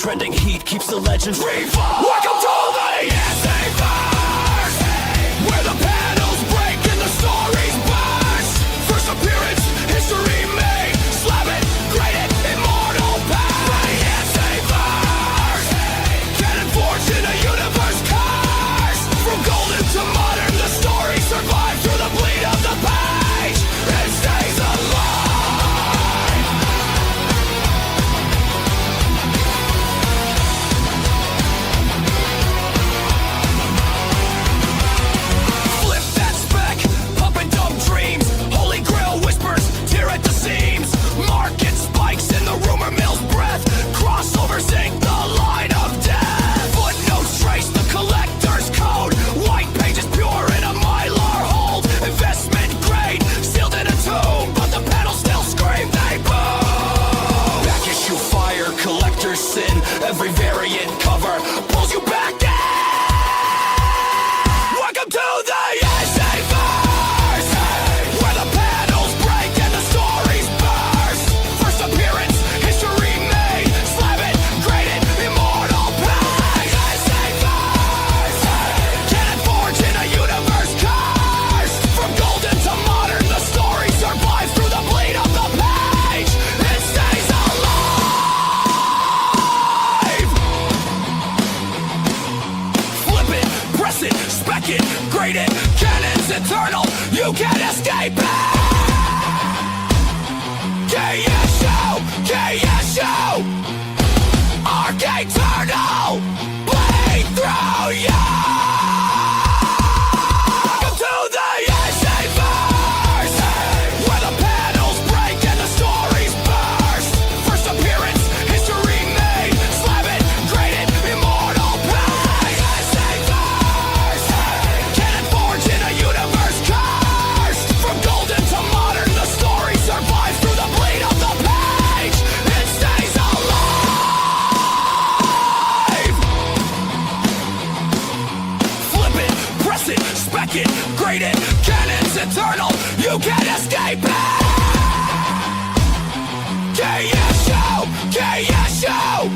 trending heat keeps the legends revolve. Welcome to the IzzyVerse, where the panels break and the stories burst. First appearance, history made. Slap it, grade it, immortal past. The IzzyVerse, canon forged in a universe cursed. From golden to modern, the story survives through the bleed of the page. It stays alive. Flip that spec, pumping dumb dreams. Holy grail whispers, tear at the seams. Market spikes in the rumor mill's breath. Crossovers sink the line of death. Footnotes trace the collector's code. White pages pure in a mylar hold. Investment grade, sealed in a tomb, but the panels still scream, they boom. Back issue fire, collector's sin. Every variant cover pulls you back in. Welcome to the IzzyVerse, where the panels break and the stories burst. First appearance, history made. Slap it, grade it, immortal past. IzzyVerse, canon forged in a universe cursed. From golden to modern, the story survives through the bleed of the page. It stays alive. Flip it, press it, spec it, grade it. Canon's eternal, you can't escape it. KSU, arcade eternal, bleed through you. Welcome to the IzzyVerse, where the panels break and the stories burst. First appearance, history made. Slap it, grade it, immortal past. IzzyVerse, canon forged in a universe cursed. From golden to modern, the story survives through the bleed of the page. It stays alive. Flip it, press it, spec it, grade it. Canon's eternal, you can't escape it. KSU,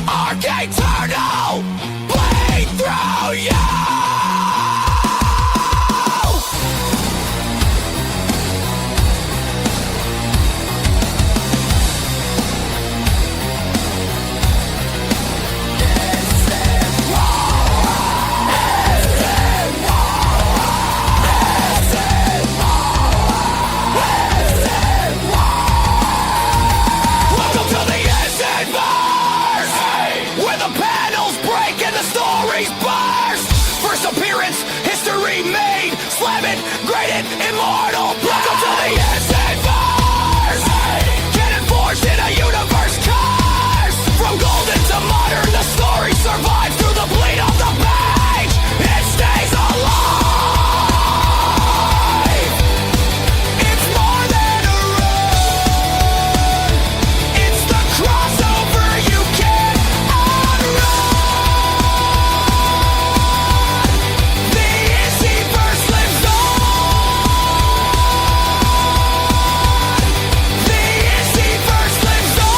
arcade eternal, bleed through you. Welcome to the IzzyVerse, where the panels break and the stories burst. First appearance, history made. Slam it, grade it, immortal. Welcome to the IzzyVerse, canon forged in a universe cursed. From golden to modern, the story survives through the bleed of the page. It stays alive. It's more than a run. It's the crossover you can't outrun. The IzzyVerse lives on. The IzzyVerse lives on.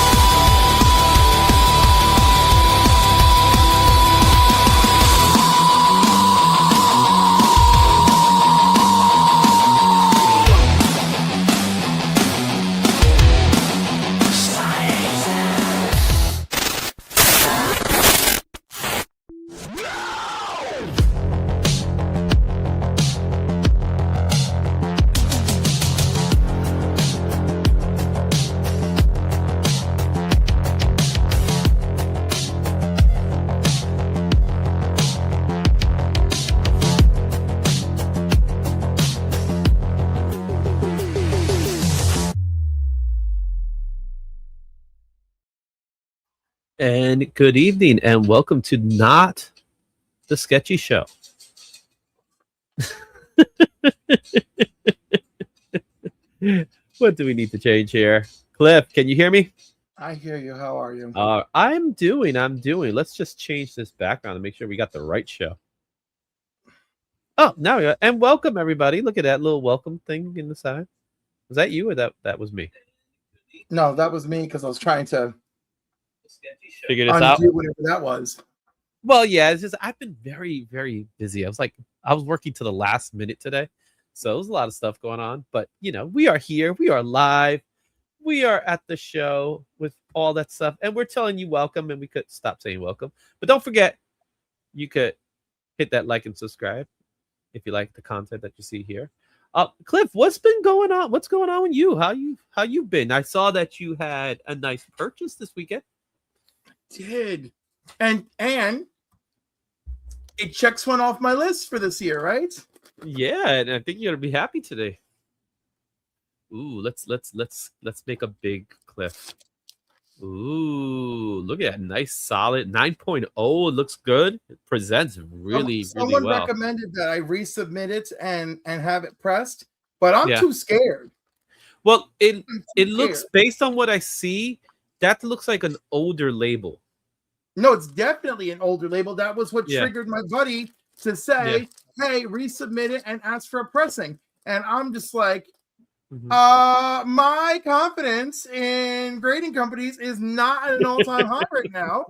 And good evening, and welcome to Not the Sketchy Show. What do we need to change here? Cliff, can you hear me? I hear you. How are you? I'm doing. Let's just change this background and make sure we got the right show. Oh, now we got, and welcome everybody. Look at that little welcome thing in the side. Was that you or that was me? No, that was me because I was trying to figure this out. Undo whatever that was. Well, yeah, it's just I've been very, very busy. I was working to the last minute today, so there's a lot of stuff going on. But we are here, we are live, we are at the show with all that stuff, and we're telling you welcome. And we could stop saying welcome, but don't forget, you could hit that like and subscribe if you like the content that you see here. Cliff, what's been going on? What's going on with you? How you been? I saw that you had a nice purchase this weekend. Did and it checks one off my list for this year, right? Yeah, and I think you're gonna be happy today. Ooh, let's make a big Cliff. Ooh, look at that nice solid 9.0. It looks good. It presents really Someone well. recommended that I resubmit it and have it pressed, but I'm too scared. Well, it looks, based on what I see, that looks like an older label. No, it's definitely an older label. That was what triggered my buddy to say, hey, resubmit it and ask for a pressing. And I'm just like, my confidence in grading companies is not at an all-time high right now.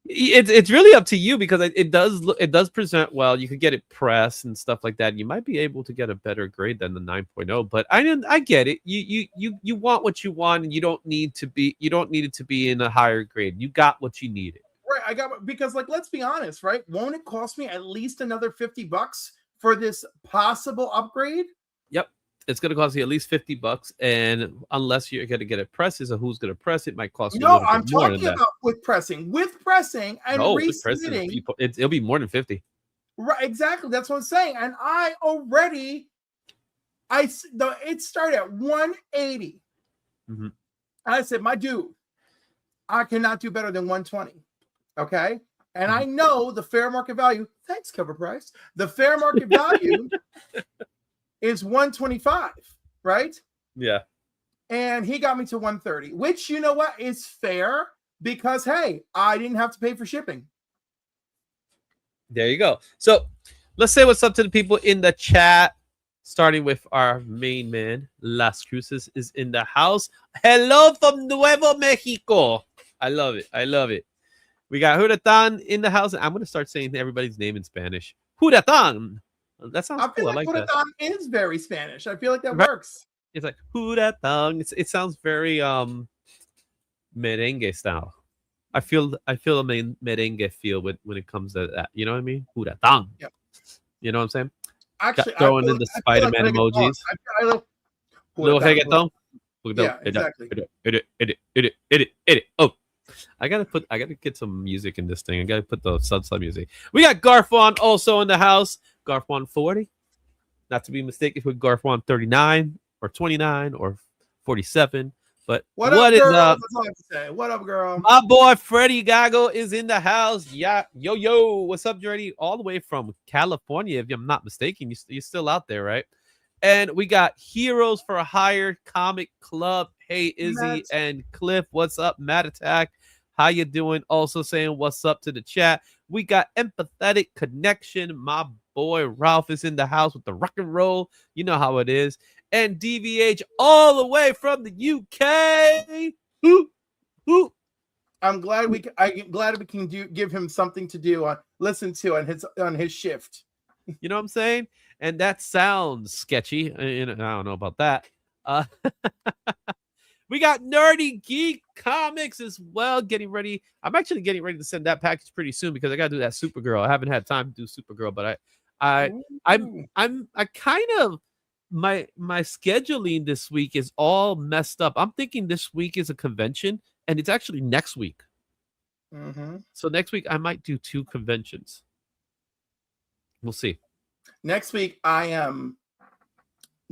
It's really up to you, because it does present well. You could get it pressed and stuff like that. You might be able to get a better grade than the 9.0. But I get it. You want what you want, and you don't need it to be in a higher grade. You got what you needed. Right. I got, because let's be honest, right? Won't it cost me at least another $50 for this possible upgrade? Yep. It's going to cost you at least $50, and unless you're going to get it pressed, so who's going to press it might cost you. No, I'm talking about with pressing and resubmitting. It'll be more than 50. Right, exactly. That's what I'm saying. And it started at 180. And I said, my dude, I cannot do better than 120. Okay. And I know the fair market value. Thanks, cover price. The fair market value is 125, right? Yeah. And he got me to 130, which, you know what, is fair, because hey, I didn't have to pay for shipping. There you go. So let's say what's up to the people in the chat, starting with our main man. Las Cruces is in the house. Hello from Nuevo Mexico. I love it. I love it. We got Huratan in the house. I'm going to start saying everybody's name in Spanish. Huratan. That sounds cool. I like that. Huratan is very Spanish. I feel like that works. It's like Huratan. It sounds very merengue style. I feel a merengue feel when it comes to that. You know what I mean? Huratan. Yeah. You know what I'm saying? Actually, throwing in the Spider-Man emojis. Little reggaeton. Yeah, exactly. Oh, I gotta get some music in this thing. I gotta put the sub music. We got Garfwan also in the house. Garfwan 40, not to be mistaken with Garfwan 39 or 29 or 47. But what is up? What up, girl? My boy Freddie Gago is in the house. Yeah, yo, what's up, Jordy? All the way from California, if I'm not mistaken. You're still out there, right? And we got Heroes for Hire Comic Club. Hey, Izzy and Cliff, what's up? Matt Attack, how you doing? Also saying what's up to the chat. We got Empathetic Connection. My boy Ralph is in the house with the rock and roll. You know how it is. And DVH all the way from the UK. I'm glad we can give him something to do listen to on his shift. You know what I'm saying? And that sounds sketchy. I don't know about that. We got Nerdy Geek Comics as well. Getting ready. I'm actually getting ready to send that package pretty soon, because I got to do that Supergirl. I haven't had time to do Supergirl, but I'm kind of, my scheduling this week is all messed up. I'm thinking this week is a convention, and it's actually next week. So next week I might do 2 conventions. We'll see. Next week I am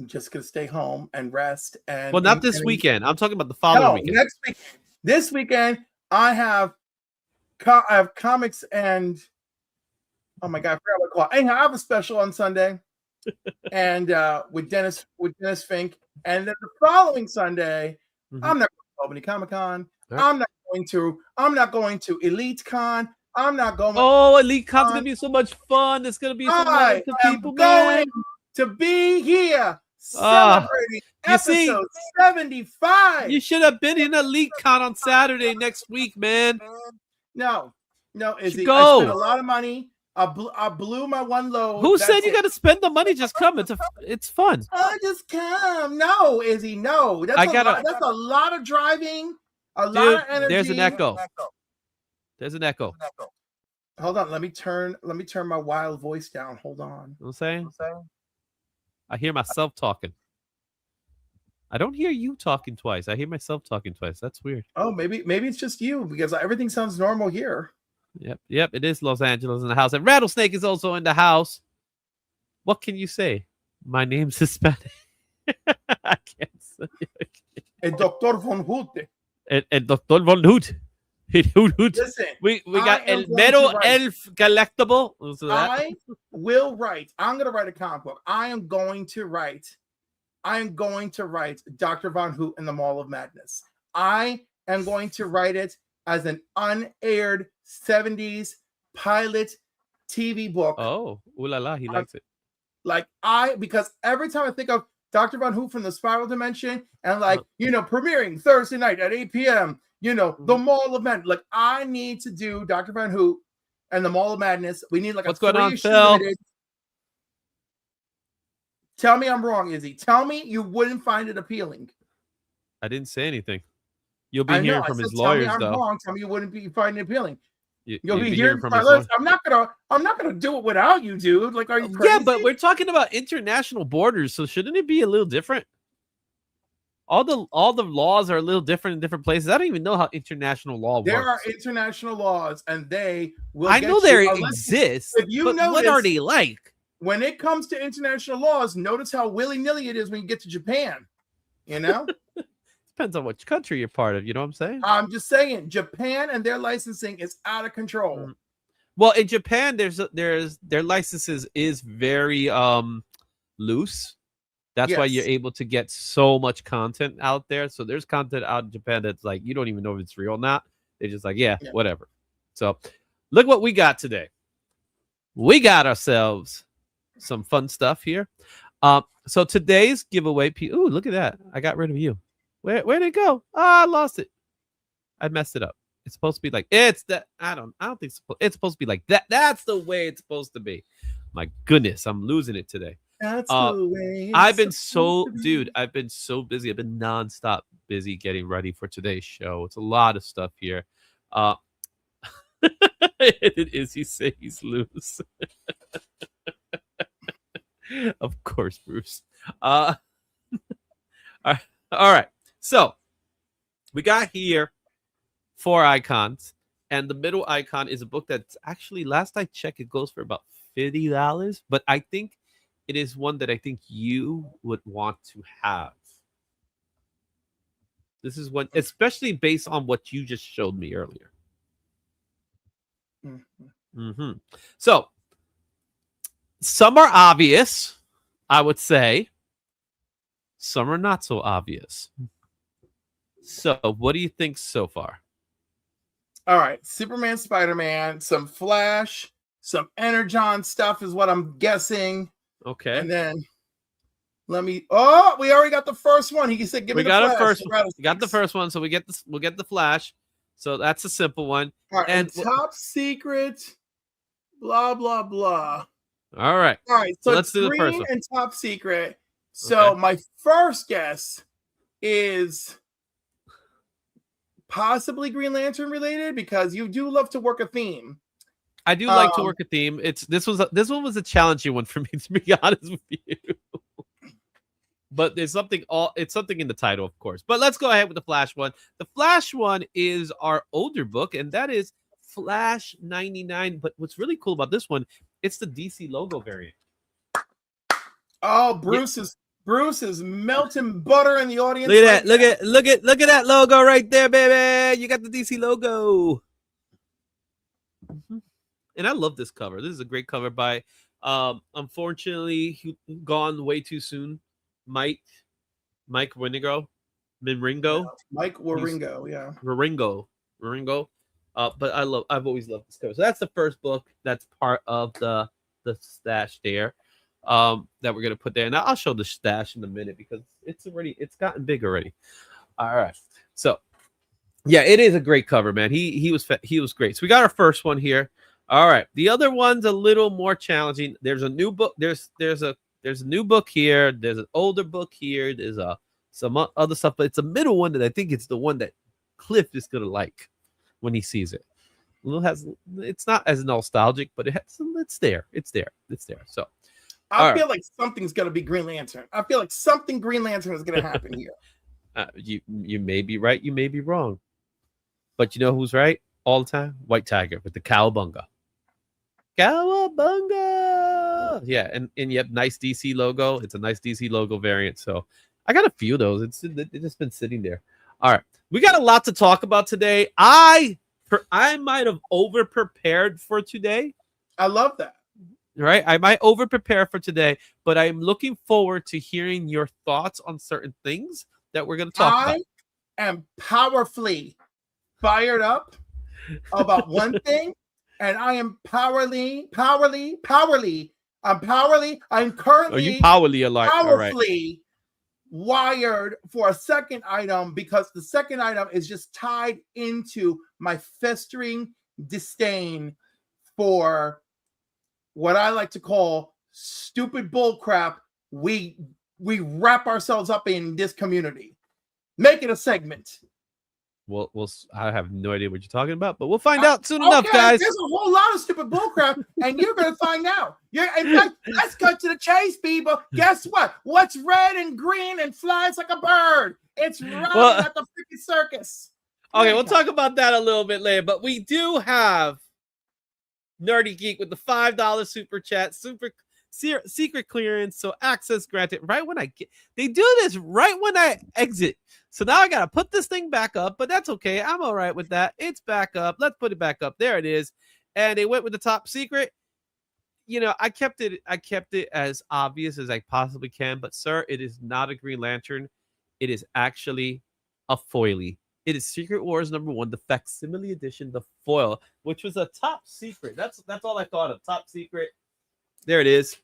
just gonna stay home and rest. And not this weekend. I'm talking about the following weekend. Next week. This weekend I have comics and oh my god, I forgot what to call it. Anyhow, I have a special on Sunday, and with Dennis Fink, and then the following Sunday, I'm not going to Albany Comic Con. Right. I'm not going to Elite Con. I'm not going. Oh, Elite Con's gonna be so much fun. It's gonna be so much people going to be here celebrating you see, episode 75. you should have been in a league con on Saturday next week, man. No, Izzy. I go. spent a lot of money. I blew my one load. Who That's said you it. got to spend the money? Just come. It's fun. Oh, just come. No, Izzy, no. That's a lot of driving. Lot of energy. There's an echo. There's an echo. Hold on. Let me turn my wild voice down. Hold on. You know what I'm saying? I hear myself talking. I don't hear you talking twice. I hear myself talking twice. That's weird. Oh, maybe it's just you because everything sounds normal here. Yep. It is Los Angeles in the house. And Rattlesnake is also in the house. What can you say? My name's Hispanic. I can't say it. El Dr. Von Hoot. El Dr. Von Hoot. Listen, we got El Mero Elf Collectible. I will write. I'm going to write a comic book. I am going to write Dr. Von Hoot in the Mall of Madness. I am going to write it as an unaired 70s pilot TV book. Oh, ooh la la, he likes it. Because every time I think of Dr. Von Hoot from the Spiral Dimension and premiering Thursday night at 8 p.m., the Mall of Madness. Like, I need to do Dr. Von Hoot and the Mall of Madness. We need what's going on, Phil? Tell me I'm wrong, Izzy. Tell me you wouldn't find it appealing. I didn't say anything. You'll be hearing from his lawyers, tell me I'm though. wrong. Tell me you wouldn't be finding it appealing. You'll be hearing from his lawyers. I'm not gonna do it without you, dude. Like, are you crazy? Yeah, but we're talking about international borders, so shouldn't it be a little different? All the laws are a little different in different places. I don't even know how international law works. There are international laws, and they will. I know there exists. If you know what are they like? When it comes to international laws, notice how willy-nilly it is when you get to Japan. Depends on which country you're part of. You know what I'm saying? I'm just saying, Japan and their licensing is out of control. Well, in Japan, their licenses is very loose. That's why you're able to get so much content out there. So there's content out in Japan that's like you don't even know if it's real or not. They're just like, yeah, whatever. So look what we got today. We got ourselves some fun stuff here. So today's giveaway. Ooh, look at that! I got rid of you. Where'd it go? I lost it. I messed it up. It's supposed to be like it's that. I don't think it's supposed to be like that. That's the way it's supposed to be. My goodness, I'm losing it today. That's the way. I've been so busy. I've been nonstop busy getting ready for today's show. It's a lot of stuff here. It is. He say he's loose. Of course, Bruce. All right. So we got here 4 icons, and the middle icon is a book that's actually, last I checked, it goes for about $50. But I think it is one that I think you would want to have. This is one, especially based on what you just showed me earlier. So some are obvious, I would say. Some are not so obvious. So what do you think so far? All right. Superman, Spider-Man, some Flash, some Energon stuff is what I'm guessing. Okay. And then we already got the first one. He said, we got the first one. So we'll get the Flash. So that's a simple one. All right, and top secret, blah, blah, blah. All right. So let's do the first one. And top secret. So my first guess is possibly Green Lantern related because you do love to work a theme. I do like to work a theme. This one was a challenging one for me, to be honest with you. But there's something in the title, of course. But let's go ahead with the Flash one. The Flash one is our older book, and that is Flash 99. But what's really cool about this one, it's the DC logo variant. Oh, Bruce is melting butter in the audience. Look at that. Look at that logo right there, baby. You got the DC logo. And I love this cover. This is a great cover by unfortunately gone way too soon. Mike Wieringo. Mike Wieringo, yeah. Wieringo. But I've always loved this cover. So that's the first book that's part of the stash there. that we're gonna put there, and I'll show the stash in a minute because it's gotten big already. All right, so yeah, it is a great cover, man. He was great. So we got our first one here. All right, the other one's a little more challenging. There's a new book. There's a new book here. There's an older book here. There's some other stuff, but it's a middle one that I think it's the one that Cliff is gonna like when he sees it. It's not as nostalgic, but it's there. So I feel like something's gonna be Green Lantern. I feel like something Green Lantern is gonna happen here. You may be right, you may be wrong, but you know who's right all the time? White Tiger with the cowabunga. Yeah, and yep, nice DC logo. It's a nice DC logo variant. So I got a few of those. It's just been sitting there. All right, we got a lot to talk about today. I might have over prepared for today. I love that. Right, I might over prepare for today, but I'm looking forward to hearing your thoughts on certain things that we're going to talk about. I am powerfully fired up about one thing, and I am powerfully. I'm currently you powerfully alert. Powerfully wired for a second item because the second item is just tied into my festering disdain for what I like to call stupid bullcrap we wrap ourselves up in this community. Make it a segment. Well, I have no idea what you're talking about, but we'll find out soon enough, guys. There's a whole lot of stupid bullcrap, and you're going to find out. In fact, let's cut to the chase, people. Guess what? What's red and green and flies like a bird? It's running at the freaking circus. Okay, we'll talk about that a little bit later, but we do have Nerdy Geek with the $5 super chat, secret clearance, so access granted. Right when they do this right when I exit. So now I gotta put this thing back up, but that's okay. I'm all right with that. It's back up. Let's put it back up. There it is. And they went with the top secret. You know, I kept it as obvious as I possibly can, but sir, it is not a Green Lantern. It is actually a foily. It is Secret Wars #1, the facsimile edition, the foil, which was a top secret. That's all I thought of. Top secret. There it is.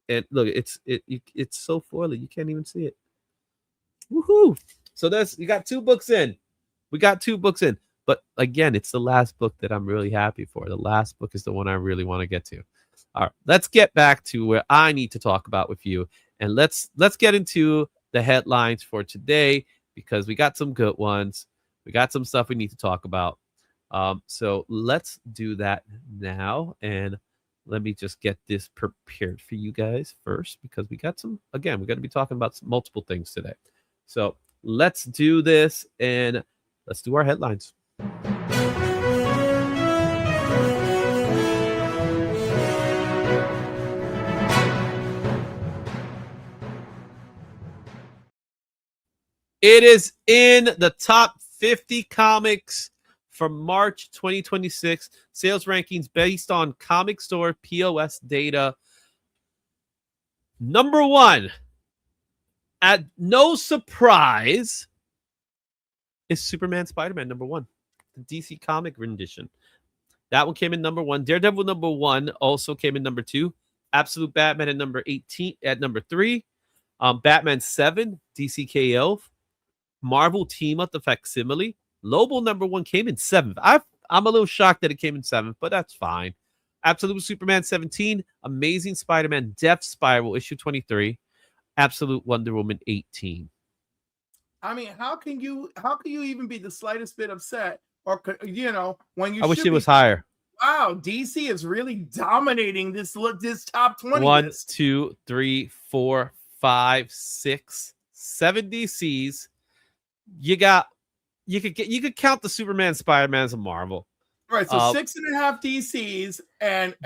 And look, it's so foily, you can't even see it. Woohoo! So you got 2 books in. We got 2 books in. But again, it's the last book that I'm really happy for. The last book is the one I really want to get to. All right, let's get back to where I need to talk about with you. And let's get into the headlines for today because we got some good ones. We got some stuff we need to talk about. So let's do that now. And let me just get this prepared for you guys first because we got some, again, we're going to be talking about multiple things today. So let's do this and let's do our headlines. It is in the top 50 comics for March 2026. Sales rankings based on comic store POS data. Number 1, at no surprise, is Superman Spider-Man #1, the DC comic rendition. That one came in number 1. Daredevil #1 also came in number 2. Absolute Batman at number 18 at number 3. Batman 7, DCKO. Marvel Team Up, the facsimile. Lobo #1 came in 7th. I'm a little shocked that it came in 7th, but that's fine. Absolute Superman 17. Amazing Spider-Man Death Spiral issue 23. Absolute Wonder Woman 18. I mean, how can you even be the slightest bit upset or when you? I wish it was higher. Wow, DC is really dominating this top 20. 1, 2, 3, 4, 5, 6, 7 DCs. You could count the Superman, Spider-Man as a Marvel. Right, so 6.5 DCs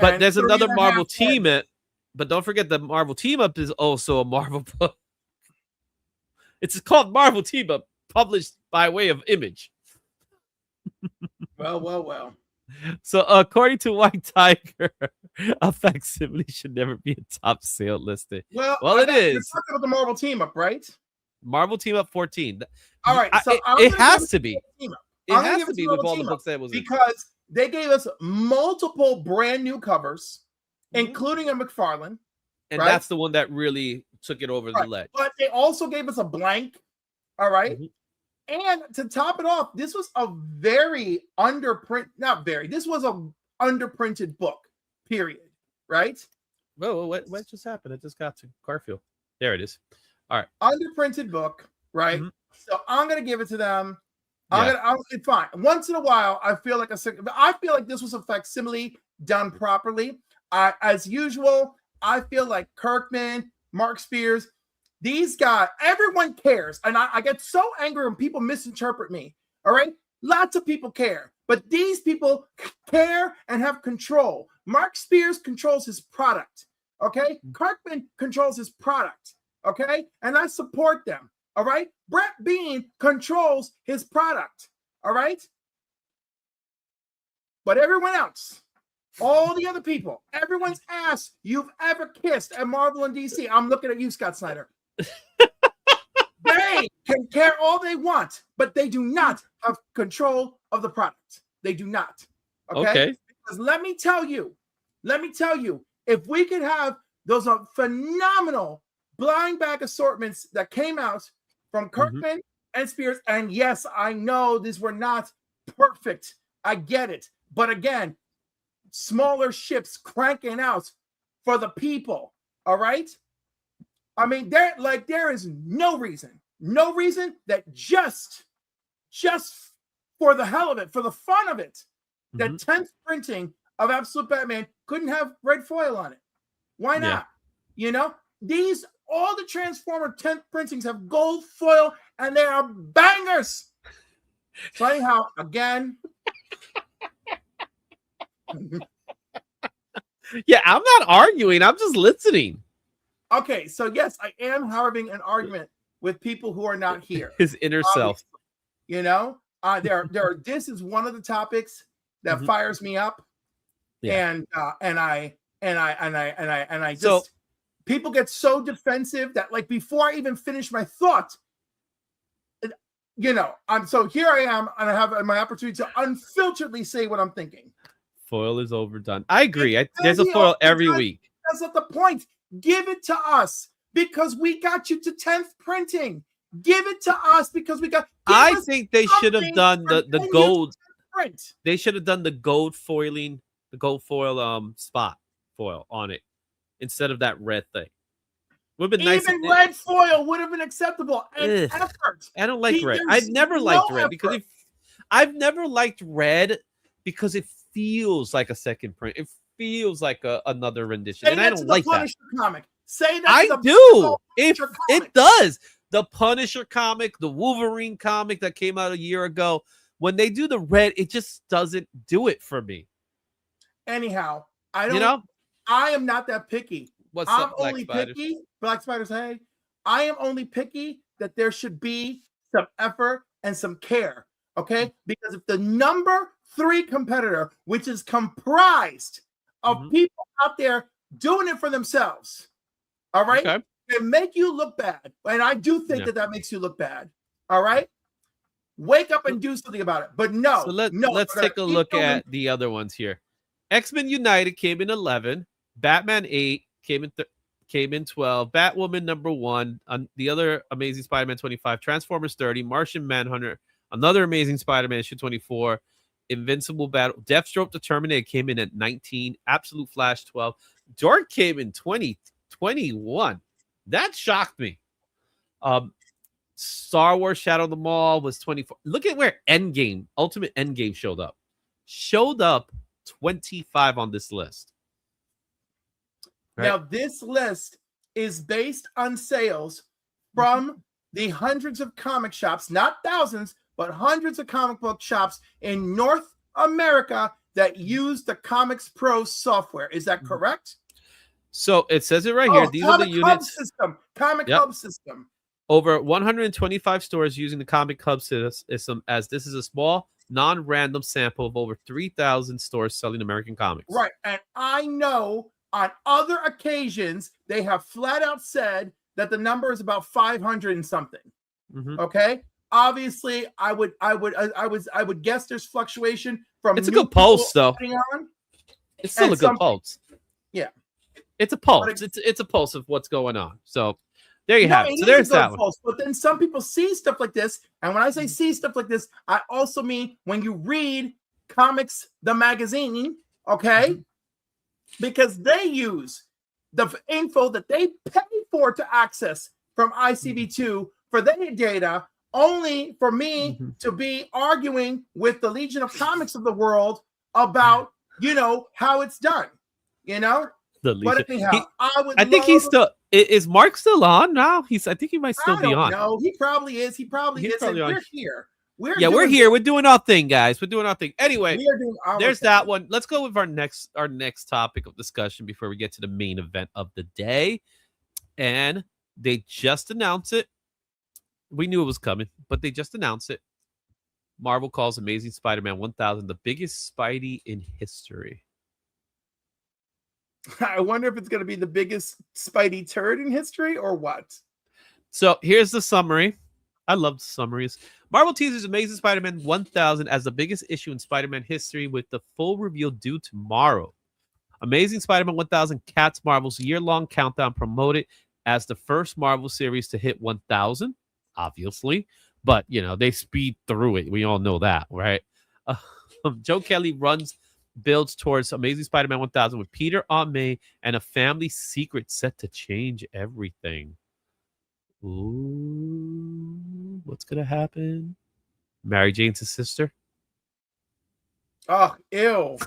but there's another Marvel team. team up. But don't forget the Marvel Team Up is also a Marvel book. It's called Marvel Team Up, published by way of Image. Well. So according to White Tiger, a facsimile should never be a top sale listed. Well, it is. You're talking about the Marvel Team Up, right? Marvel Team Up 14. All right, so it has to be. It has to be with all the books that was because they gave us multiple brand new covers, including a McFarlane, And right? that's the one that really took it over the ledge. But they also gave us a blank. All right. Mhm. And to top it off, this was a very this was a underprinted book, period. Right? Whoa, what just happened? It just got to Garfield. There it is. All right. Underprinted book, right? Mhm. So I'm gonna give it to them. Yeah. It's fine. Once in a while, I feel like this was a facsimile done properly. As usual, I feel like Kirkman, Mark Spears, these guys, everyone cares. And I get so angry when people misinterpret me. All right. Lots of people care, but these people care and have control. Mark Spears controls his product. Okay. Kirkman controls his product. Okay. And I support them. All right. Brett Bean controls his product. All right. But everyone else, all the other people, everyone's ass you've ever kissed at Marvel and DC. I'm looking at you, Scott Snyder. They can care all they want, but they do not have control of the product. They do not. Okay. Because let me tell you, if we could have those phenomenal blind bag assortments that came out from Kirkman and Spears, and yes, I know these were not perfect. I get it. But again, smaller ships cranking out for the people. All right. I mean, there is no reason that just for the hell of it, for the fun of it, that 10th printing of Absolute Batman couldn't have red foil on it. Why not? Yeah. You know, all the Transformer 10th printings have gold foil and they are bangers. So anyhow, again. Yeah, I'm not arguing. I'm just listening. Okay, so yes, I am having an argument with people who are not here. His inner self. You know, this is one of the topics that fires me up. Yeah. And I just people get so defensive that like before I even finish my thought, you know, here I am and I have my opportunity to unfilteredly say what I'm thinking. Foil is overdone. I agree. There's a foil every week. That's not the point. Give it to us because we got you to 10th printing. Give it to us because we got. I think they should have done the gold. Print. They should have done the gold foiling, the gold foil spot foil on it instead of that red thing. Would have been nice. Even red foil would have been acceptable. And effort. I don't like red. I've never liked red because I've never liked red because it feels like a second print. It feels like another rendition, and I don't like that. Comic. Say that. I do. It does. The Punisher comic, the Wolverine comic that came out a year ago. When they do the red, it just doesn't do it for me. Anyhow, I am not that picky. What's I'm up, Black only Spiders? picky. Black Spiders, hey. I am only picky that there should be some effort and some care. Okay? Because if the number 3 competitor, which is comprised of people out there doing it for themselves, all right, can make you look bad. And I do think that makes you look bad. All right? Wake up and do something about it. But no. So let's take a look at the other ones here. X-Men United came in 11. Batman 8 came in 12. Batwoman number 1. The other Amazing Spider-Man 25. Transformers 30. Martian Manhunter. Another Amazing Spider-Man issue 24. Invincible Battle. Deathstroke the Terminator came in at 19. Absolute Flash 12. Dork came in 21. That shocked me. Star Wars Shadow of the Maul was 24. Look at where Ultimate Endgame showed up. Showed up 25 on this list. Right? Now, this list is based on sales from the hundreds of comic shops, not thousands, but hundreds of comic book shops in North America that use the Comics Pro software. Is that correct? So it says it right here. These are the units. Comic Hub system. Over 125 stores using the Comic Hub system, as this is a small, non-random sample of over 3,000 stores selling American comics. Right. And I know on other occasions, they have flat out said that the number is about 500 and something. Okay. Obviously, I would guess there's fluctuation from. It's a good pulse, though. On, it's still a good pulse. Yeah. It's a pulse. It's a pulse of what's going on. So there you have it. So is there's a good that one. pulse, but then some people see stuff like this, and when I say see stuff like this, I also mean when you read Comics the magazine, okay, because they use the info that they pay for to access from ICV2 for their data, only for me to be arguing with the Legion of Comics of the world about, how it's done, But anyhow, I think he's still, is Mark still on now? I think he might still be on. No, he probably is. He probably is. Probably we're here. We're here. We're doing our thing, guys. We're doing our thing. Anyway, there's that one. Let's go with our next topic of discussion before we get to the main event of the day. And they just announced it. We knew it was coming, but they just announced it. Marvel calls Amazing Spider-Man 1000 the biggest Spidey in history. I wonder if it's going to be the biggest Spidey turd in history or what. So here's the summary. I love summaries. Marvel teases Amazing Spider-Man 1000 as the biggest issue in Spider-Man history with the full reveal due tomorrow. Amazing Spider-Man 1000 caps Marvel's year-long countdown promoted as the first Marvel series to hit 1000, obviously. But, they speed through it. We all know that, right? Joe Kelly builds towards Amazing Spider-Man 1000 with Peter, Aunt May, and a family secret set to change everything. Ooh, what's going to happen? Mary Jane's his sister? Oh, ew.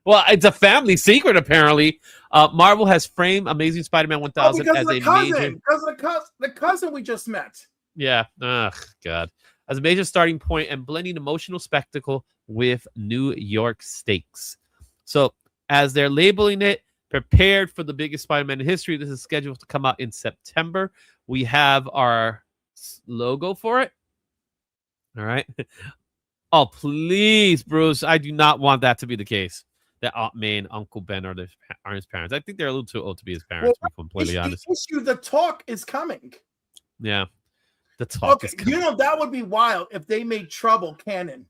Well, it's a family secret, apparently. Marvel has framed Amazing Spider-Man 1000 as a major... Because the cousin we just met. Yeah. Oh, God. As a major starting point and blending emotional spectacle with New York stakes. So, as they're labeling it, prepared for the biggest Spider-Man in history. This is scheduled to come out in September. We have our logo for it. All right. Oh, please, Bruce. I do not want that to be the case. That Aunt May and Uncle Ben are his parents. I think they're a little too old to be his parents, to be completely honest. The talk is coming. Yeah. The talk is coming. That would be wild if they made Trouble canon.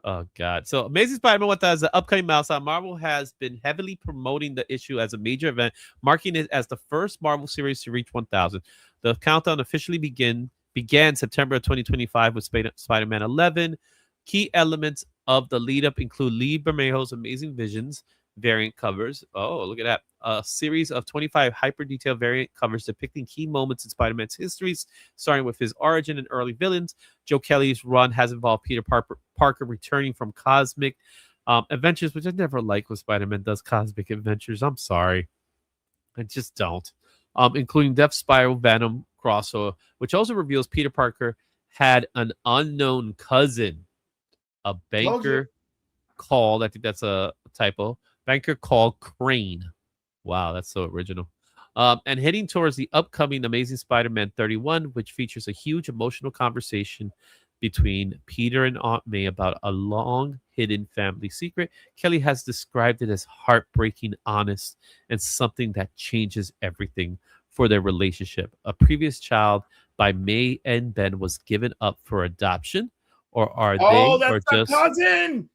Oh, God. So, Amazing Spider-Man 1000 is an upcoming milestone. Marvel has been heavily promoting the issue as a major event, marking it as the first Marvel series to reach 1000. The countdown officially began September of 2025 with Spider-Man 11. Key elements of the lead-up include Lee Bermejo's Amazing Visions variant covers. Oh, look at that. A series of 25 hyper-detailed variant covers depicting key moments in Spider-Man's histories, starting with his origin and early villains. Joe Kelly's run has involved Peter Parker returning from cosmic adventures, which I never like when Spider-Man does cosmic adventures. I'm sorry. I just don't. Including Death Spiral Venom crossover, which also reveals Peter Parker had an unknown cousin, a banker called, I think that's a typo, banker called Crane. Wow, that's so original. And heading towards the upcoming Amazing Spider-Man 31, which features a huge emotional conversation between Peter and Aunt May about a long-hidden family secret. Kelly has described it as heartbreaking, honest, and something that changes everything for their relationship. A previous child by May and Ben was given up for adoption, or are they just cousin?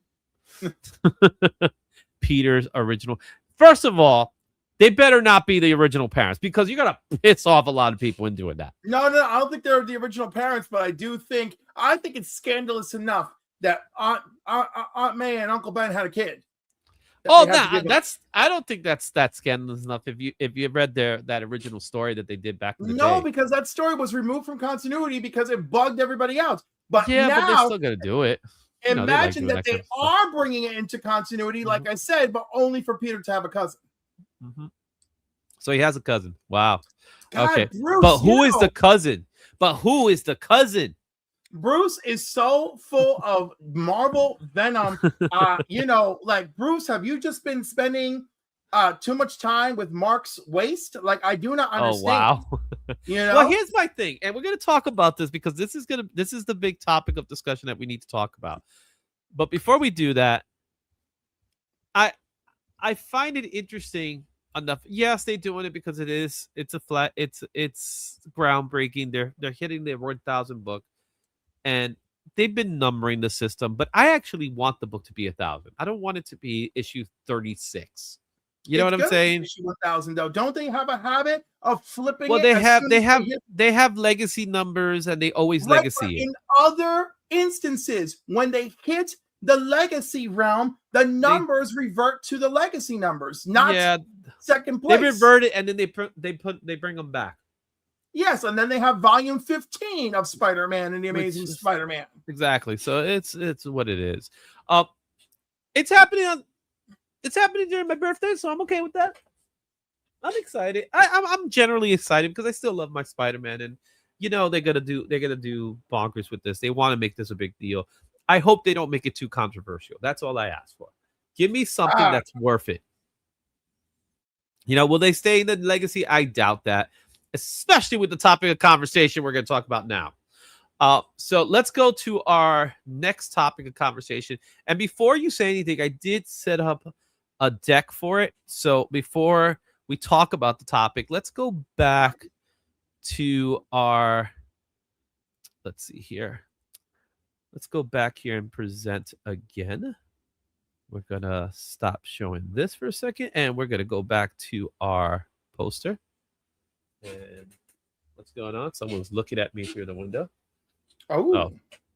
Peter's original? First of all, they better not be the original parents, because you're gonna piss off a lot of people in doing that. No, I don't think they're the original parents, but I think it's scandalous enough that Aunt May and Uncle Ben had a kid. Oh, I don't think that's scandalous enough. If you read that original story that they did back in the day. No, because that story was removed from continuity because it bugged everybody out. But yeah, now, but they're still gonna do it. Imagine that they are bringing it into continuity, like I said, but only for Peter to have a cousin. Mm-hmm. So he has a cousin. Wow. God, okay. Bruce, but who is the cousin? Bruce is so full of Marvel venom. Like, Bruce, have you just been spending too much time with Mark's waist? Like, I do not understand. Oh, wow. Well, here's my thing, and we're going to talk about this because this is the big topic of discussion that we need to talk about. But before we do that, I find it interesting enough. Yes, they're doing it because it's groundbreaking. They're hitting their 1,000 book, and they've been numbering the system. But I actually want the book to be 1,000. I don't want it to be issue 36. You know what I'm saying? Issue 1000 though. Don't they have a habit of flipping Well, it? they have legacy numbers, and they always Right, legacy it. in other instances, when they hit the legacy realm, the numbers revert to the legacy numbers, not second place. They revert it, and then they bring them back. Yes, and then they have volume 15 of Spider-Man and the Amazing Spider-Man. Exactly. So it's what it is. It's happening during my birthday, so I'm okay with that. I'm excited. I'm generally excited because I still love my Spider-Man, and they're gonna do bonkers with this. They want to make this a big deal. I hope they don't make it too controversial. That's all I ask for. Give me something that's worth it. Will they stay in the legacy? I doubt that, especially with the topic of conversation we're going to talk about now. So let's go to our next topic of conversation. And before you say anything, I did set up a deck for it. So before we talk about the topic, let's go back to our, let's see here. Let's go back here and present again. We're going to stop showing this for a second, and we're going to go back to our poster. And what's going on? Someone's looking at me through the window. Oh,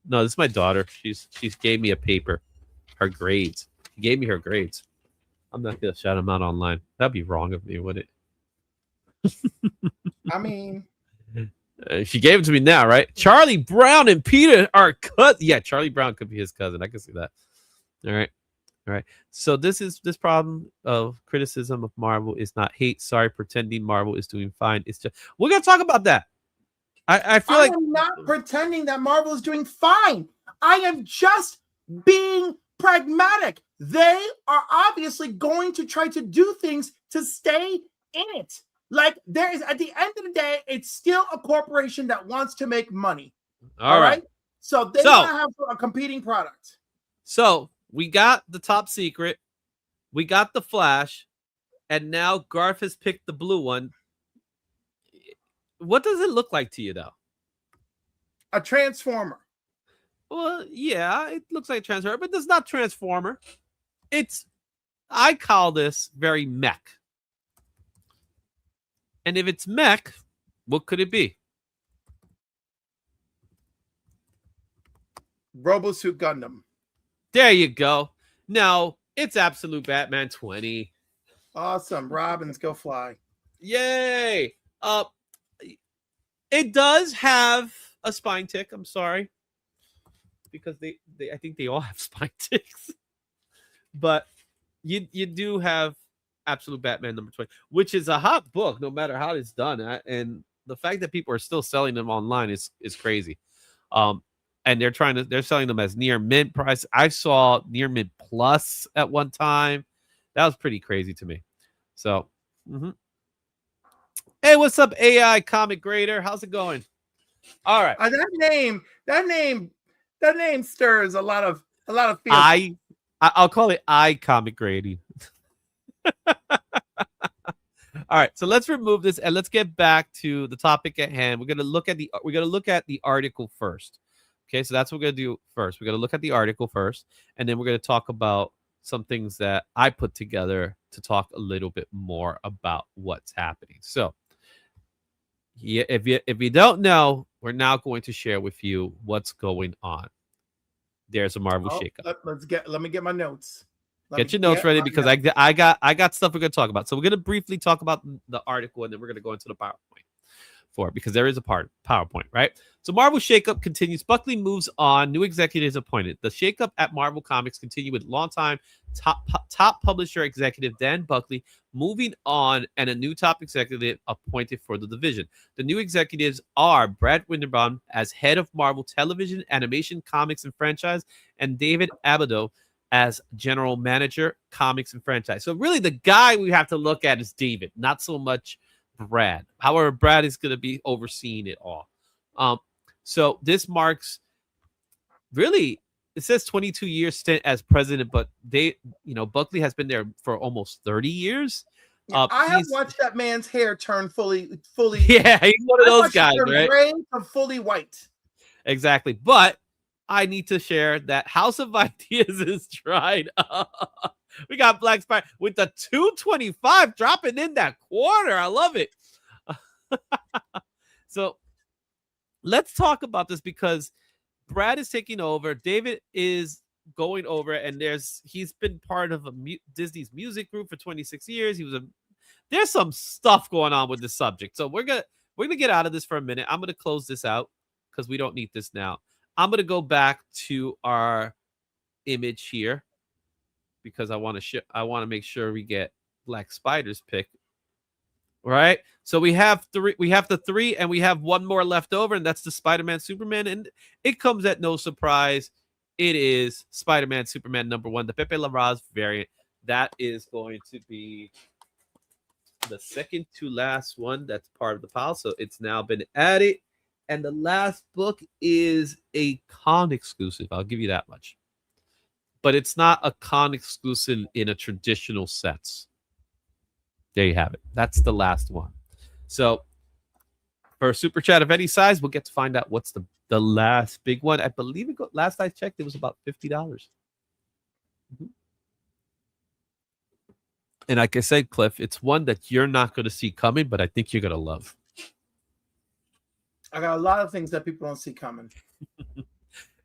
no, this is my daughter. She's gave me a paper, her grades. She gave me her grades. I'm not going to shout them out online. That'd be wrong of me, wouldn't it? I mean... she gave it to me now, right? Charlie Brown and Peter are cut. Yeah, Charlie Brown could be his cousin. I can see that. All right. So this problem of criticism of Marvel is not hate. Sorry, pretending Marvel is doing fine. It's just we're gonna talk about that. I feel like I'm not pretending that Marvel is doing fine. I am just being pragmatic. They are obviously going to try to do things to stay in it. Like there is, at the end of the day, it's still a corporation that wants to make money. All right. So they want to have a competing product. So we got the Top Secret, we got the Flash, and now Garth has picked the blue one. What does it look like to you, though? A Transformer. Well, yeah, it looks like a Transformer, but it's not Transformer. I call this very mech. And if it's mech, what could it be? RoboSuit Gundam. There you go. No, it's Absolute Batman 20. Awesome. Robins go fly. Yay. It does have a spine tick. I'm sorry. Because they I think they all have spine ticks. But you do have Absolute Batman number 20, which is a hot book no matter how it's done. And the fact that people are still selling them online is crazy. And they're selling them as near mint price. I saw near mint plus at one time. That was pretty crazy to me. So, Hey, what's up, AI Comic Grader? How's it going? All right. That name stirs a lot of feelings. I'll call it Comic Grady. All right, so let's remove this and let's get back to the topic at hand. We're gonna look at the article first. Okay, so that's what we're gonna do first. We're gonna look at the article first, and then we're gonna talk about some things that I put together to talk a little bit more about what's happening. So, yeah, if you don't know, we're now going to share with you what's going on. There's a Marvel shakeup. Let me get my notes. Get your notes ready because I got stuff we're gonna talk about. So we're gonna briefly talk about the article and then we're gonna go into the PowerPoint because there is a PowerPoint, right? So Marvel shakeup continues. Buckley moves on. New executives appointed. The shakeup at Marvel Comics continue with longtime top publisher executive Dan Buckley moving on and a new top executive appointed for the division. The new executives are Brad Winderbaum as head of Marvel Television, Animation, Comics, and Franchise, and David Abado as general manager, comics, and franchise. So really the guy we have to look at is David, not so much Brad. However, Brad is going to be overseeing it all. So this marks really, it says 22 years stint as president, but Buckley has been there for almost 30 years. I have watched that man's hair turn fully. Yeah, he's one of those guys, right? Gray to fully white. Exactly. But I need to share that House of Ideas is dried up. We got Black Spider with the 225 dropping in that quarter. I love it. So let's talk about this because Brad is taking over. David is going over, and he's been part of Disney's music group for 26 years. There's some stuff going on with this subject. So we're gonna get out of this for a minute. I'm gonna close this out because we don't need this now. I'm gonna go back to our image here because I want to make sure we get Black Spider's pick. Right, so we have the three, and we have one more left over, and that's the Spider-Man Superman, and it comes at no surprise. It is Spider-Man Superman #1, the Pepe Larraz variant. That is going to be the second to last one that's part of the pile, so it's now been added. And the last book is a con exclusive. I'll give you that much, but it's not a con exclusive in a traditional sense. There you have it. That's the last one. So for a super chat of any size, we'll get to find out what's the last big one. I believe last I checked, it was about $50. Mm-hmm. And like I said, Cliff, it's one that you're not going to see coming, but I think you're going to love. I got a lot of things that people don't see coming.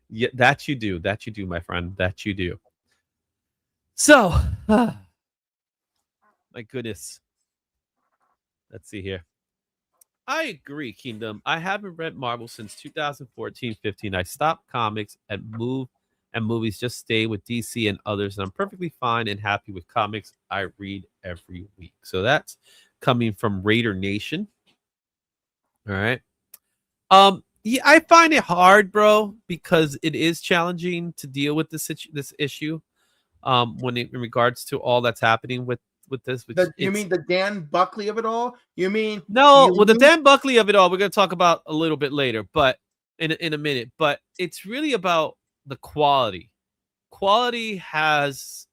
Yeah, that you do. That you do, my friend. That you do. So, my goodness. Let's see here. I agree, Kingdom. I haven't read Marvel since 2014-15. I stopped comics and movies, just stay with DC and others, and I'm perfectly fine and happy with comics I read every week. So that's coming from Raider Nation. All right. Yeah, I find it hard, bro, because it is challenging to deal with this issue. In regards to all that's happening with this, you mean the Dan Buckley of it all? You mean the Dan Buckley of it all? We're going to talk about a little bit later, but in a minute. But it's really about the quality. Quality has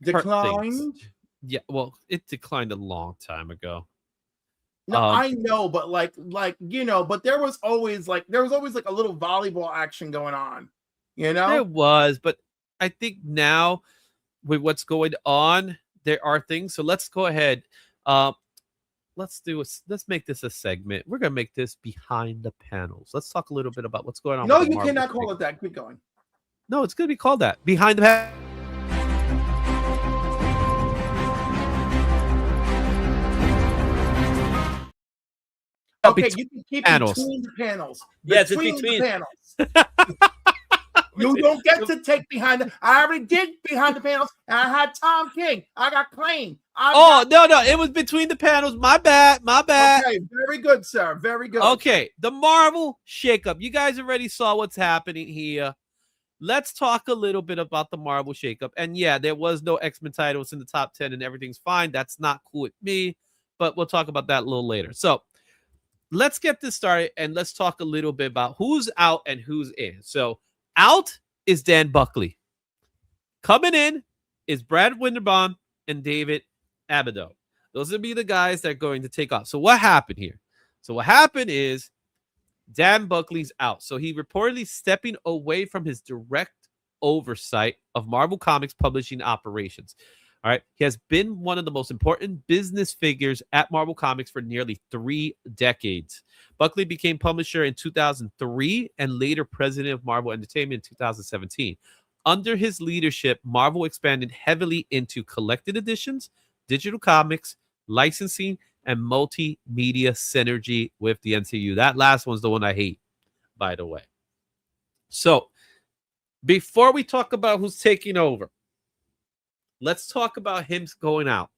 declined. Yeah, well, it declined a long time ago. No, I know, but but there was always like a little volleyball action going on, There was, but I think now with what's going on, there are things. So let's go ahead. Let's make this a segment. We're gonna make this behind the panels. Let's talk a little bit about what's going on. No, you cannot call it that. Keep going. No, it's gonna be called that. Behind the panels. Okay, you can keep between the panels. Yes, it's between the panels. You don't get to take behind the. I already did behind the panels, and I had Tom King. I got claimed. No, it was between the panels. My bad. Okay, very good, sir. Very good. Okay, the Marvel shakeup. You guys already saw what's happening here. Let's talk a little bit about the Marvel shakeup. And yeah, there was no X-Men titles in the top 10, and everything's fine. That's not cool with me, but we'll talk about that a little later. So let's get this started, and let's talk a little bit about who's out and who's in. So out is Dan Buckley. Coming in is Brad Winderbaum and David Abido. Those will be the guys that are going to take off. So what happened here? So what happened is Dan Buckley's out. So he reportedly stepping away from his direct oversight of Marvel Comics publishing operations. All right. He has been one of the most important business figures at Marvel Comics for nearly 3 decades. Buckley became publisher in 2003 and later president of Marvel Entertainment in 2017. Under his leadership, Marvel expanded heavily into collected editions, digital comics, licensing, and multimedia synergy with the MCU. That last one's the one I hate, by the way. So before we talk about who's taking over, let's talk about him going out.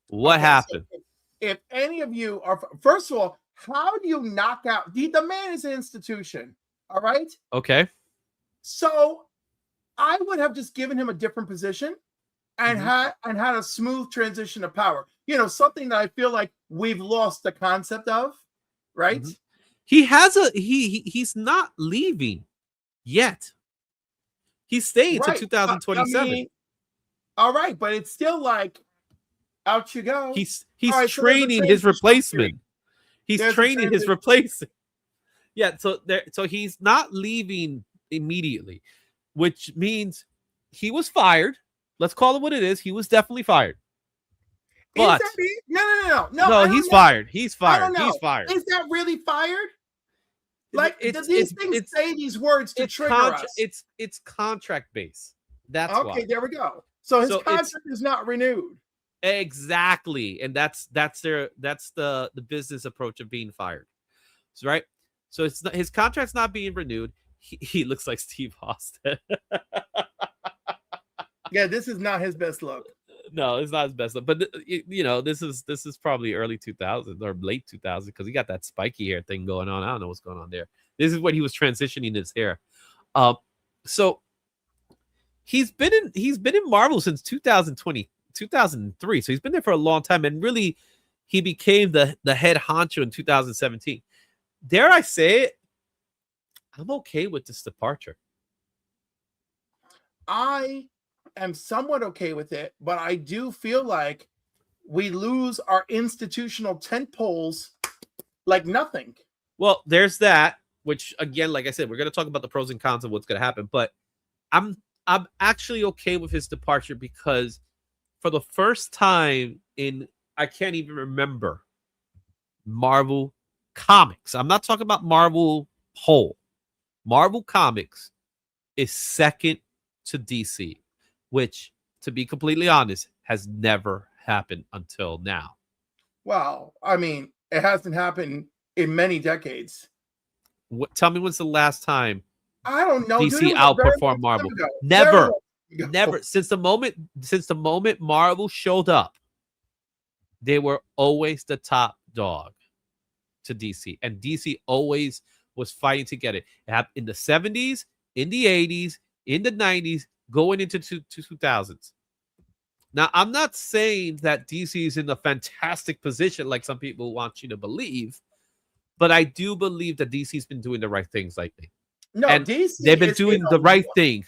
What happened? So if any of you are, first of all, how do you knock out the man is an institution? All right. Okay. So I would have just given him a different position and had a smooth transition of power. Something that I feel like we've lost the concept of, right? Mm-hmm. He has he's not leaving yet. He's staying to 2027. All right, but it's still like out you go. He's training his replacement. He's training his replacement. Yeah, so he's not leaving immediately, which means he was fired. Let's call it what it is. He was definitely fired. Is But that me? No. no, I he's don't know. fired. He's I don't fired. know. He's fired. Is that really fired? Like, do these things say these words to trigger us? It's contract based. That's okay. why. There we go. So his So contract is not renewed. Exactly, and that's the business approach of being fired. So, right. So it's not, his contract's not being renewed. He looks like Steve Austin. Yeah, this is not his best look. No, it's not his best look. But this is probably early 2000s or late 2000s because he got that spiky hair thing going on. I don't know what's going on there. This is when he was transitioning his hair. So he's been in Marvel since 2003. So he's been there for a long time, and really, he became the head honcho in 2017. Dare I say it? I'm okay with this departure. I am somewhat okay with it, but I do feel like we lose our institutional tent poles like nothing. Well, there's that, which again, like I said, we're going to talk about the pros and cons of what's going to happen, but I'm actually okay with his departure because for the first time in, I can't even remember, Marvel Comics. I'm not talking about Marvel whole. Marvel Comics is second to DC, which, to be completely honest, has never happened until now. Well, I mean, it hasn't happened in many decades. Tell me when's the last time I don't know. DC outperformed Marvel? Never. Since the moment Marvel showed up, they were always the top dog to DC, and DC always was fighting to get it. It happened in the 70s, in the 80s, in the 90s, going into 2000s. Now, I'm not saying that DC is in a fantastic position like some people want you to believe, but I do believe that DC's been doing the right things lately. No, and DC they've been doing the right thing.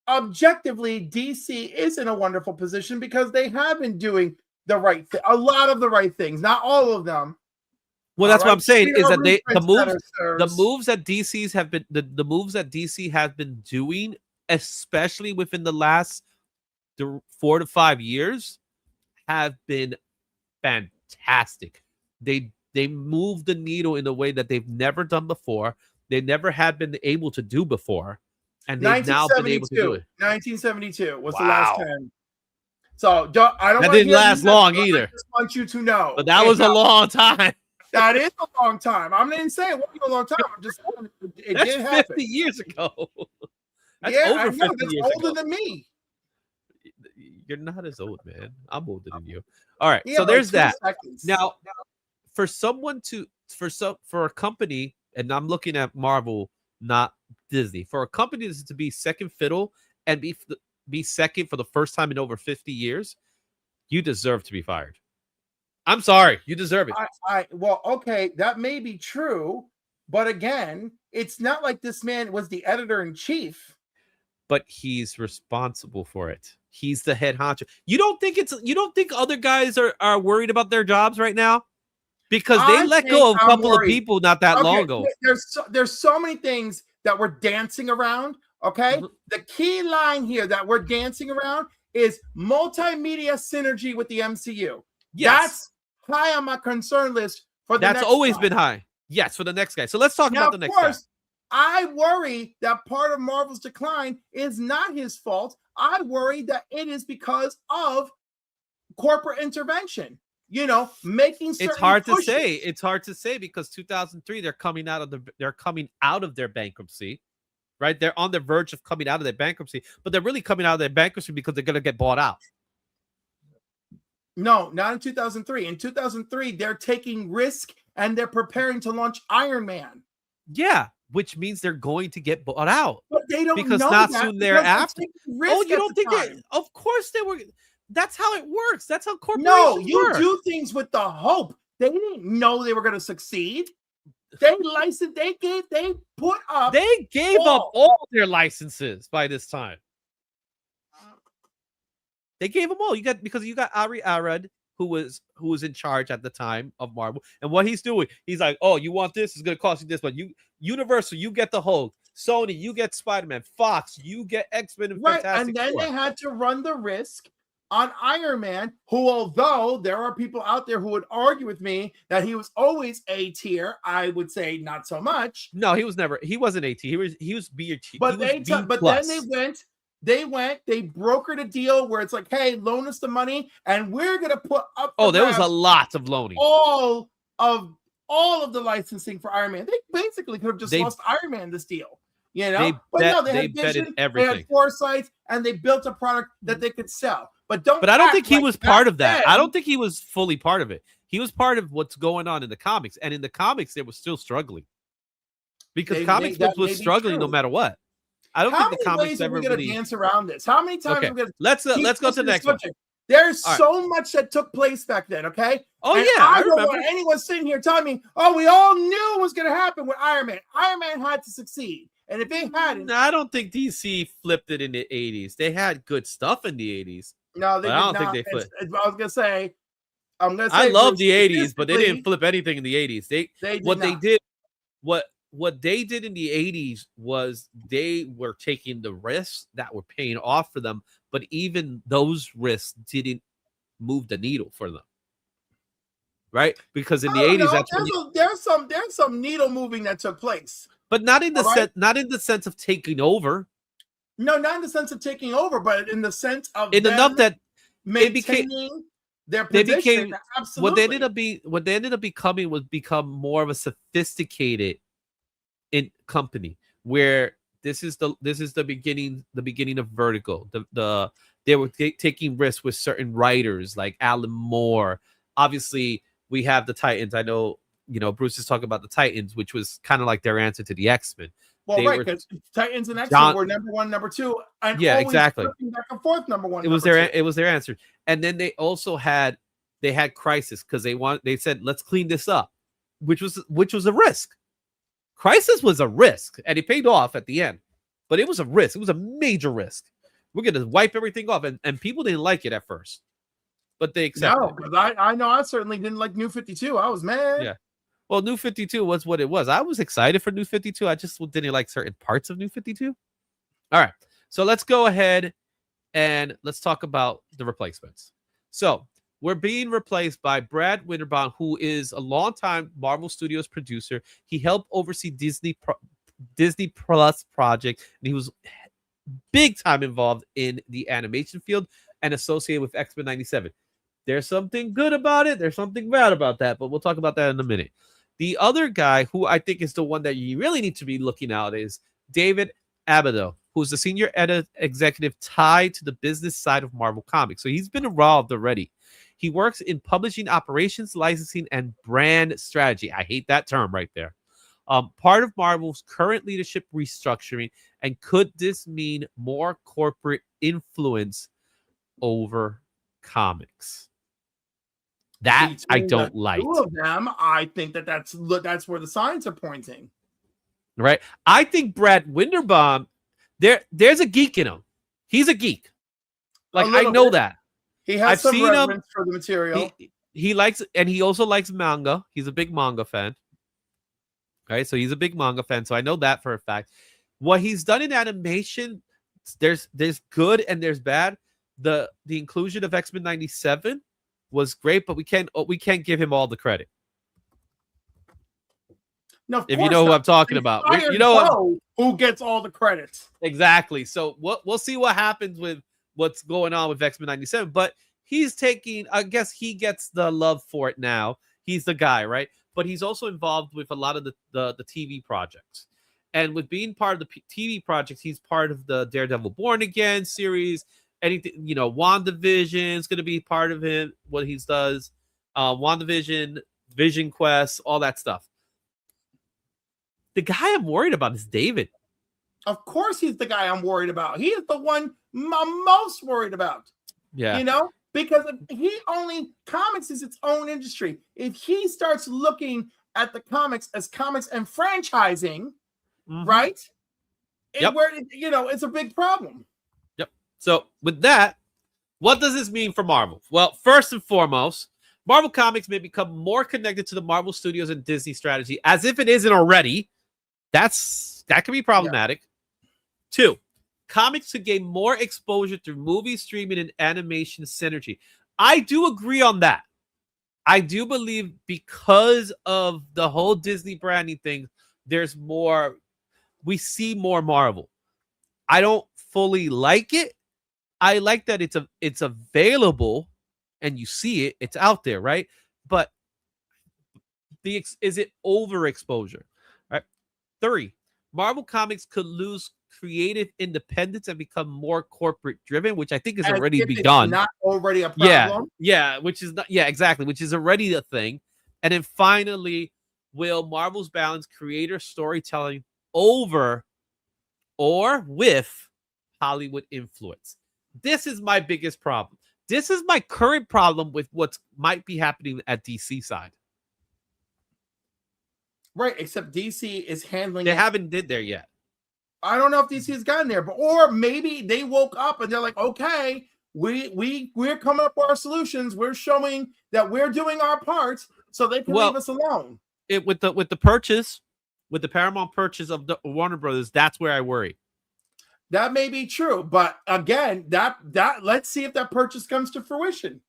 Objectively, DC is in a wonderful position because they have been doing the right thing, a lot of the right things, not all of them. Well, that's what I'm saying is that the moves that DC's have been the moves that DC has been doing, especially within the last 4 to 5 years, have been fantastic. They move the needle in a way that they've never done before. They never had been able to do before, and they've now been able to do it. 1972 was the last time. So I don't. That didn't last long either. I just want you to know, but that was a long time. That is a long time. I'm not saying it wasn't a long time. I'm just saying it did happen 50 years ago. That's yeah, over I know. 50 That's years older ago. than me. You're not as old, man. I'm older than you. All right, yeah, so there's that. Seconds. Now, for a company, and I'm looking at Marvel, not Disney, for a company to be second fiddle and be second for the first time in over 50 years, you deserve to be fired. I'm sorry, you deserve it. Well, okay, that may be true, but again, it's not like this man was the editor-in-chief. But he's responsible for it. He's the head honcho. You don't think other guys are worried about their jobs right now? Because they let go of a couple of people not that long ago. There's so many things that we're dancing around. Okay, the key line here that we're dancing around is multimedia synergy with the MCU. Yes. That's high on my concern list for the next That's always guy. been high. Yes, for the next guy. So let's talk about the next guy. I worry that part of Marvel's decline is not his fault. I worry that it is because of corporate intervention. Making certain it's hard pushes. to say. It's hard to say because 2003 they're coming out of their bankruptcy, right? They're on the verge of coming out of their bankruptcy, but they're really coming out of their bankruptcy because they're going to get bought out. No, not in 2003. In 2003, they're taking risk and they're preparing to launch Iron Man. Yeah, which means they're going to get bought out. But they don't because know not that soon thereafter. Oh, you don't think that? Of course they were. That's how it works. That's how corporations No, you work. do things with the hope. They didn't know they were going to succeed. They licensed. They put up. They gave up all their licenses by this time. They gave them all. You got Ari Arad, who was in charge at the time of Marvel, and what he's doing, he's like, "Oh, you want this? It's going to cost you this, but Universal, you get the Hulk. Sony, you get Spider-Man. Fox, you get X-Men and Right, Fantastic and then Four. they had to run the risk on Iron Man, who, although there are people out there who would argue with me that he was always A tier, I would say not so much. No, he wasn't A tier. He was B tier. But then they brokered a deal where it's like, hey, loan us the money, and we're gonna put up. There was a lot of loaning. All of the licensing for Iron Man. They basically could have just lost Iron Man this deal. You know, they had vision, everything. They had foresight, and they built a product that they could sell. But I don't think he was part of that. I don't think he was fully part of it. He was part of what's going on in the comics, and in the comics, they were still struggling because comics books was struggling no matter what. I don't think the comics ever really dance around this. How many times? Okay. Let's go to the next one. There's so much that took place back then. Okay. Oh, and yeah, I don't want anyone sitting here telling me, "Oh, we all knew it was going to happen with Iron Man. Iron Man had to succeed." And if they hadn't, I don't think DC flipped it in the 80s. They had good stuff in the 80s. No, they did not. I don't think they flipped. I was gonna say, I love the 80s, but they didn't flip anything in the 80s. They did in the 80s was they were taking the risks that were paying off for them, but even those risks didn't move the needle for them. Right? Because in the 80s, there's some needle moving that took place. But not in the sense of taking over. No, not in the sense of taking over, but in the sense of enough that maintaining their position. Absolutely. What they ended up becoming was more of a sophisticated company where this is the beginning of Vertigo. They were taking risks with certain writers like Alan Moore. Obviously, we have the Titans. I know. Bruce is talking about the Titans, which was kind of like their answer to the X-Men. Well, right, because Titans and X-Men were number one, number two, and exactly. Back and forth, number one. It was their answer, and then they also had Crisis because they said let's clean this up, which was a risk. Crisis was a risk, and it paid off at the end, but it was a risk. It was a major risk. We're gonna wipe everything off, and people didn't like it at first, but they accepted. No, because I know I certainly didn't like New 52. I was mad. Yeah. Well, New 52 was what it was. I was excited for New 52. I just didn't like certain parts of New 52. All right. So let's go ahead and let's talk about the replacements. So we're being replaced by Brad Winterbaum, who is a longtime Marvel Studios producer. He helped oversee Disney Plus project, and he was big time involved in the animation field and associated with X-Men 97. There's something good about it. There's something bad about that, but we'll talk about that in a minute. The other guy who I think is the one that you really need to be looking at is David Abado, who's the senior executive tied to the business side of Marvel Comics. So he's been involved already. He works in publishing operations, licensing, and brand strategy. I hate that term right there. Part of Marvel's current leadership restructuring, and could this mean more corporate influence over comics? That I don't like. Two of them, I think that's where the signs are pointing. Right. I think Brad Winterbaum, there's a geek in him. He's a geek. Like I know that. He has some reverence for the material. He likes, and he also likes manga. He's a big manga fan. Right. So he's a big manga fan. So I know that for a fact. What he's done in animation, there's good and there's bad. The inclusion of X-Men 97 was great, but we can't give him all the credit. No, if you know who I'm talking about, who gets all the credits. Exactly. So we'll see what happens with what's going on with X-Men 97. But he's taking, I guess he gets the love for it now. He's the guy, right? But he's also involved with a lot of the TV projects. And with being part of the TV projects, he's part of the Daredevil Born Again series. Anything, WandaVision is going to be part of him, what he does. WandaVision, Vision Quest, all that stuff. The guy I'm worried about is David. Of course he's the guy I'm worried about. He is the one I'm most worried about. Yeah. Because comics is its own industry. If he starts looking at the comics as comics and franchising, right? It's a big problem. Yep. So with that, what does this mean for Marvel? Well, first and foremost, Marvel Comics may become more connected to the Marvel Studios and Disney strategy, as if it isn't already, That can be problematic. 2, comics could gain more exposure through movie streaming and animation synergy. I do agree on that. I do believe because of the whole Disney branding thing, there's more, we see more Marvel. I don't fully like it. I like that it's available and you see it, it's out there, right? But is it overexposure? Right? 3, Marvel Comics could lose creative independence and become more corporate driven, which I think has already begun. Not already a problem. Yeah, which is not, yeah, exactly, which is already a thing. And then finally, will Marvel's balance creator storytelling over or with Hollywood influence? This is my biggest problem. This is my current problem with what might be happening at DC side. Right, except DC is handling They haven't did there yet. I don't know if DC has gotten there, but or maybe they woke up and they're like, okay, we're coming up with our solutions. We're showing that we're doing our parts, so they can leave us alone. With the purchase, with the Paramount purchase of the Warner Brothers, that's where I worry. That may be true, but again, that let's see if that purchase comes to fruition.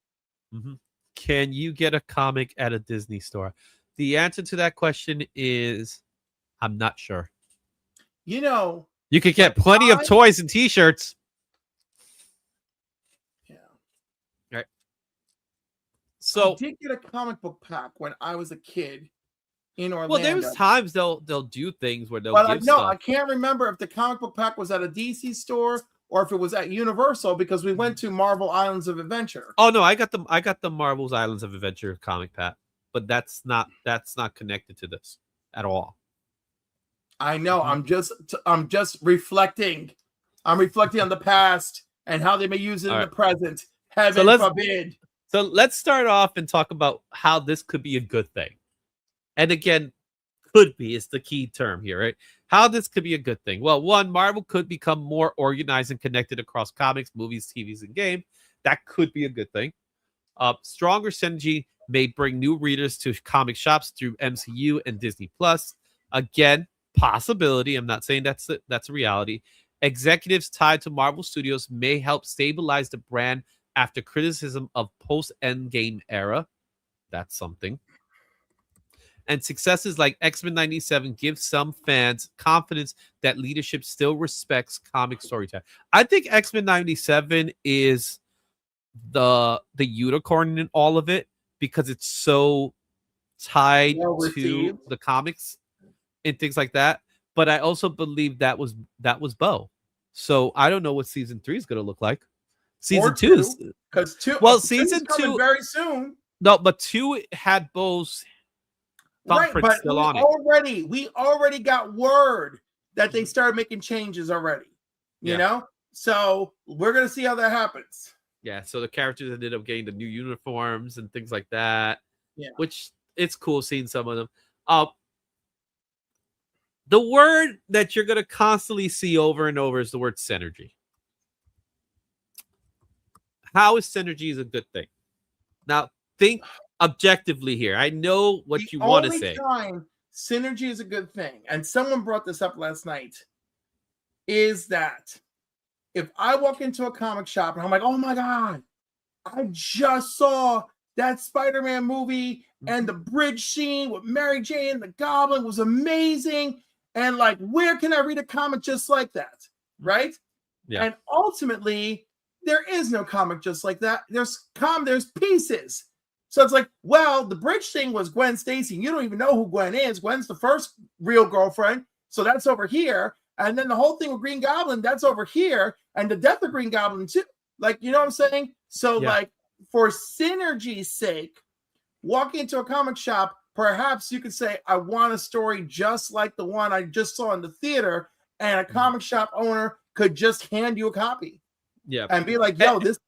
Mm-hmm. Can you get a comic at a Disney store? The answer to that question is, I'm not sure. You know, you could get plenty of toys and T-shirts. Yeah. Right. So I did get a comic book pack when I was a kid in Orlando. Well, there's times they'll do things where they'll give no, stuff. I can't remember if the comic book pack was at a DC store or if it was at Universal because we went to Marvel Islands of Adventure. Oh no, I got the Marvel's Islands of Adventure comic pack, but that's not connected to this at all. I know. I'm just reflecting. I'm reflecting on the past and how they may use it in the present. Heaven forbid. So let's start off and talk about how this could be a good thing. And again, could be is the key term here, right? How this could be a good thing. Well, 1, Marvel could become more organized and connected across comics, movies, TVs, and games. That could be a good thing. Stronger synergy may bring new readers to comic shops through MCU and Disney Plus. Again, possibility. I'm not saying that's a reality. Executives tied to Marvel Studios may help stabilize the brand after criticism of post-Endgame era. That's something. And successes like X-Men 97 give some fans confidence that leadership still respects comic storytelling. I think X-Men 97 is the unicorn in all of it because it's so tied to the comics and things like that. But I also believe that was Bo. So I don't know what season 3 is going to look like. Season 2 is because season 2 very soon. No, but 2 had Bo's thumbprint still on it. We already got word that they started making changes already. You know, so we're gonna see how that happens. Yeah, so the characters ended up getting the new uniforms and things like that. Yeah, which it's cool seeing some of them. The word that you're gonna constantly see over and over is the word synergy. How is synergy is a good thing? Now think objectively here. I know what you want to say. Synergy is a good thing, and someone brought this up last night. Is that if I walk into a comic shop and I'm like, oh my god, I just saw that Spider-Man movie and the bridge scene with Mary Jane and the Goblin was amazing, and like, where can I read a comic just like that? Right? Yeah. And ultimately, there is no comic just like that. There's pieces. So it's like, well, the bridge thing was Gwen Stacy. You don't even know who Gwen is. Gwen's the first real girlfriend. So that's over here. And then the whole thing with Green Goblin, that's over here. And the death of Green Goblin too. Like, you know what I'm saying? So like, for synergy's sake, walking into a comic shop, perhaps you could say, I want a story just like the one I just saw in the theater. And a comic shop owner could just hand you a copy. Yeah. And be like, yo, this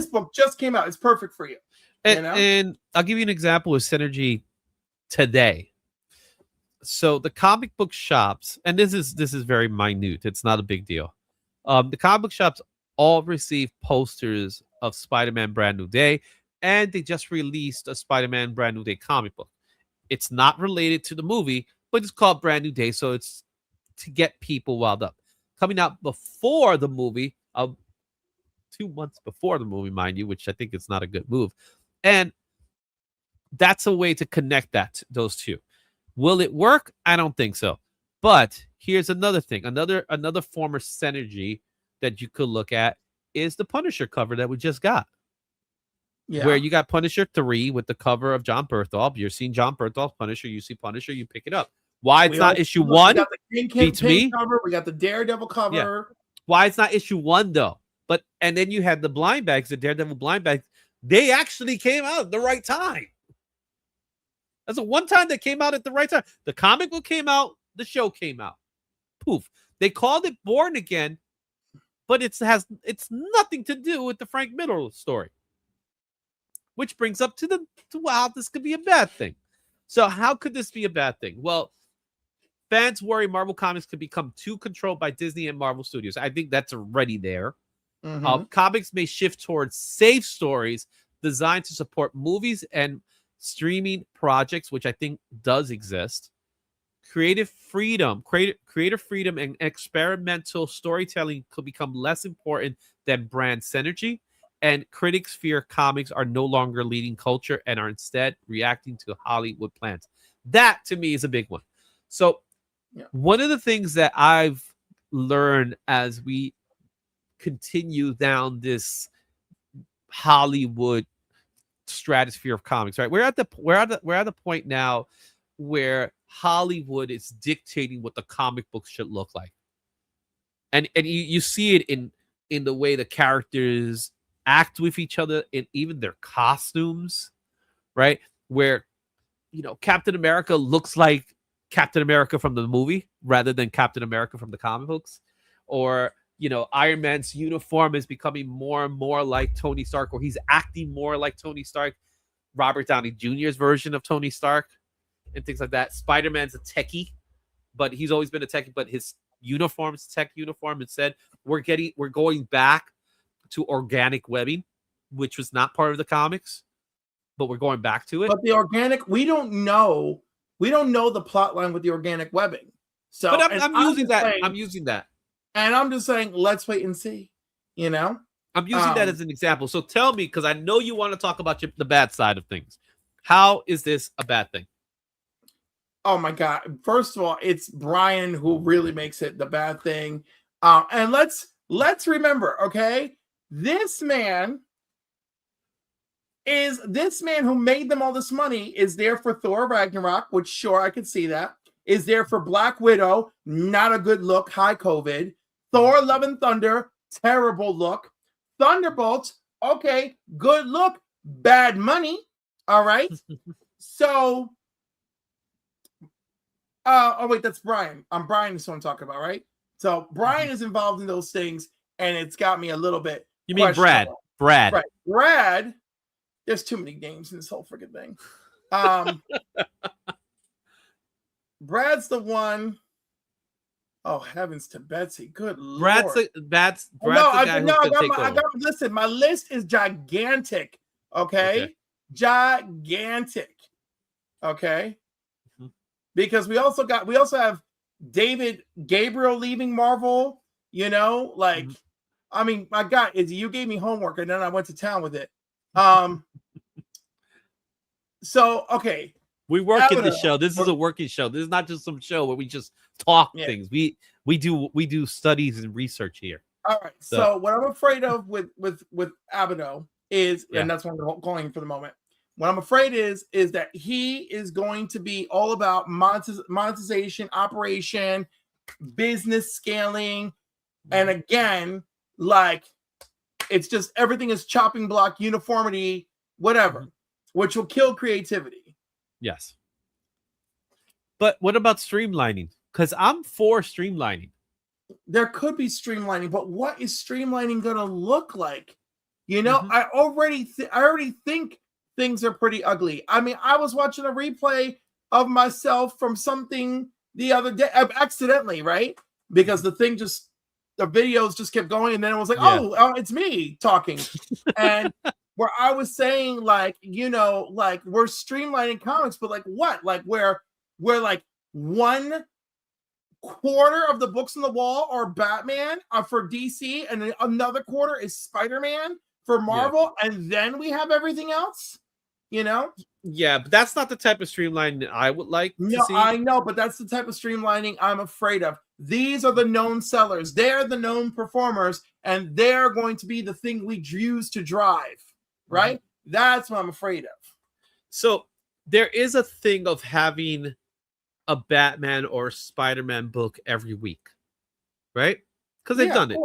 book just came out. It's perfect for you. And I'll give you an example of synergy today. So the comic book shops, and this is very minute. It's not a big deal. The comic book shops all receive posters of Spider-Man Brand New Day, and they just released a Spider-Man Brand New Day comic book. It's not related to the movie, but it's called Brand New Day, so it's to get people wound up. Coming out before the movie, 2 months before the movie, mind you, which I think is not a good move. And that's a way to connect those two. Will it work? I don't think so. But here's another thing. Another form of synergy that you could look at is the Punisher cover that we just got. Yeah. Where you got Punisher 3 with the cover of John Bertholdt. You're seeing John Bertholdt's Punisher. You see Punisher, you pick it up. Why it's not issue 1? We got the Kingpin cover. We got the Daredevil cover. Yeah. Why it's not issue 1 though? And then you had the blind bags, the Daredevil blind bags. They actually came out at the right time. That's a one time that came out at the right time. The comic book came out, the show came out. Poof. They called it Born Again, but it's nothing to do with the Frank Miller story. Which brings up to wow, this could be a bad thing. So how could this be a bad thing? Well, fans worry Marvel Comics could become too controlled by Disney and Marvel Studios. I think that's already there. Mm-hmm. Comics may shift towards safe stories designed to support movies and streaming projects, which I think does exist. Creative freedom and experimental storytelling could become less important than brand synergy. And critics fear comics are no longer leading culture and are instead reacting to Hollywood plans. That, to me, is a big one. So one of the things that I've learned as we continue down this Hollywood stratosphere of comics, right? We're at the point now where Hollywood is dictating what the comic books should look like. And you see it in the way the characters act with each other and even their costumes, right? Where, Captain America looks like Captain America from the movie rather than Captain America from the comic books. Or, Iron Man's uniform is becoming more and more like Tony Stark, or he's acting more like Tony Stark, Robert Downey Jr.'s version of Tony Stark, and things like that. Spider-Man's a techie, but he's always been a techie, but his uniform's tech uniform. Instead, we're going back to organic webbing, which was not part of the comics, but we're going back to it. But the organic, we don't know the plot line with the organic webbing. So, but I'm using that. And I'm just saying, let's wait and see. I'm using that as an example. So tell me, because I know you want to talk about the bad side of things. How is this a bad thing? Oh my God! First of all, it's Brian who really makes it the bad thing. And let's remember, okay, this man who made them all this money is there for Thor Ragnarok, which sure I could see that. Is there for Black Widow, not a good look, high COVID. Thor Love and Thunder, terrible look. Thunderbolts, okay, good look, bad money. All right. So, oh wait, that's Brian. Brian is what I'm talking about, right? So Brian is involved in those things, and it's got me a little bit. You mean Brad? Brad. Right. Brad. There's too many names in this whole freaking thing. Brad's the one. Oh, heavens to Betsy. Good Lord. Brad's the guy who's going to take over. Listen, my list is gigantic. Okay? Gigantic. Okay? Mm-hmm. Because we also have David Gabriel leaving Marvel, mm-hmm. I mean, my God, you gave me homework and then I went to town with it. So, okay. We work in the show. This is a working show. This is not just some show where we just talk things. We do studies and research here. All right. So what I'm afraid of with Abado is, and that's what I'm calling for the moment. What I'm afraid is that he is going to be all about monetization, operation, business scaling, and again, it's just everything is chopping block, uniformity, whatever, which will kill creativity. Yes. But what about streamlining? Because I'm for streamlining. There could be streamlining, but what is streamlining going to look like? I already think things are pretty ugly. I mean, I was watching a replay of myself from something the other day, accidentally, right? Because the videos just kept going, and then it was like, oh, it's me talking. And where I was saying, we're streamlining comics, but what? We're one quarter of the books on the wall are Batman for DC, and then another quarter is Spider-Man for Marvel, and then we have everything else. You know? Yeah, but that's not the type of streamlining I would like to see. I know, but that's the type of streamlining I'm afraid of. These are the known sellers. They're the known performers, and they're going to be the thing we use to drive, right? That's what I'm afraid of. So there is a thing of having a Batman or Spider-Man book every week, right? Because they've done it.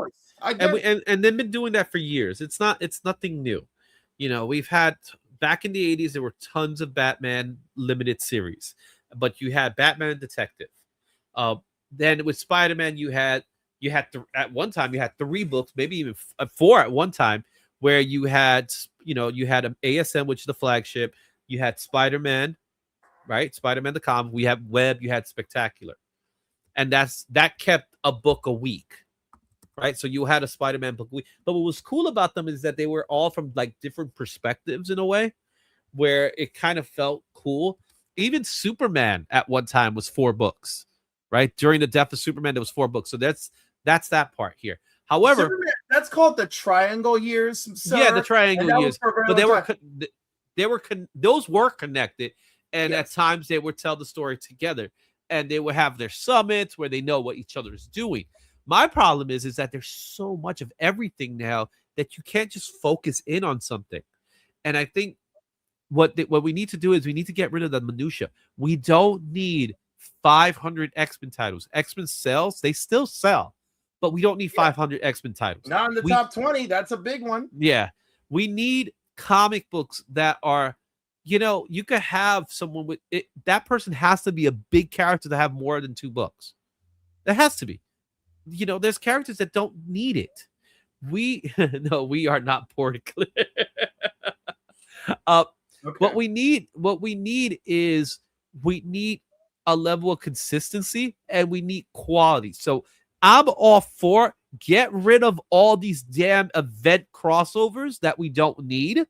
And they've been doing that for years. It's nothing new. You know, we've had back in the 80s, there were tons of Batman limited series, but you had Batman Detective. Then with Spider-Man, you had at one time you had 3 books, maybe even 4 at one time, where you had an ASM, which is the flagship. You had Spider-Man, right? Spider-Man the comic. We have Web. You had Spectacular, and that kept a book a week. Right, so you had a Spider-Man book, but what was cool about them is that they were all from like different perspectives in a way, where it kind of felt cool. Even Superman at one time was 4 books, right? During the death of Superman, there was 4 books. So that's that part here. However, Superman, that's called the Triangle Years. Yeah, the Triangle Years, but those were connected, and at times they would tell the story together, and they would have their summits where they know what each other is doing. My problem is that there's so much of everything now that you can't just focus in on something. And I think what we need to do is we need to get rid of the minutia. We don't need 500 X-Men titles. X-Men sells, they still sell, but we don't need 500 X-Men titles. Not in the top 20. That's a big one. Yeah. We need comic books that are, you could have someone with it. That person has to be a big character to have more than 2 books. There has to be. There's characters that don't need it. We are not poor. What we need is a level of consistency, and we need quality. So I'm all for get rid of all these damn event crossovers that we don't need.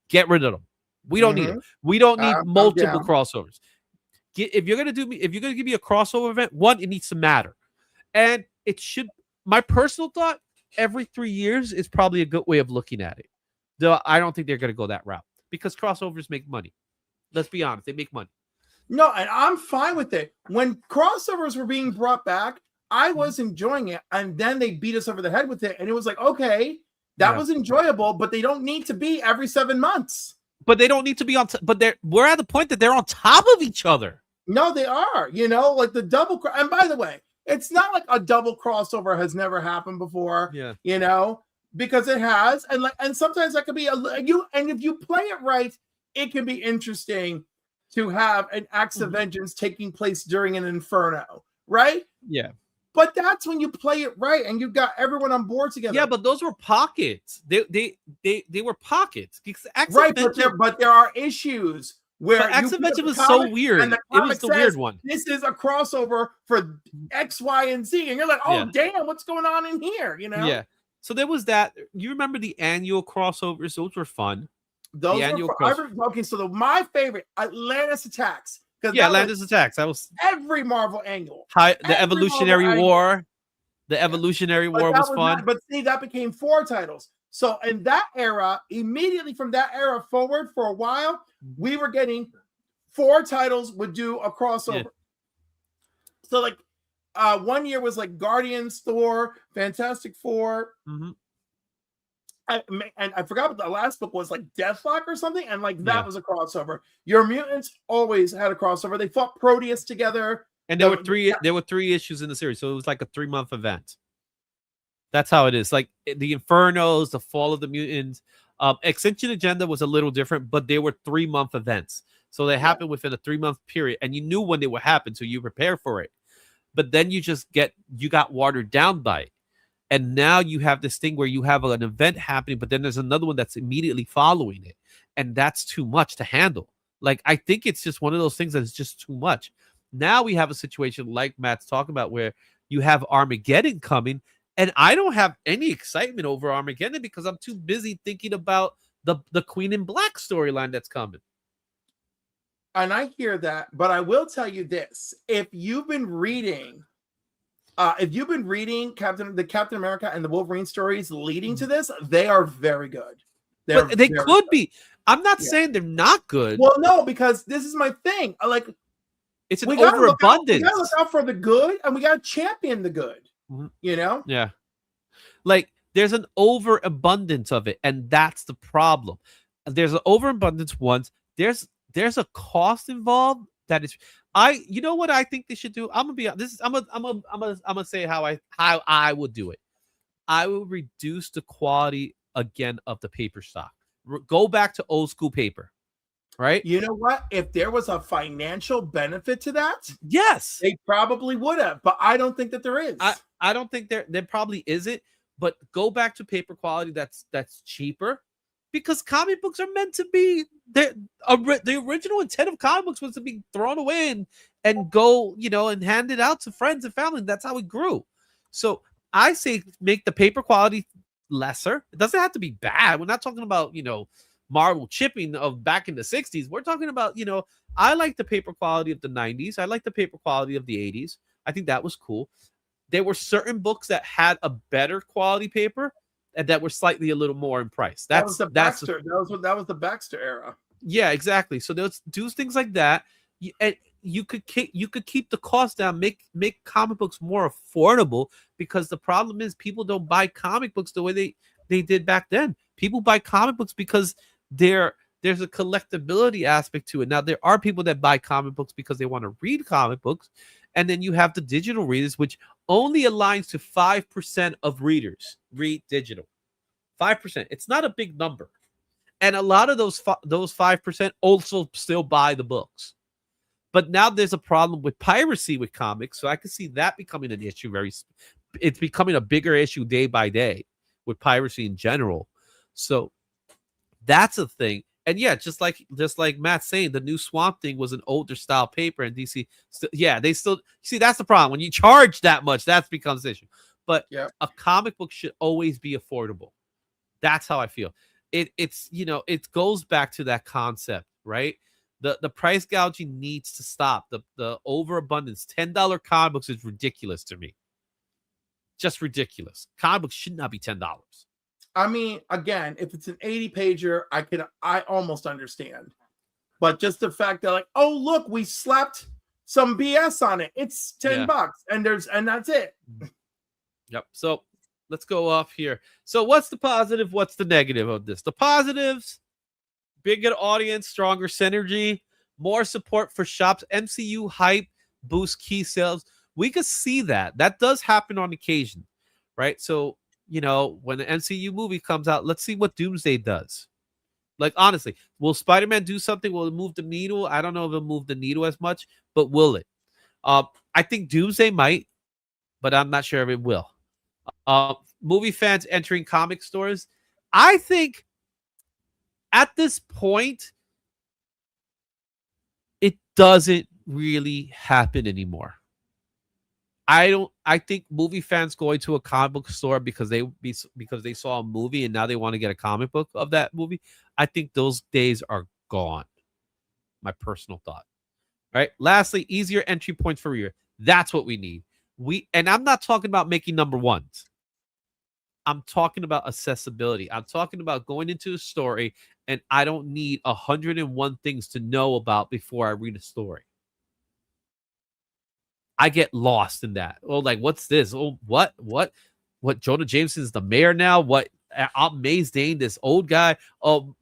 Get rid of them. We don't need them. We don't need multiple crossovers. If you're gonna give me a crossover event, one, it needs to matter. And it should, my personal thought, every 3 years is probably a good way of looking at it. Though I don't think they're going to go that route because crossovers make money. Let's be honest, they make money. No, and I'm fine with it. When crossovers were being brought back, I was enjoying it, and then they beat us over the head with it, and it was like, okay, that was enjoyable, but they don't need to be every 7 months. But they don't need to be on. We're at the point that they're on top of each other. No, they are. Like the double. And by the way, it's not like a double crossover has never happened before. Yeah. Because it has, and sometimes that could be and if you play it right, it can be interesting to have an Acts of Vengeance taking place during an Inferno, right? Yeah. But that's when you play it right and you've got everyone on board together. Yeah, but those were pockets. They were pockets. Right, but there are issues where Acts of Vengeance was so weird. It was the weird one. This is a crossover for X, Y, and Z, and you're like, oh damn, what's going on in here? Yeah. So there was that. You remember the annual crossovers? Those were fun. Those were fun. Okay, so my favorite, Atlantis Attacks. Yeah, Atlantis Attacks. That was every Marvel annual. The Evolutionary War. The Evolutionary War was fun. But see, that became 4 titles. So in that era, immediately from that era forward, for a while, we were getting 4 titles would do a crossover. Yeah. So like 1 year was like Guardians, Thor, Fantastic Four. And I forgot what the last book was, like Deathlock or something, and like that was a crossover. Your Mutants always had a crossover. They fought Proteus together, and there were 3 issues in the series, so it was like a 3-month event. That's how it is. Like the Infernos, the Fall of the Mutants, Extinction Agenda was a little different, but they were 3-month events, so they happened within a 3-month period, and you knew when they would happen, so you prepare for it. But then you got watered down by it. And now you have this thing where you have an event happening, but then there's another one that's immediately following it. And that's too much to handle. Like, I think it's just one of those things that is just too much. Now we have a situation like Matt's talking about where you have Armageddon coming. And I don't have any excitement over Armageddon because I'm too busy thinking about the Queen in Black storyline that's coming. And I hear that, but I will tell you this. If you've been reading If you've been reading the Captain America and the Wolverine stories leading to this, they are very good. But they very could good. be. I'm not Yeah. saying they're not good. Well, no, because this is my thing. Like, It's an we gotta overabundance. we gotta look out for the good, and we gotta champion the good. Mhm. You know? Yeah. Like, there's an overabundance of it, and that's the problem. There's an overabundance once. There's a cost involved that is. You know what I think they should do? I'm gonna be this. I'm gonna say how I would do it. I will reduce the quality again of the paper stock. Go back to old school paper, right? You know what? If there was a financial benefit to that, Yes, they probably would have, but I don't think that there is. I don't think there probably isn't. But go back to paper quality that's cheaper, because comic books are meant to be the original intent of comic books was to be thrown away and go, and handed out to friends and family. That's how it grew. So I say make the paper quality lesser. It doesn't have to be bad. We're not talking about, Marvel chipping of back in the 60s. We're talking about, I like the paper quality of the 90s. I like the paper quality of the 80s. I think that was cool. There were certain books that had a better quality paper and that were slightly a little more in price. That was the Baxter. That was the Baxter era. Yeah, exactly. So they'll do things like that. And you could keep the cost down, make comic books more affordable, because the problem is people don't buy comic books the way they did back then. People buy comic books because there's a collectability aspect to it. Now, there are people that buy comic books because they want to read comic books. And then you have the digital readers, which only aligns to 5% of readers read digital. 5%. It's not a big number. And a lot of those 5% also still buy the books. But now there's a problem with piracy with comics. So I can see that becoming an issue. It's becoming a bigger issue day by day with piracy in general. So that's a thing. And yeah, just like Matt's saying, the new Swamp Thing was an older style paper, and DC, they still see that's the problem. When you charge that much, that becomes the issue. But a comic book should always be affordable. That's how I feel. It goes back to that concept, right? The price gouging needs to stop. The overabundance. $10 comic books is ridiculous to me. Just ridiculous. Comic books should not be $10. I mean, again, if it's an 80-pager, I almost understand. But just the fact that, like, oh, look, we slapped some BS on it. It's $10 and that's it. Yep. So let's go off here. So what's the positive? What's the negative of this? The positives: bigger audience, stronger synergy, more support for shops, MCU hype, boost key sales. We could see that. That does happen on occasion, right? So, when the MCU movie comes out, let's see what Doomsday does. Like, honestly, will Spider-Man do something? Will it move the needle? I don't know if it'll move the needle as much, but will it? I think Doomsday might, but I'm not sure if it will. Movie fans entering comic stores. I think at this point, it doesn't really happen anymore. I think movie fans going to a comic book store because they saw a movie and now they want to get a comic book of that movie. I think those days are gone. My personal thought. Right. Lastly, easier entry points for reader. That's what we need. And I'm not talking about making number ones. I'm talking about accessibility. I'm talking about going into a story and I don't need 101 things to know about before I read a story. I get lost in that. Oh, like, what's this? Oh, what? Jonah Jameson's the mayor now? What? I'm Maze Dane, this old guy. Oh,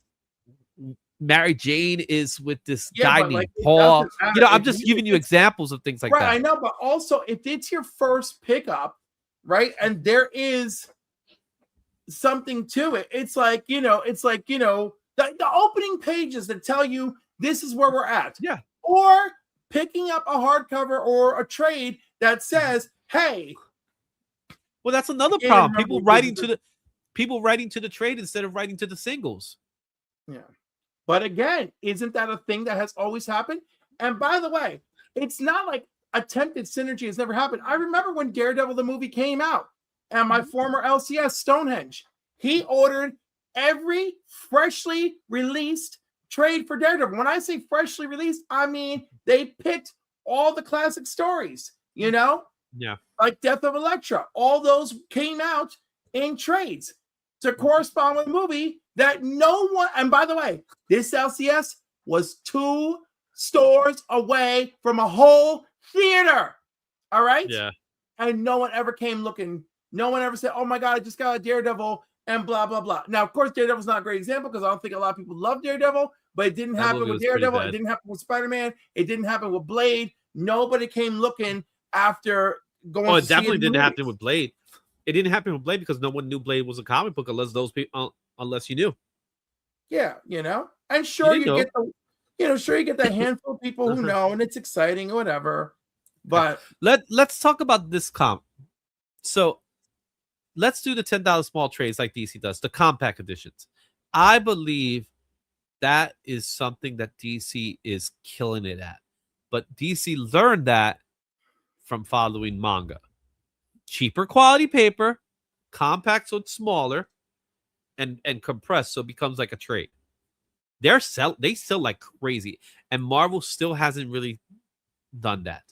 Mary Jane is with this guy named Paul. I'm just giving you examples of things like that. Right, I know, but also if it's your first pickup, right, and there is something to it, it's like, the opening pages that tell you this is where we're at. Yeah. Or picking up a hardcover or a trade that says, hey. Well, that's another problem. People writing to the trade instead of writing to the singles. Yeah. But again, isn't that a thing that has always happened? And by the way, it's not like attempted synergy has never happened. I remember when Daredevil the movie came out and my former LCS, Stonehenge, he ordered every freshly released trade for Daredevil. When I say freshly released, I mean they picked all the classic stories, Yeah. like Death of Elektra. All those came out in trades to correspond with a movie that no one, and by the way, this LCS was 2 stores away from a whole theater. All right? Yeah. And no one ever came looking. No one ever said, oh my God, I just got a Daredevil and blah, blah, blah. Now, of course, Daredevil's not a great example because I don't think a lot of people love Daredevil, but it didn't happen with Daredevil. It didn't happen with Spider-Man. It didn't happen with Blade. Nobody came looking after going Oh, to it definitely didn't movies. happen with Blade. It didn't happen with Blade because no one knew Blade was a comic book unless those people, unless you knew. Yeah, and sure you didn't get the handful of people who know, and it's exciting or whatever. But let's talk about this comp. So let's do the $10 small trades like DC does, the compact editions. I believe that is something that DC is killing it at. But DC learned that from following manga. Cheaper quality paper, compact so it's smaller, and compressed so it becomes like a trade. They sell like crazy, and Marvel still hasn't really done that.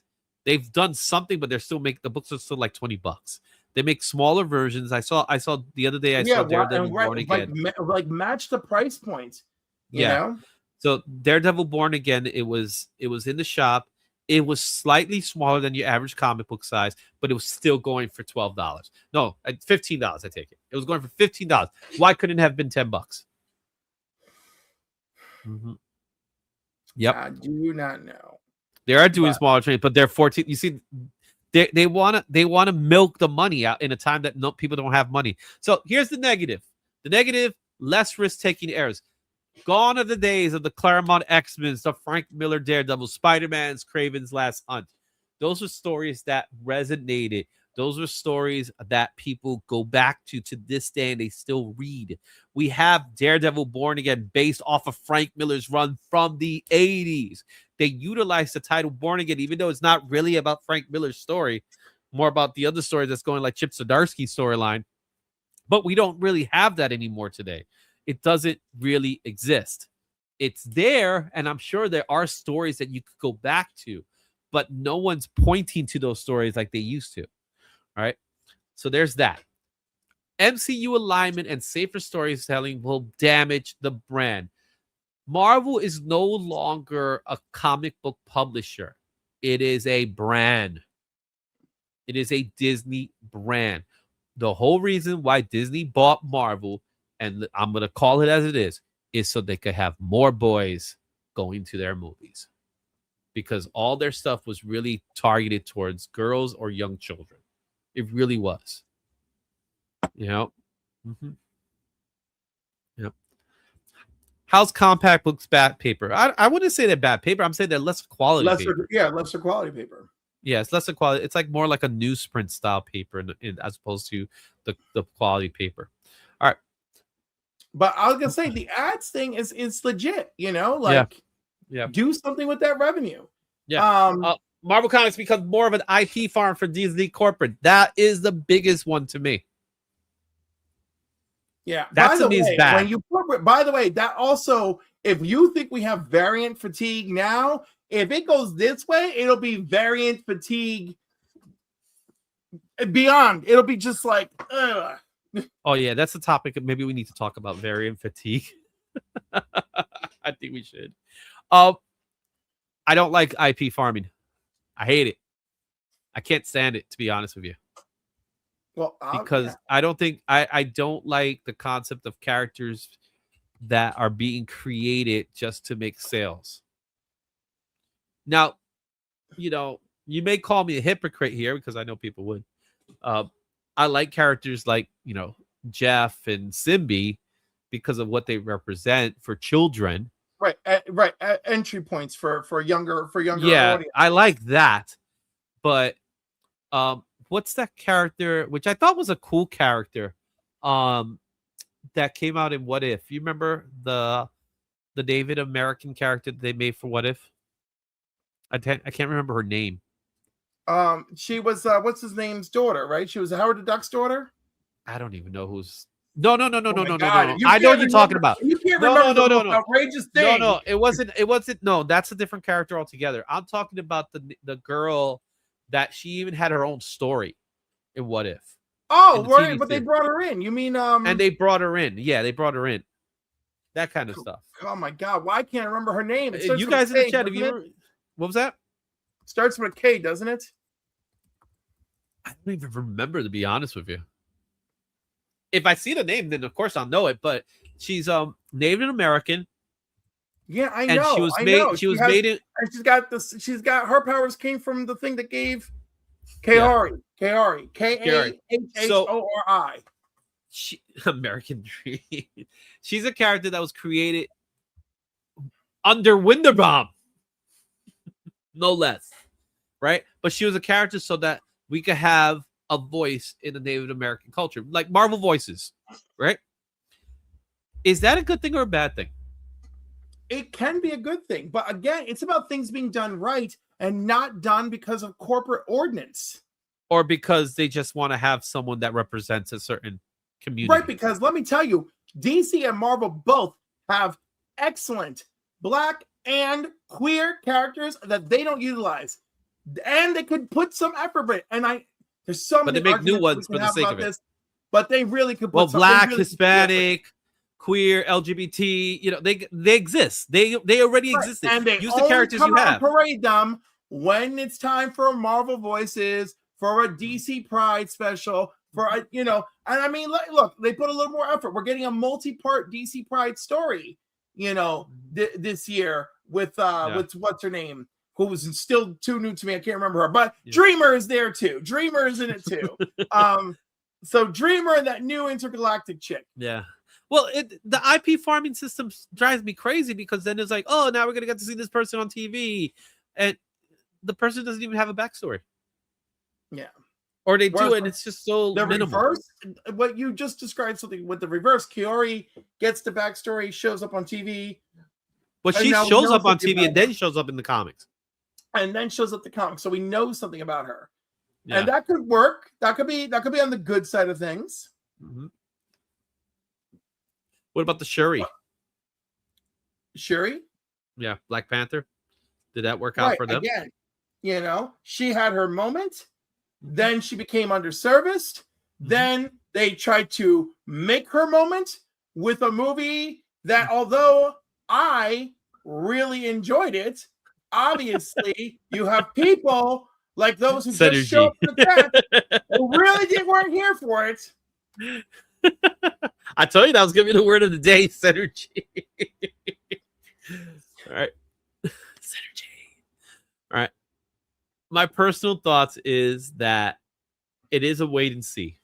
They've done something, but they're still the books are still like $20. They make smaller versions. I saw the other day. I saw Daredevil Born Again. Like match the price points. You Yeah. know? So Daredevil Born Again, it was in the shop. It was slightly smaller than your average comic book size, but it was still going for $12. No, $15. I take it. It was going for $15. Why couldn't it have been $10? Mm-hmm. Yep. I do not know. They are doing smaller trades, but they're 14. You see, they want to milk the money out in a time that people don't have money. So here's the negative. The negative: less risk-taking errors. Gone are the days of the Claremont X-Men's, the Frank Miller Daredevil, Spider-Man's, Kraven's Last Hunt. Those are stories that resonated. Those are stories that people go back to this day and they still read. We have Daredevil Born Again based off of Frank Miller's run from the 80s. They utilized the title Born Again, even though it's not really about Frank Miller's story, more about the other story that's going like Chip Zdarsky's storyline. But we don't really have that anymore today. It doesn't really exist. It's there, and I'm sure there are stories that you could go back to, but no one's pointing to those stories like they used to. All right. So there's that. MCU alignment and safer storytelling will damage the brand. Marvel is no longer a comic book publisher. It is a brand. It is a Disney brand. The whole reason why Disney bought Marvel, and I'm going to call it as it is so they could have more boys going to their movies. Because all their stuff was really targeted towards girls or young children. It really was. Mm-hmm. Yep. How's compact books bad paper? I wouldn't say they're bad paper. I'm saying they're less quality paper. Yeah, lesser quality paper. Yeah, it's lesser quality. It's like more like a newsprint style paper as opposed to the quality paper. All right. But I was gonna say the ads thing is legit, yeah. Do something with that revenue. Yeah. Marvel Comics becomes more of an IP farm for Disney corporate. That is the biggest one to me. Yeah, that to me is bad. By the way, that also, if you think we have variant fatigue now, if it goes this way, it'll be variant fatigue beyond. It'll be just like, ugh. Oh yeah, that's a topic. Maybe we need to talk about variant fatigue. I think we should. I don't like IP farming. I hate it. I can't stand it, to be honest with you. Well, because I don't like the concept of characters that are being created just to make sales. Now, you may call me a hypocrite here because I know people would. I like characters like, Jeff and Simbi because of what they represent for children. Right. Entry points for younger. Yeah, audience. I like that. But what's that character, which I thought was a cool character, that came out in What If? You remember the Native American character they made for What If? I can't remember her name. She was what's his name's daughter, right? She was Howard the Duck's daughter. I don't even know who's. No. God. I know what you're talking about. You can't remember no. outrageous thing. No. It wasn't. No, that's a different character altogether. I'm talking about the girl that she even had her own story in What If. Oh, in the right, TV but they series. brought her in. You mean And they brought her in. Yeah, they brought her in. That kind of stuff. Oh my god, why can't I remember her name? It starts You with a guys in the K, chat, have doesn't you it? ever, what was that? Starts with a K, doesn't it? I don't even remember, to be honest with you. If I see the name, then of course I'll know it. But she's Native American. Yeah, I And know. she was I made. know. She was has, made it. and she's got this. She's got her powers came from the thing that gave Kaori. Kaori. K-A-H-H-O-R-I. She, American Dream. She's a character that was created under Winterbomb, no less, right? But she was a character so that we could have a voice in the Native American culture, like Marvel voices, right? Is that a good thing or a bad thing? It can be a good thing, but again, it's about things being done right and not done because of corporate ordinance. Or because they just want to have someone that represents a certain community. Right, because let me tell you, DC and Marvel both have excellent Black and queer characters that they don't utilize. And they could put some effort in it. And there's so many But they make new ones for the sake of it. But they really could put well, Black, really Hispanic, queer, LGBT, you know, they exist. They already existed. And they use the characters you have. Parade them when it's time for Marvel voices, for a DC Pride special, for a, you know, and I mean, look, they put a little more effort. We're getting a multi-part DC Pride story, you know, this year with what's her name, who was still too new to me. I can't remember her, but Dreamer is there too. Dreamer is in it too. So Dreamer and that new intergalactic chick. Yeah. Well, the IP farming system drives me crazy because then it's like, oh, now we're gonna get to see this person on TV, and the person doesn't even have a backstory. Yeah. Or they do, and it's just so the minimal. Reverse, what you just described, something with the reverse. Kaori gets the backstory, shows up on TV. But she shows up on TV and then shows up in the comics. And then shows up the comics, so we know something about her. Yeah. And that could work. That could be on the good side of things. Mm-hmm. What about the Shuri? Shuri? Yeah, Black Panther. Did that work out for them? Again, you know, she had her moment. Then she became underserviced. Then they tried to make her moment with a movie that, although I really enjoyed it, obviously you have people like those who just show up for the chat who really weren't here for it. I told you that was going to be the word of the day, synergy. All right. Synergy. All right. My personal thoughts is that it is a wait and see.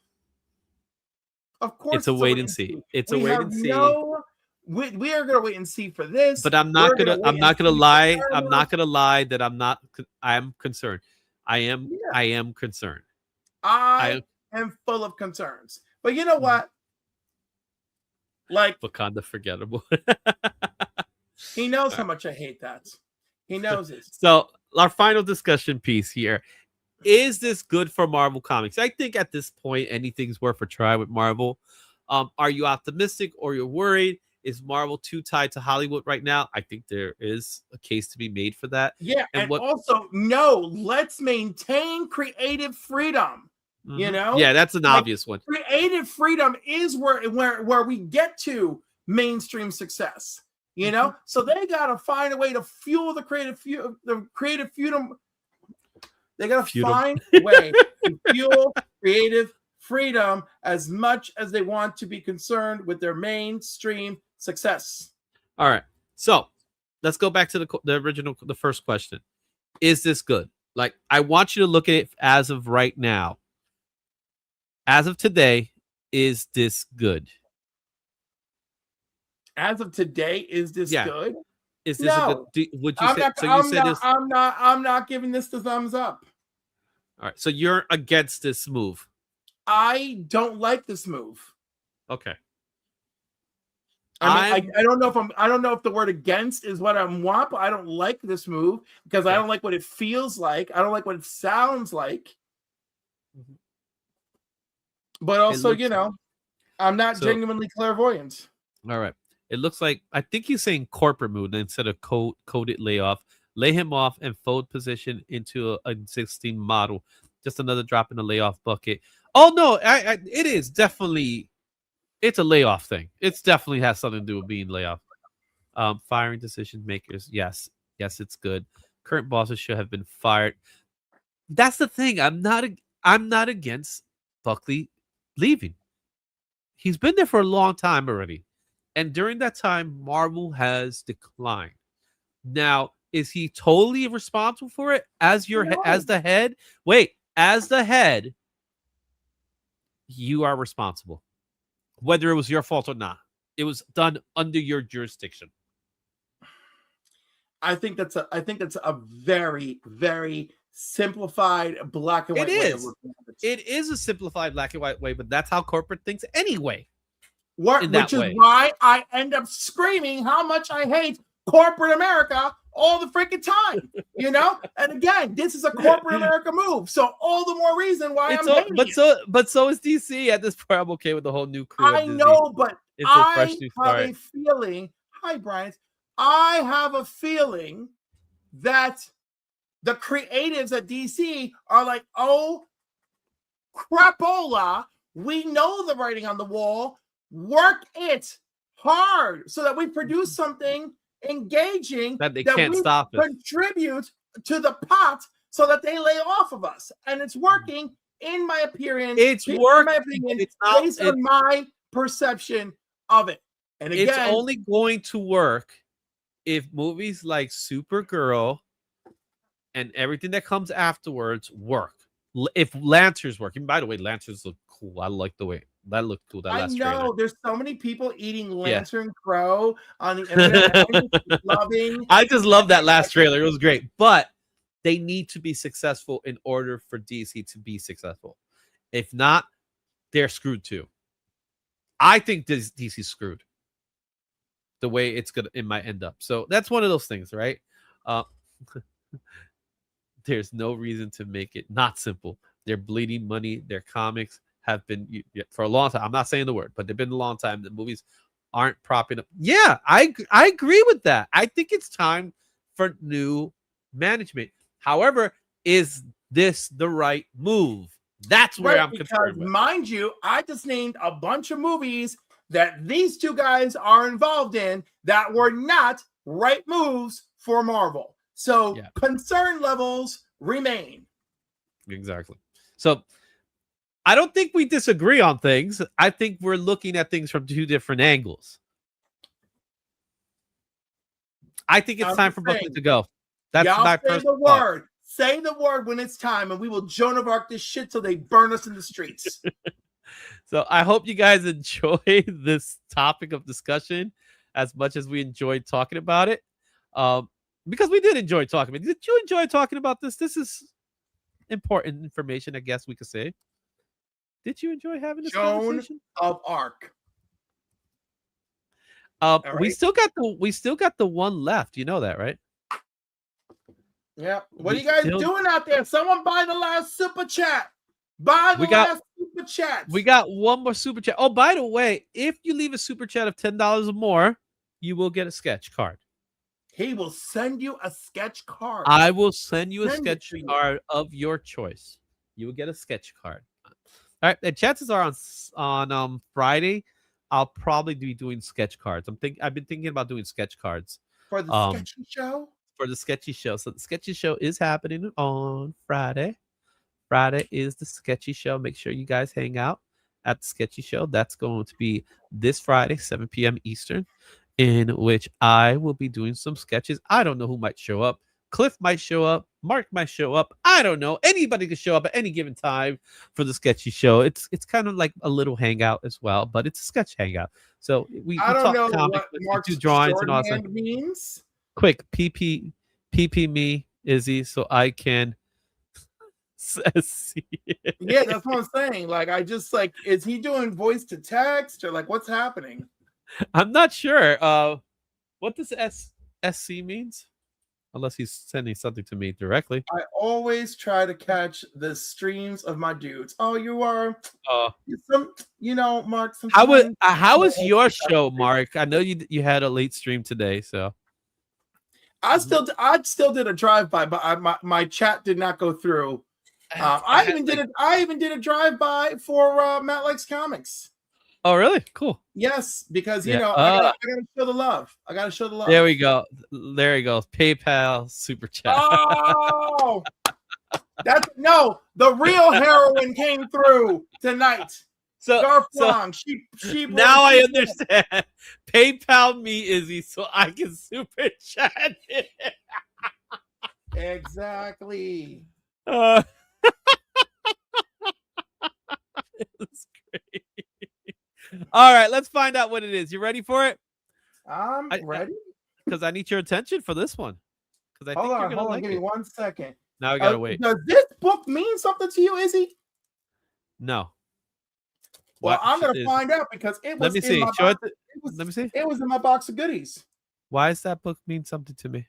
Of course, it's a wait and see. It's a wait and see. We are gonna wait and see for this. But I'm not gonna lie. I'm not gonna lie that I am concerned. I am concerned. I am full of concerns. But you know what? Like Wakanda forgettable. He knows how much I hate that. He knows it. So our final discussion piece here. Is this good for Marvel Comics? I think at this point, anything's worth a try with Marvel. Are you optimistic or you're worried? Is Marvel too tied to Hollywood right now? I think there is a case to be made for that. Yeah, and also, no, let's maintain creative freedom. Mm-hmm. You know? Yeah, that's an obvious one. Creative freedom is where we get to mainstream success. You know? So they gotta find a way to fuel the creative freedom. They gotta find a way to fuel creative freedom as much as they want to be concerned with their mainstream success. All right. So let's go back to the first question. Is this good? Like, I want you to look at it as of right now. As of today, is this good? As of today, is this good? Is this a good? Would you say? I'm not giving this the thumbs up. All right. So you're against this move. I don't like this move. Okay. I don't know if the word against is what I want, but I don't like this move because I don't like what it feels like. I don't like what it sounds like. Mm-hmm. But also, I'm not genuinely clairvoyant. All right. It looks like, I think he's saying corporate move instead of coded layoff. lay him off, and fold position into an existing model. Just another drop in the layoff bucket. Oh no, it is definitely it's a layoff thing. It's definitely has something to do with being layoff. Firing decision makers. Yes, it's good. Current bosses should have been fired. That's the thing. I'm not against Buckley leaving. He's been there for a long time already. And during that time, Marvel has declined. Now, is he totally responsible for it as as the head? Wait, as the head, you are responsible. Whether it was your fault or not. It was done under your jurisdiction. I think that's a very, very simplified black and white way of looking at it. It is a simplified black and white way, but that's how corporate thinks anyway. Which is why I end up screaming how much I hate corporate America all the freaking time, you know. And again, this is a corporate America move, so all the more reason why I'm hating it. But so is DC at this point. I'm okay with the whole new crew. I know, but I have a feeling. Hi, Brian. I have a feeling that the creatives at DC are like, oh, crapola, we know the writing on the wall. Work it hard so that we produce something engaging that they can't stop it. Contribute to the pot so that they lay off of us. And it's working, in my opinion. It's working. Based on my perception of it. And again, it's only going to work if movies like Supergirl and everything that comes afterwards work. If Lancers work, and by the way, Lancers look cool. I like the way that looked cool. I know there's so many people eating Lantern Crow on the internet. I just love that last trailer. It was great, but they need to be successful in order for DC to be successful. If not, they're screwed too. I think DC's screwed. The way it might end up. So that's one of those things, right? There's no reason to make it not simple. They're bleeding money. Their comics have been for a long time. I'm not saying the word, but they've been a long time. The movies aren't propping up. Yeah, I agree with that. I think it's time for new management. However, is this the right move? That's where I'm concerned with. Mind you, I just named a bunch of movies that these two guys are involved in that were not right moves for Marvel. So concern levels remain. Exactly. So I don't think we disagree on things. I think we're looking at things from two different angles. I think it's time for Buckley to go. That's my personal thought. Say the word when it's time, and we will Joan of Arc this shit till they burn us in the streets. So I hope you guys enjoy this topic of discussion as much as we enjoyed talking about it. Because we did enjoy talking about it. Did you enjoy talking about this? This is important information, I guess we could say. Did you enjoy having this conversation? Joan of Arc. Right. We still got the one left. You know that, right? Yeah. What are you guys doing out there? Someone buy the last super chat. Buy the last super chat. We got one more super chat. Oh, by the way, if you leave a super chat of $10 or more, you will get a sketch card. He will send you a sketch card. I will send you a sketch card of your choice. You will get a sketch card. All right. And chances are on Friday, I'll probably be doing sketch cards. I've been thinking about doing sketch cards for the sketchy show. For the sketchy show. So the sketchy show is happening on Friday. Friday is the sketchy show. Make sure you guys hang out at the sketchy show. That's going to be this Friday, 7 p.m. Eastern, in which I will be doing some sketches. I don't know who might show up. Cliff might show up. Mark might show up. I don't know. Anybody could show up at any given time for the sketchy show. It's kind of like a little hangout as well, but it's a sketch hangout. So we don't know what Mark's do drawings and all that means. Quick, PP me, Izzy, so I can see it. Yeah, that's what I'm saying. Like, is he doing voice to text or like what's happening? I'm not sure. What does SC means? Unless he's sending something to me directly. I always try to catch the streams of my dudes. Oh, you are. Mark. How was your show, Mark? I know you had a late stream today, so. I still did a drive-by, but my chat did not go through. I even did a drive-by for Matt Likes Comics. Oh, really? Cool. Yes, because Yeah. I gotta show the love. I gotta show the love. There we go. There you go. PayPal super chat. Oh, the real heroine came through tonight. So she now I understand. PayPal me, Izzy, so I can super chat it. Exactly. It's great. All right, let's find out what it is. You ready for it? I'm ready. Because I need your attention for this one. Because I think you're gonna like give me 1 second. Now we gotta wait. Does this book mean something to you, Izzy? No. Well, I'm gonna find out because it was. Let me see. Let me see. It was in my box of goodies. Why does that book mean something to me?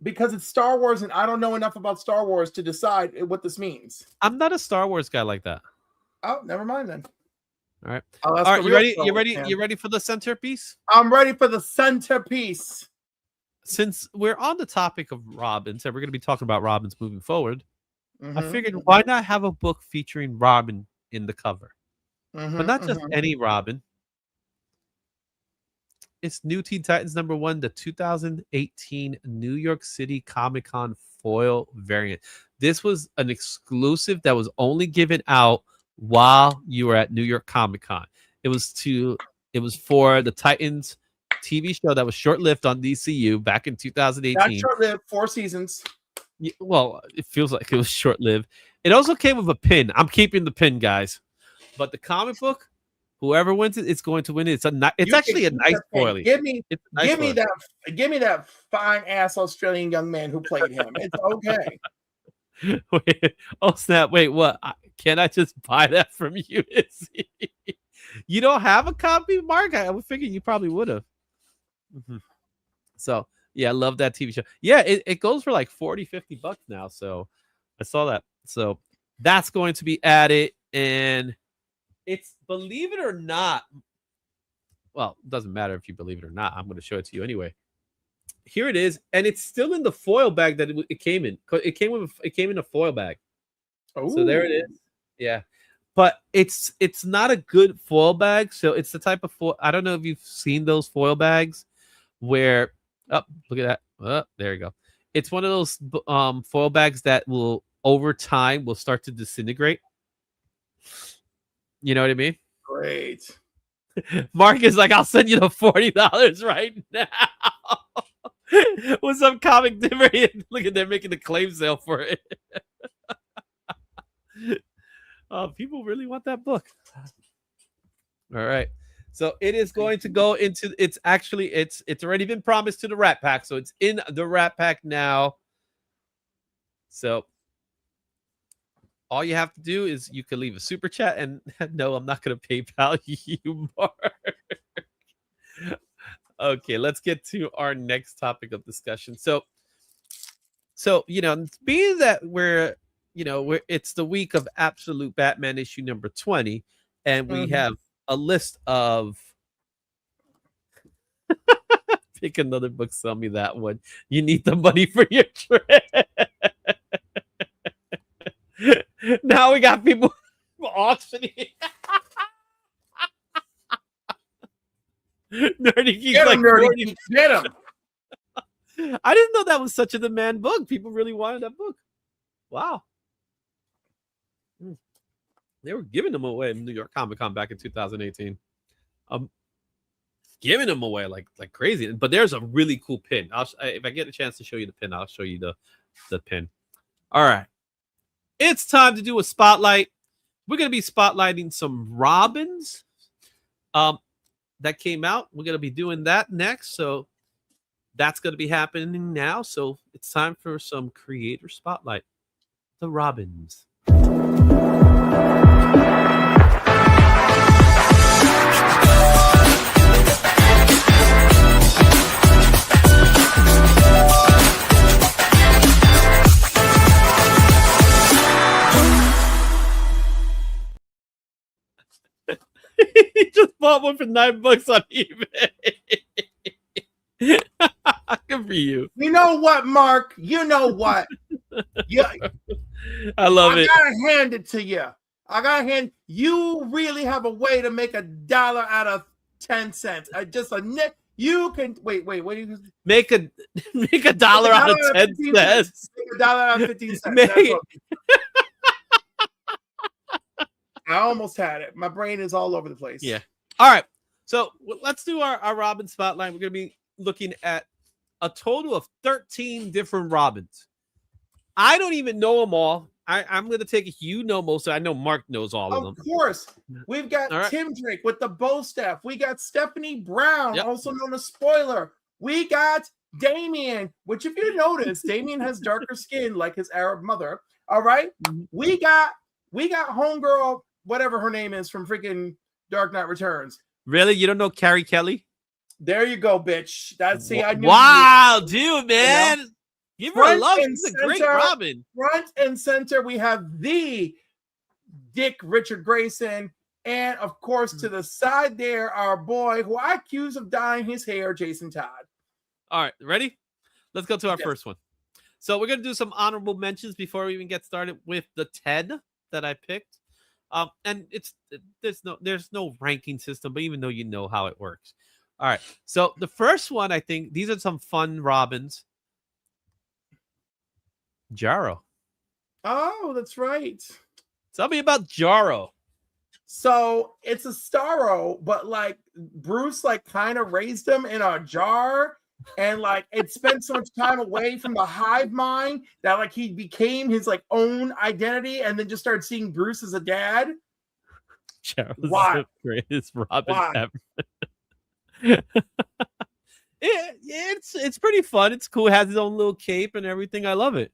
Because it's Star Wars, and I don't know enough about Star Wars to decide what this means. I'm not a Star Wars guy like that. Oh, never mind then. All right. All right, you ready? You ready for the centerpiece? I'm ready for the centerpiece. Since we're on the topic of Robins, and we're going to be talking about Robins moving forward, I figured why not have a book featuring Robin in the cover? But not just any Robin. It's New Teen Titans #1, the 2018 New York City Comic-Con foil variant. This was an exclusive that was only given out while you were at New York Comic-Con. It was for the Titans TV show that was short-lived on DCU back in 2018. Not short-lived, 4 seasons. Yeah, well, it feels like it was short-lived. It also came with a pin. I'm keeping the pin, guys. But the comic book, whoever wins it, it's going to win it. It's actually a nice foilie. Give me that fine ass Australian young man who played him. It's okay. Wait, oh snap! Wait, what? Can I just buy that from you? You don't have a copy, Mark? I would figure you probably would have. So yeah, I love that TV show. Yeah, it goes for like $40-$50 now. So I saw that. So that's going to be added, and it's, believe it or not, well, it doesn't matter if you believe it or not. I'm going to show it to you anyway. Here it is, and it's still in the foil bag that it came in. It came in a foil bag. Oh, so there it is. Yeah, but it's not a good foil bag. So it's the type of foil. I don't know if you've seen those foil bags where, oh, look at that. Oh, there you go. It's one of those foil bags that will over time will start to disintegrate. You know what I mean? Great. Mark is like, I'll send you the $40 right now. With some comic different. Look at, they're making the claim sale for it. People really want that book. All right. So it is going to go into, it's already been promised to the Rat Pack. So it's in the Rat Pack now. So all you have to do is you can leave a super chat, and no, I'm not going to PayPal you, Mark. Okay, let's get to our next topic of discussion. So being that it's the week of Absolute Batman issue number 20, and we have a list of pick another book, sell me that one. You need the money for your trip. Now we got people auctioning. Nerdy Geek's like, Nerdy, get him. I didn't know that was such a demand book. People really wanted that book. Wow. They were giving them away in New York Comic Con back in 2018. Giving them away like crazy. But there's a really cool pin. If I get a chance to show you the pin, I'll show you the pin. All right. It's time to do a spotlight. We're going to be spotlighting some Robins that came out. We're going to be doing that next. So that's going to be happening now. So it's time for some creator spotlight. The Robins. He just bought one for $9 on eBay. for you. You know what, Mark? You know what? Yeah, I love it. I gotta hand it to you. You really have a way to make $1 out of 10 cents. Just a nick. You can wait. What do you Make a dollar out of 10 cents. Make $1 out of 15 cents. Make- That's what, I almost had it. My brain is all over the place. Yeah. All right. So let's do our Robin spotlight. We're going to be looking at a total of 13 different Robins. I don't even know them all. I'm going to take it. You know most. I know Mark knows all of them. Of course. We've got All right. Tim Drake with the bow staff. We got Stephanie Brown, Yep. also known as Spoiler. We got Damian, which if you notice, Damian has darker skin like his Arab mother. All right. Mhm. We got homegirl, whatever her name is from freaking Dark Knight Returns. Really? You don't know Carrie Kelly? There you go, bitch. I knew Wow, dude, man. Give her a Front love. and She's a great center. Robin. Front and center, we have the Dick Richard Grayson. And of course, to the side there, our boy who I accuse of dyeing his hair, Jason Todd. All right, ready? Let's go to our Yes. first one. So we're gonna do some honorable mentions before we even get started with the 10 that I picked. And there's no ranking system, but even though you know how it works. All right. So the first one, I think these are some fun Robins. Jarro. Oh, that's right. Tell me about Jarro. So it's a Starro, but like Bruce kind of raised him in a jar, and it spent so much time away from the hive mind that he became his own identity, and then just started seeing Bruce as a dad. Jarro's Why? the greatest Robin Why? ever. It's pretty fun. It's cool. It has his own little cape and everything. I love it.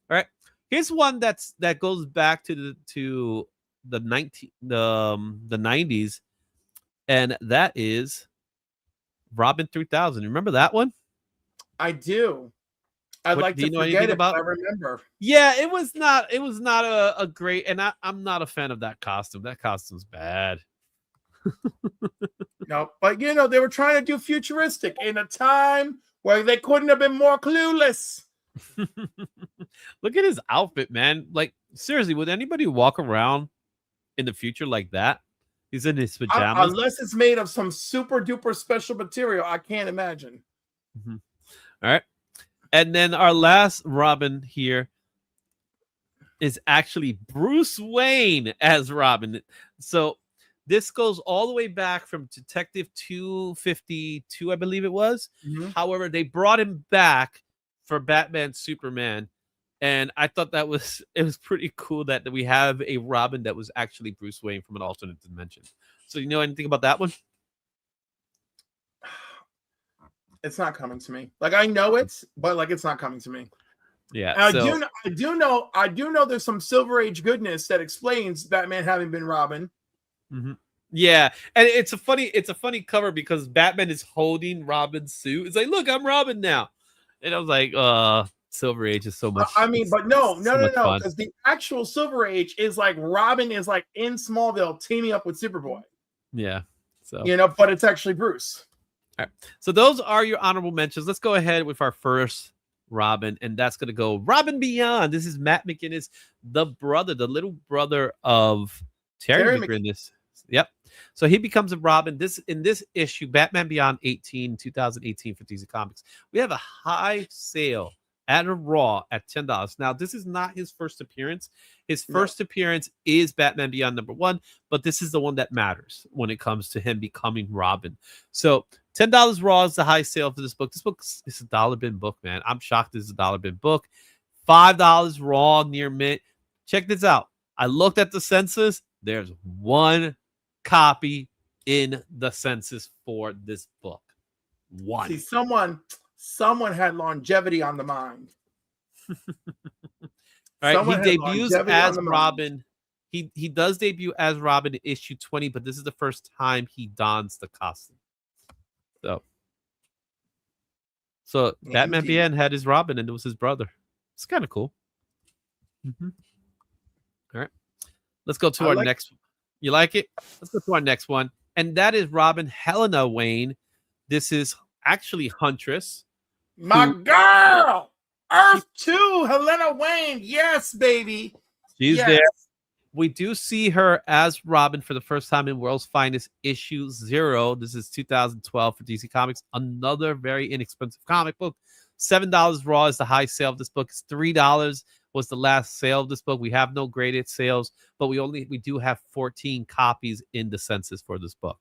All right. Here's one that goes back to the 90s, and that is Robin 3000. Remember that one? I do. I'd like do you to know forget anything it, about? but I remember. Yeah, it was not a great, and I'm not a fan of that costume. That costume's bad. No, but they were trying to do futuristic in a time where they couldn't have been more clueless. Look at his outfit, man. Seriously, would anybody walk around in the future like that? He's in his pajamas. Unless it's made of some super duper special material, I can't imagine. All right. And then our last Robin here is actually Bruce Wayne as Robin. So this goes all the way back from Detective 252, I believe it was. Mhm. However, they brought him back for Batman Superman. And I thought it was pretty cool that we have a Robin that was actually Bruce Wayne from an alternate dimension. So you know anything about that one? It's not coming to me. I know it, but it's not coming to me. Yeah. And I do know there's some Silver Age goodness that explains Batman having been Robin. Mm-hmm. Yeah, and it's a funny cover because Batman is holding Robin's suit. It's like, look, I'm Robin now, and I was like, Silver Age is so much. But no, fun. because the actual Silver Age is Robin is in Smallville teaming up with Superboy. Yeah, so but it's actually Bruce. All right. So those are your honorable mentions. Let's go ahead with our first Robin, and that's going to go Robin Beyond. This is Matt McGinnis, the little brother of Terry McGinnis. Yep. So he becomes a Robin. In this issue, Batman Beyond 2018 for DC Comics, we have a high sale at a Raw at $10. Now, this is not his first appearance. His first appearance is Batman Beyond #1, but this is the one that matters when it comes to him becoming Robin. So $10 Raw is the high sale for this book. This book is a dollar bin book, man. I'm shocked this is a dollar bin book. $5 Raw near mint. Check this out. I looked at the census. There's one copy in the census for this book. One. See, someone had longevity on the mind. All right, Someone he had debuts longevity as on the mind. Robin. He does debut as Robin in issue 20, but this is the first time he dons the costume. So Batman Indeed. Beyond had his Robin, and it was his brother. It's kind of cool. All right, let's go to our next. You like it? Let's go to our next one, and that is Robin Helena Wayne. This is actually Huntress. My girl, Earth 2, Helena Wayne. Yes, baby. She's Yes. there. We do see her as Robin for the first time in World's Finest issue 0. This is 2012 for DC Comics. Another very inexpensive comic book. $7 raw is the high sale of this book. It's $3 was the last sale of this book. We have no graded sales, but we do have 14 copies in the census for this book.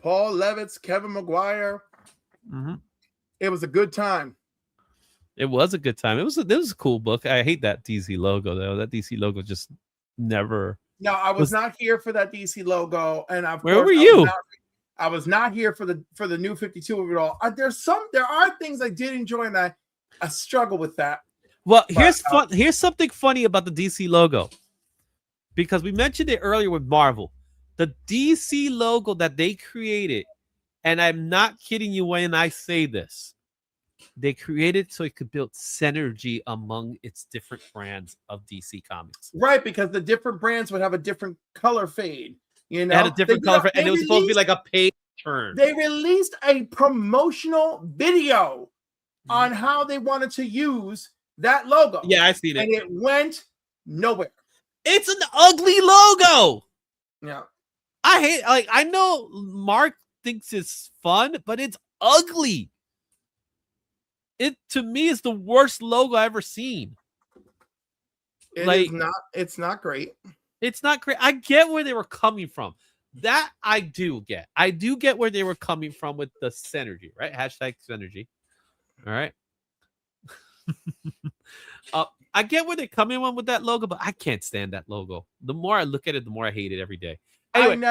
Paul Levitz, Kevin Maguire. It was a good time. It was a good time. It was a cool book. I hate that DC logo though. That DC logo just never. No, I was not here for that DC logo, and of Where course, were you? I was not here for the new 52 of it all. There are things I did enjoy, and I struggle with that. Well, here's something funny about the DC logo, because we mentioned it earlier with Marvel. The DC logo that they created, and I'm not kidding you when I say this, they created so it could build synergy among its different brands of DC Comics. Right, because the different brands would have a different color fade. You know, it had a different color fade, and it was supposed to be like a page turn. They released a promotional video on how they wanted to use that logo. Yeah, I seen it. And it went nowhere. It's an ugly logo. Yeah. I hate, like, I know Mark thinks it's fun, but it's ugly. It, to me, is the worst logo I've ever seen. It's not great. It's not great. I get where they were coming from. That I do get. I do get where they were coming from with the synergy, right? Hashtag synergy. All right. I get where they're coming from with that logo, but I can't stand that logo. The more I look at it, the more I hate it every day. Anyway,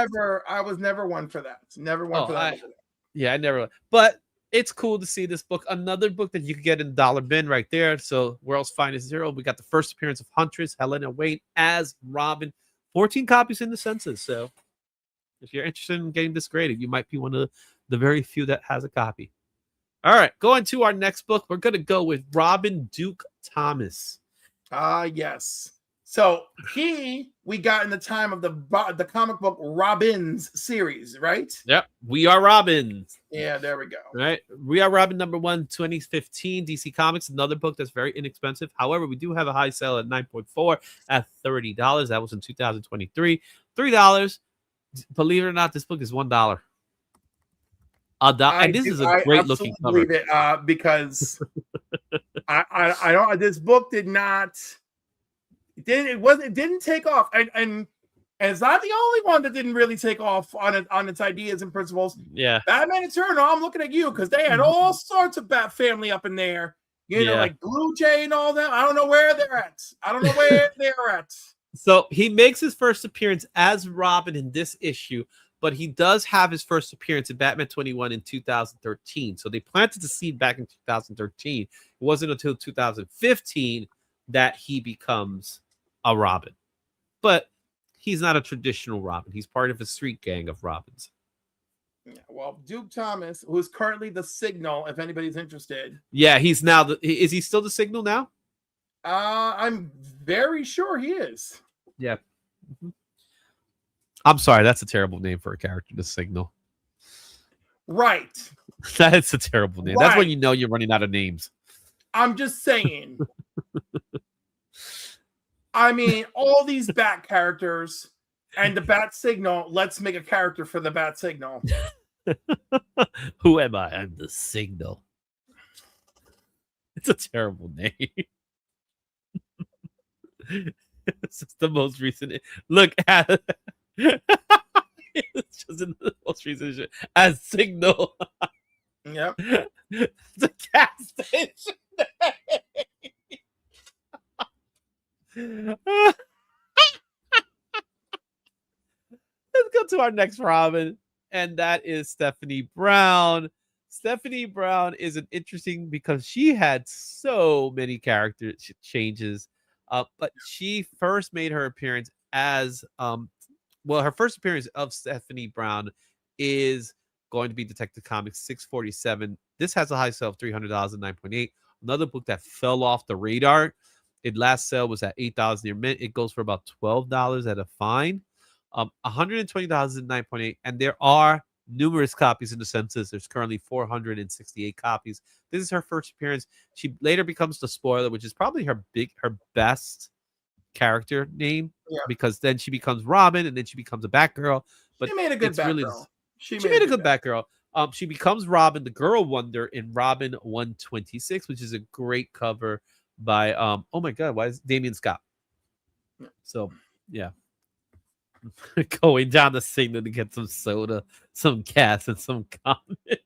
I was never one for that. Never one for that. Yeah, I never. But it's cool to see this book. Another book that you could get in the dollar bin right there. So World's Finest 0. We got the first appearance of Huntress Helena Wayne as Robin. 14 copies in the census. So if you're interested in getting this graded, you might be one of the very few that has a copy. All right, going to our next book. We're going to go with Robin Duke Thomas. Yes. So we got in the time of the comic book Robins series, right? Yep. We Are Robins. Yeah, there we go. Right. We Are Robin #1, 2015, DC Comics. Another book that's very inexpensive. However, we do have a high sale at 9.4 at $30. That was in 2023. $3. Believe it or not, this book is $1. And this is a great looking cover. Believe it, because I don't. This book did not. It didn't take off, and it's not the only one that didn't really take off on its ideas and principles. Yeah, Batman Eternal. I'm looking at you because they had all sorts of Bat family up in there. You know, like Blue Jay and all that. I don't know where they're at. So he makes his first appearance as Robin in this issue, but he does have his first appearance in Batman 21 in 2013. So they planted the seed back in 2013. It wasn't until 2015 that he becomes a Robin. But he's not a traditional Robin. He's part of a street gang of Robins. Yeah, well, Duke Thomas, who is currently the Signal, if anybody's interested. Yeah, he's now is he still the Signal now? I'm very sure he is. Yeah. Mm-hmm. I'm sorry, that's a terrible name for a character, the Signal. Right. That's a terrible name. Right. That's when you know you're running out of names. I'm just saying. I mean, all these Bat characters and the Bat Signal, let's make a character for the Bat Signal. Who am I? I'm the Signal. It's a terrible name. It's just the most recent. Look at it's just in the most recent shit. As Signal. Yep. It's a gas station. Let's go to our next Robin, and that is Stephanie Brown. Stephanie Brown is an interesting because she had so many character changes, but she first made her appearance as her first appearance of Stephanie Brown is going to be Detective Comics 647. This has a high sale of $300 and 9.8. Another book that fell off the radar. Its last sale was at $8 near mint. It goes for about $12 at a fine. $120 and 9.8. And there are numerous copies in the census. There's currently 468 copies. This is her first appearance. She later becomes the Spoiler, which is probably her best character name, Yeah. because then she becomes Robin and then she becomes a Batgirl. But She made a good it's really Batgirl. she made a good Batgirl. She becomes Robin, the Girl Wonder, in Robin 126, which is a great cover by oh my god, why is Damian Scott? Yeah. So yeah. Going down the signal to get some soda, some gas, and some comic.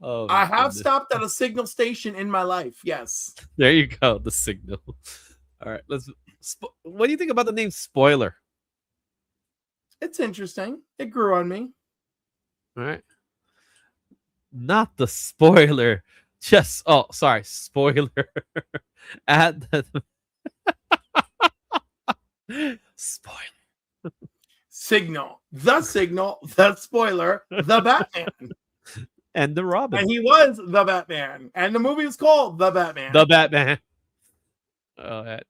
Oh, I my have goodness. stopped at a signal station in my life. Yes. There you go, the signal. All right, what do you think about the name Spoiler? It's interesting. It grew on me. All right. Not the spoiler. Just spoiler. At the spoiler. Signal, the spoiler, the Batman. And the Robin. And he was the Batman. And the movie is called The Batman. The Batman.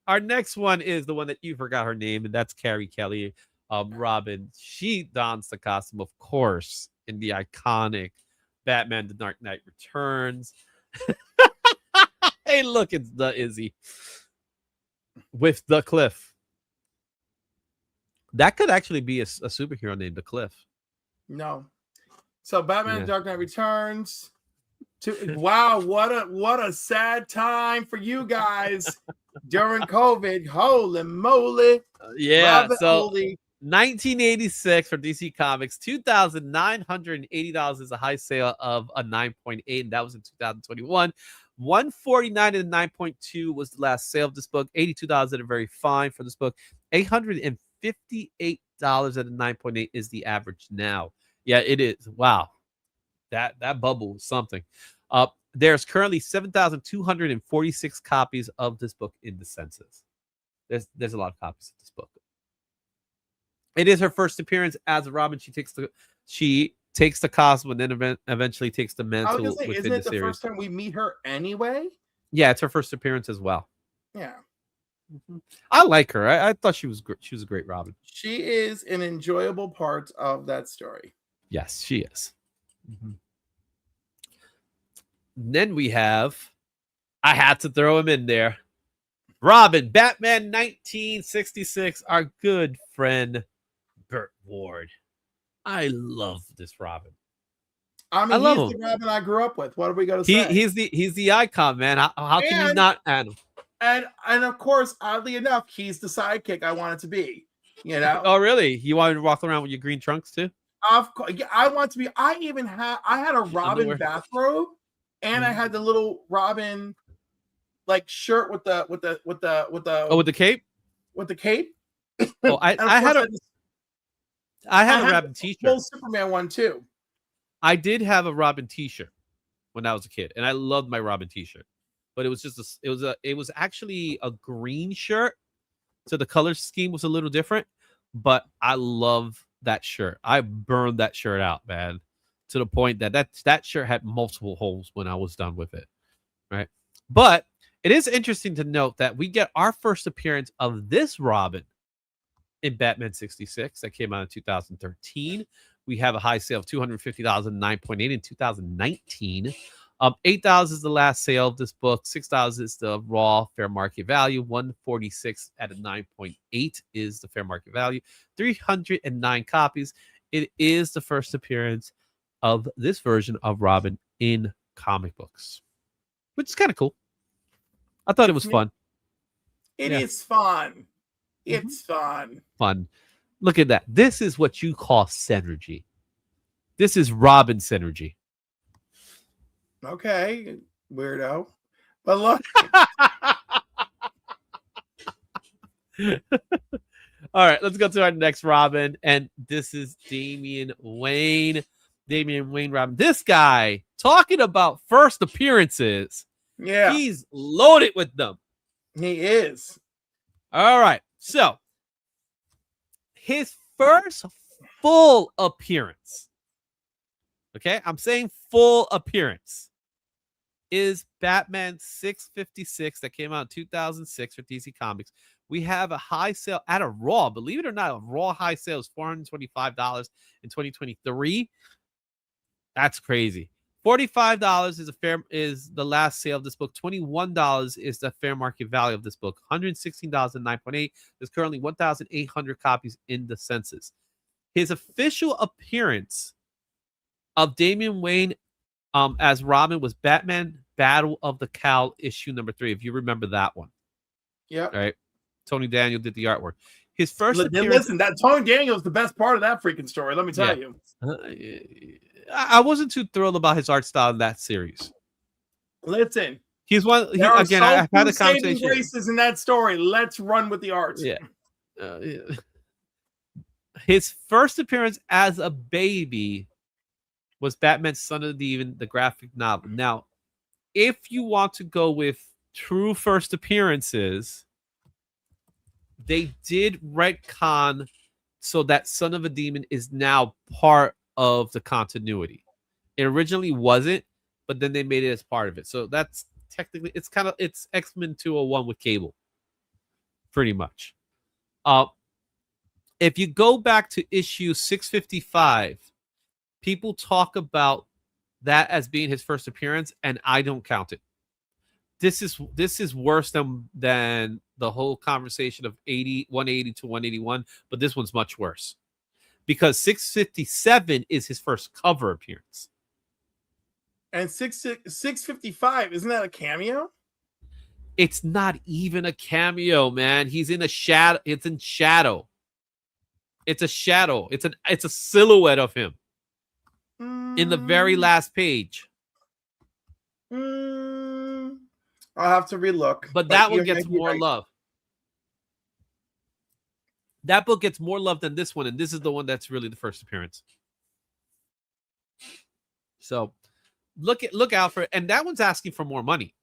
Our next one is the one that you forgot her name, and that's Carrie Kelly. Robin. She dons the costume, of course, in the iconic Batman The Dark Knight Returns. Hey, look, it's the Izzy with the Cliff. That could actually be a superhero named the Cliff. No. So Batman The Dark Knight Returns. Wow, what a sad time for you guys during COVID. Holy moly. Robert, so Holy. 1986 for DC Comics, $2,980 is a high sale of a 9.8, and that was in 2021. $149 and 9.2 was the last sale of this book. $82 at a very fine for this book. $858 at a 9.8 is the average now. Yeah, it is. Wow, that bubble is something. There's currently 7,246 copies of this book in the census. There's a lot of copies of this book. It is her first appearance as Robin. She takes the costume and then eventually takes the mantle. I was gonna say, isn't it the first time we meet her anyway? Yeah, it's her first appearance as well. Yeah. Mm-hmm. I like her. I thought she was a great Robin. She is an enjoyable part of that story. Yes, she is. Mm-hmm. Then we have, I had to throw him in there, Robin, Batman 1966, our good friend Burt Ward. I love this Robin. I mean, he's the Robin I grew up with. What are we going to say? He's the icon, man. How can you not add him? And of course, oddly enough, he's the sidekick I wanted to be. You know? Oh, really? You wanted to walk around with your green trunks too? Of course, I want to be. I had a Robin bathrobe, and I had the little Robin like shirt with the with the cape. With the cape. Oh, I had a Robin t-shirt. Full Superman one too. I did have a Robin t-shirt when I was a kid, and I loved my Robin t-shirt. But it was it was actually a green shirt, so the color scheme was a little different. But I love that shirt. I burned that shirt out, man, to the point that shirt had multiple holes when I was done with it. Right, but it is interesting to note that we get our first appearance of this Robin in Batman 66 that came out in 2013. We have a high sale of $250, 9.8 in 2019. $8 is the last sale of this book. $6 is the raw fair market value. 146 at a 9.8 is the fair market value. 309 copies. It is the first appearance of this version of Robin in comic books, which is kind of cool. I thought it was fun. It is fun. It's fun. Fun. Look at that. This is what you call synergy. This is Robin synergy. Okay, weirdo. But look. All right, let's go to our next Robin. And this is Damian Wayne. Damian Wayne Robin. This guy, talking about first appearances. Yeah. He's loaded with them. He is. All right. So, his first full appearance. Okay, I'm saying full appearance. Is Batman 656 that came out in 2006 for DC Comics. We have a high sale at a Raw. Believe it or not, a Raw high sale is $425 in 2023. That's crazy. $45 is the last sale of this book. $21 is the fair market value of this book. $116 and 9.8. There's currently 1,800 copies in the census. His official appearance of Damian Wayne as Robin was Batman Battle of the Cowl issue number 3, if you remember that one. Yeah. Right. Tony Daniel did the artwork. His first appearance. Listen, that Tony Daniel is the best part of that freaking story. Let me tell you. I wasn't too thrilled about his art style in that series. Listen, he's one. I've had a conversation. Graces in that story. Let's run with the art. Yeah. His first appearance as a baby was Batman: Son of the Demon, the graphic novel. Now, if you want to go with true first appearances, they did retcon so that Son of a Demon is now part of the continuity. It originally wasn't, but then they made it as part of it. So that's technically it's X-Men 201 with Cable, pretty much. If you go back to issue 655, people talk about that as being his first appearance, and I don't count it. This is worse than the whole conversation of 180 to 181, but this one's much worse because 657 is his first cover appearance. And 655, isn't that a cameo? It's not even a cameo, man. He's in a shadow. It's in shadow. It's a shadow. It's a silhouette of him in the very last page. I'll have to relook. But that one gets more love. That book gets more love than this one, and this is the one that's really the first appearance. So look out for it. And that one's asking for more money.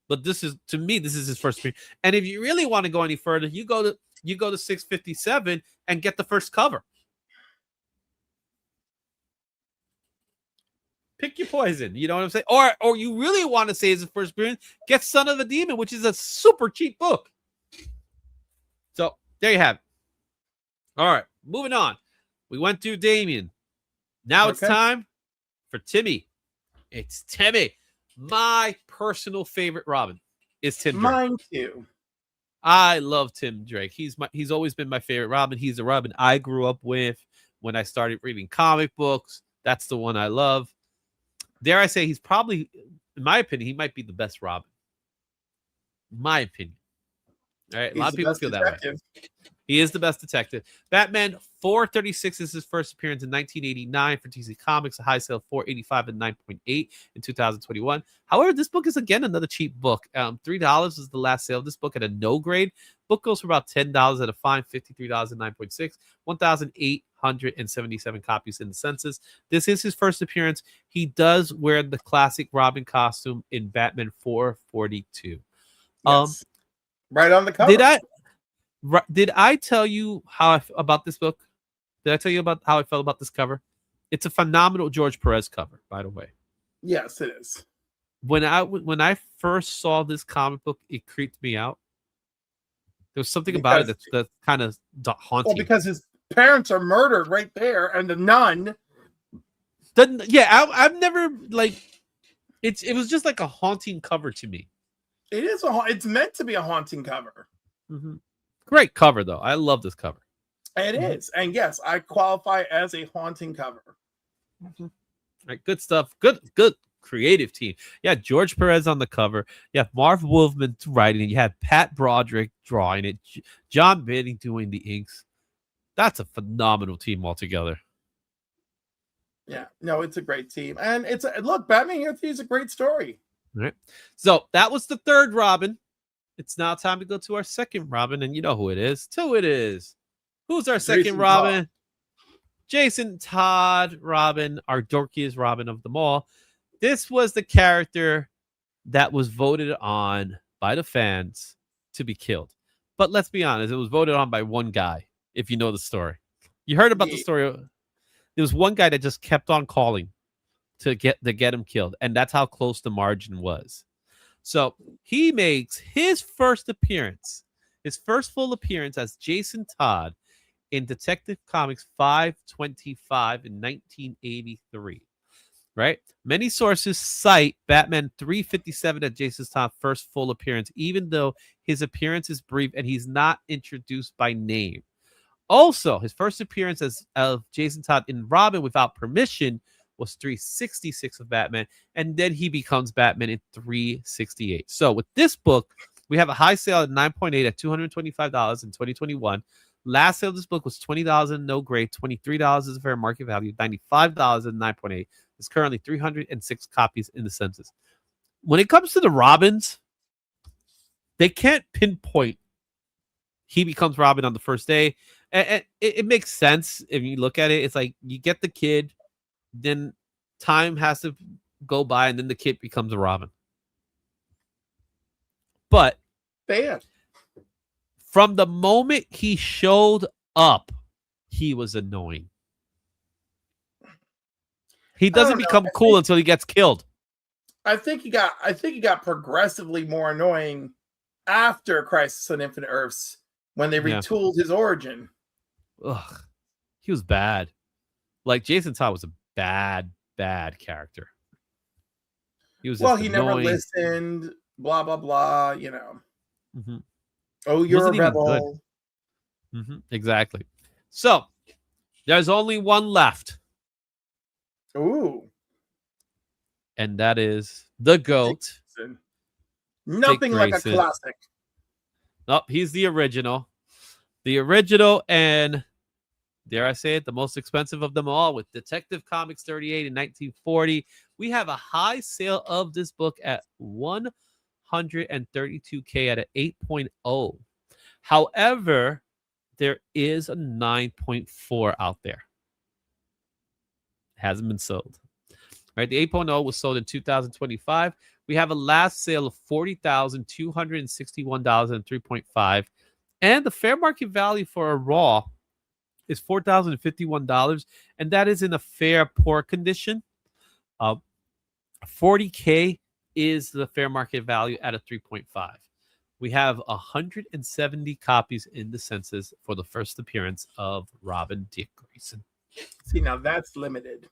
But this is his first appearance. And if you really want to go any further, you go to 657 and get the first cover. Pick your poison. You know what I'm saying? Or you really want to say it's his first appearance, get Son of the Demon, which is a super cheap book. So there you have it. All right, moving on. We went through Damian. Now It's time for Timmy. It's Timmy. My personal favorite Robin is Tim Drake. Mine too. I love Tim Drake. He's always been my favorite Robin. He's the Robin I grew up with when I started reading comic books. That's the one I love. Dare I say he's probably, in my opinion, he might be the best Robin. My opinion. All right, a lot of people feel that way. He is the best detective. Batman 436 is his first appearance in 1989 for DC Comics, a high sale of 485 and 9.8 in 2021. However, this book is again another cheap book. $3 is the last sale of this book at a no grade. Book goes for about $10 at a fine, $53 and 9.6, 1,877 copies in the census. This is his first appearance. He does wear the classic Robin costume in Batman 442. Yes. Right on the cover. Did I tell you about this book? Did I tell you about how I felt about this cover? It's a phenomenal George Perez cover, by the way. Yes, it is. When I first saw this comic book, it creeped me out. There was something about it that's kind of haunting. Well, because his parents are murdered right there, and the nun. I've never it was just like a haunting cover to me. It is it's meant to be a haunting cover. Mm-hmm. Great cover, though. I love this cover. It is. And yes, I qualify as a haunting cover. Mm-hmm. All right, good stuff. Good creative team. Yeah, George Perez on the cover. You have Marv Wolfman writing it. You have Pat Broderick drawing it. John Benning doing the inks. That's a phenomenal team altogether. Yeah, no, it's a great team. And look, Batman Year 3 is a great story. All right. So that was the third Robin. It's now time to go to our second Robin, and you know who it is. Who's our second Robin? Todd. Jason Todd Robin, our dorkiest Robin of them all. This was the character that was voted on by the fans to be killed. But let's be honest, it was voted on by one guy, if you know the story. You heard about the story. There was one guy that just kept on calling to get him killed, and that's how close the margin was. So he makes his first appearance his first full appearance as Jason Todd in Detective Comics 525 in 1983. Right? Many sources cite Batman 357 as Jason Todd's first full appearance, even though his appearance is brief and he's not introduced by name. Also, his first appearance as of Jason Todd in Robin without permission was 366 of Batman, and then he becomes Batman in 368. So with this book, we have a high sale at 9.8 at $225 in 2021. Last sale of this book was $20 in no grade, $23 is a fair market value, $95 at 9.8. There's currently 306 copies in the census. When it comes to the Robins, they can't pinpoint he becomes Robin on the first day. And it makes sense if you look at it. It's like you get the kid, then time has to go by, and then the kid becomes a Robin. But from the moment he showed up, he was annoying. He doesn't become cool until he gets killed. I think he got progressively more annoying after Crisis on Infinite Earths when they retooled his origin. Ugh, he was bad. Like Jason Todd was a bad character. He was he never listened. Blah blah blah. You know. Mm-hmm. Oh, you're a rebel. Mm-hmm. Exactly. So there's only one left. Ooh. And that is the GOAT. Nothing like a classic. Nope, he's the original. The original, and dare I say it, the most expensive of them all, with Detective Comics 38 in 1940. We have a high sale of this book at $132K at an 8.0. However, there is a 9.4 out there. Hasn't been sold. Right, the 8.0 was sold in 2025. We have a last sale of $40,261 and 3.5, and the fair market value for a raw is $4,051, and that is in a fair poor condition. 40K is the fair market value at a 3.5. We have 170 copies in the census for the first appearance of Robin Dick Grayson. See, now that's limited.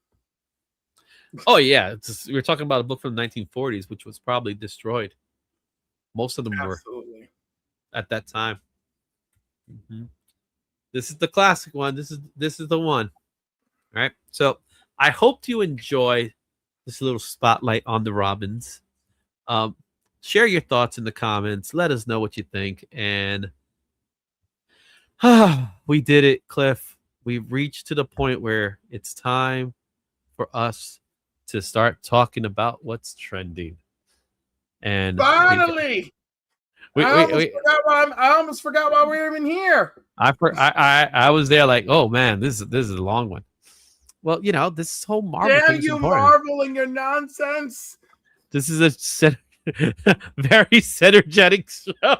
Oh, yeah. We're talking about a book from the 1940s, which was probably destroyed. Most of them were at that time. Mm-hmm. This is the classic one. This is the one. All right. So I hope you enjoy this little spotlight on the Robins. Share your thoughts in the comments. Let us know what you think. And we did it, Cliff. We've reached to the point where it's time for us to start talking about what's trending. And finally, I almost forgot why we were even here. I was there like, oh man, this is a long one. Well, you know, this whole Marvel. Damn you, Marvel, and your nonsense. This is a very synergetic show.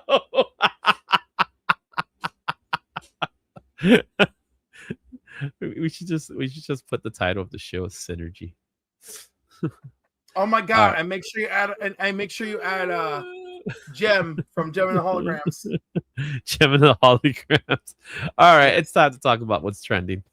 we should just put the title of the show as Synergy. Oh my god! Right. And make sure you add Gem from Gem and the Holograms. Gem and the Holograms. All right, it's time to talk about what's trending.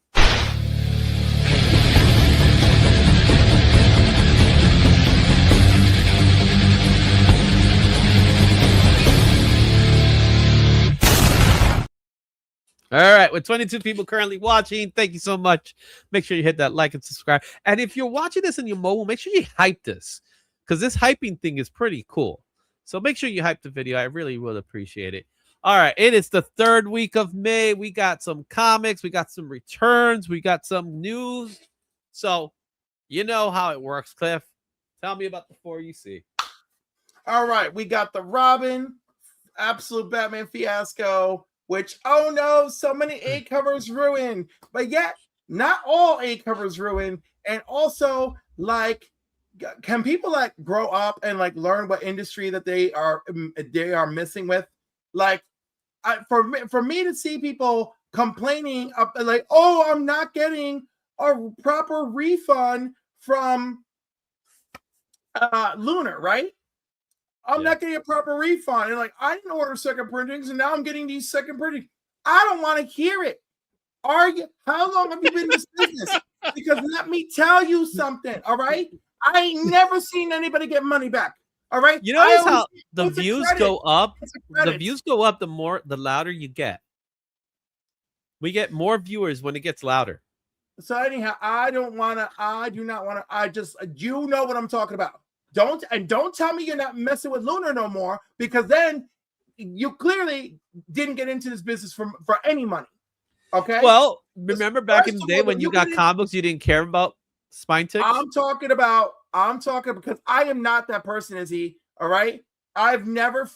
All right, with 22 people currently watching, thank you so much. Make sure you hit that like and subscribe. And if you're watching this in your mobile, make sure you hype this, because this hyping thing is pretty cool. So make sure you hype the video. I really will appreciate it. All right, it is the third week of May. We got some comics. We got some returns. We got some news. So you know how it works, Cliff. Tell me about the 4 you see. All right, we got the Robin, absolute Batman fiasco. Which, oh no, so many A covers ruined, but yet not all A covers ruined. And also, like, can people like grow up and like learn what industry that they are missing with? Like, for me to see people complaining like, oh, I'm not getting a proper refund from Lunar, right? I'm not getting a proper refund. And like, I didn't order second printings, and now I'm getting these second printings. I don't want to hear it. How long have you been in this business? Because let me tell you something, all right? I ain't never seen anybody get money back. All right. You notice how the views go up? The views go up the louder you get. We get more viewers when it gets louder. So anyhow, I do not want to, you know what I'm talking about. Don't tell me you're not messing with Lunar no more, because then you clearly didn't get into this business for any money. Okay. Well, remember back in the day when you got comics, you didn't care about spine ticks? I'm talking because I am not that person, Izzy. All right. I've never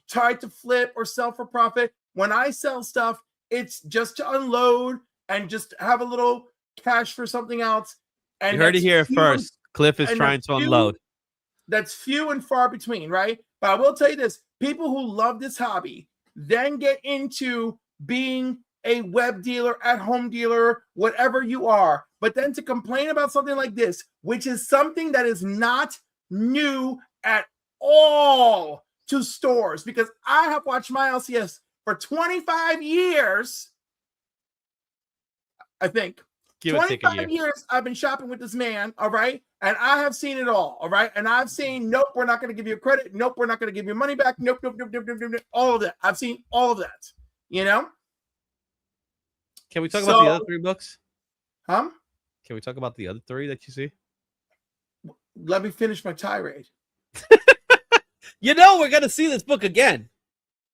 tried to flip or sell for profit. When I sell stuff, it's just to unload and just have a little cash for something else. And you heard it here first. Cliff is trying to unload. That's few and far between, right? But I will tell you this: people who love this hobby then get into being a web dealer, at-home dealer, whatever you are. But then to complain about something like this, which is something that is not new at all to stores, because I have watched my LCS for 25 years, I think. 25 years I've been shopping with this man, all right? And I have seen it all right? And I've seen, nope, we're not going to give you credit. Nope, we're not going to give you money back. Nope, all of that. I've seen all of that, you know? Can we talk about the other 3 books? Huh? Can we talk about the other 3 that you see? Let me finish my tirade. You know we're going to see this book again.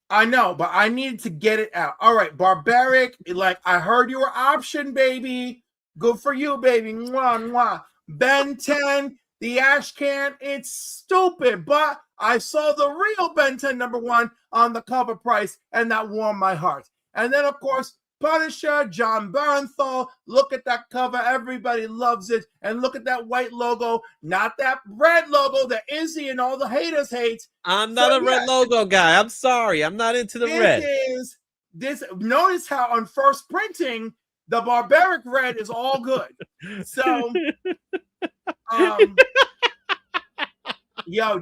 I know, but I needed to get it out. All right, Barbaric, like, I heard your option, baby. Good for you, baby. Mwah, mwah. Ben 10, the Ash Can, it's stupid, but I saw the real Ben 10 #1 on the cover price, and that warmed my heart. And then, of course, Punisher, John Bernthal. Look at that cover. Everybody loves it. And look at that white logo, not that red logo that Izzy and all the haters hate. I'm not a red logo guy. I'm sorry. I'm not into the red. Notice how on first printing, the Barbaric red is all good. So,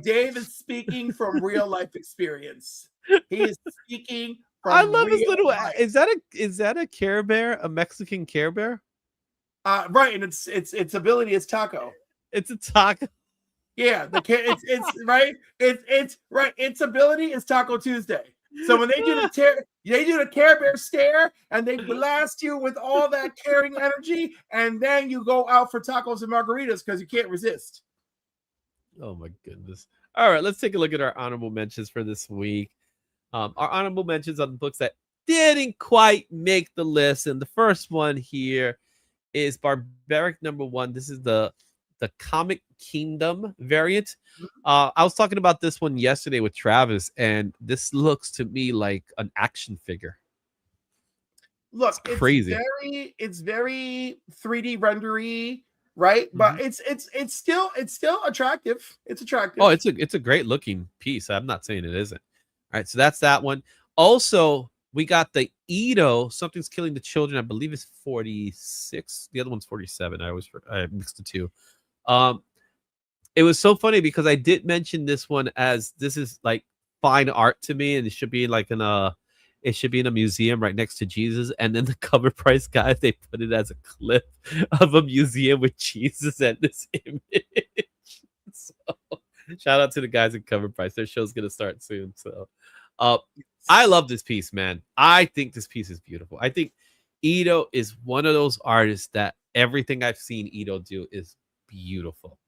Dave is speaking from real life experience. He is speaking. I love his little. Is that a Care Bear? A Mexican Care Bear? Right, and its ability is taco. It's a taco. Yeah, it's right. It's right. Its ability is Taco Tuesday. So when they do the Care Bear stare, and they blast you with all that caring energy, and then you go out for tacos and margaritas because you can't resist. Oh my goodness! All right, let's take a look at our honorable mentions for this week. Our honorable mentions on the books that didn't quite make the list, and the first one here is Barbaric #1. This is the Comic Kingdom variant. I was talking about this one yesterday with Travis, and this looks to me like an action figure. Look, it's crazy. It's very 3D rendery, right? Mm-hmm. But it's still attractive. It's attractive. Oh, it's a great looking piece. I'm not saying it isn't. All right, so that's that one. Also, we got the Ito, Something's Killing the Children. I believe it's 46. The other one's 47. I mixed the two. It was so funny because I did mention this one as this is like fine art to me, and it should be like in a museum right next to Jesus. And then the cover price guys, they put it as a clip of a museum with Jesus and this image. So shout out to the guys at Cover Price. Their show's gonna start soon. So I love this piece, man. I think this piece is beautiful. I think Ito is one of those artists that everything I've seen Ito do is beautiful.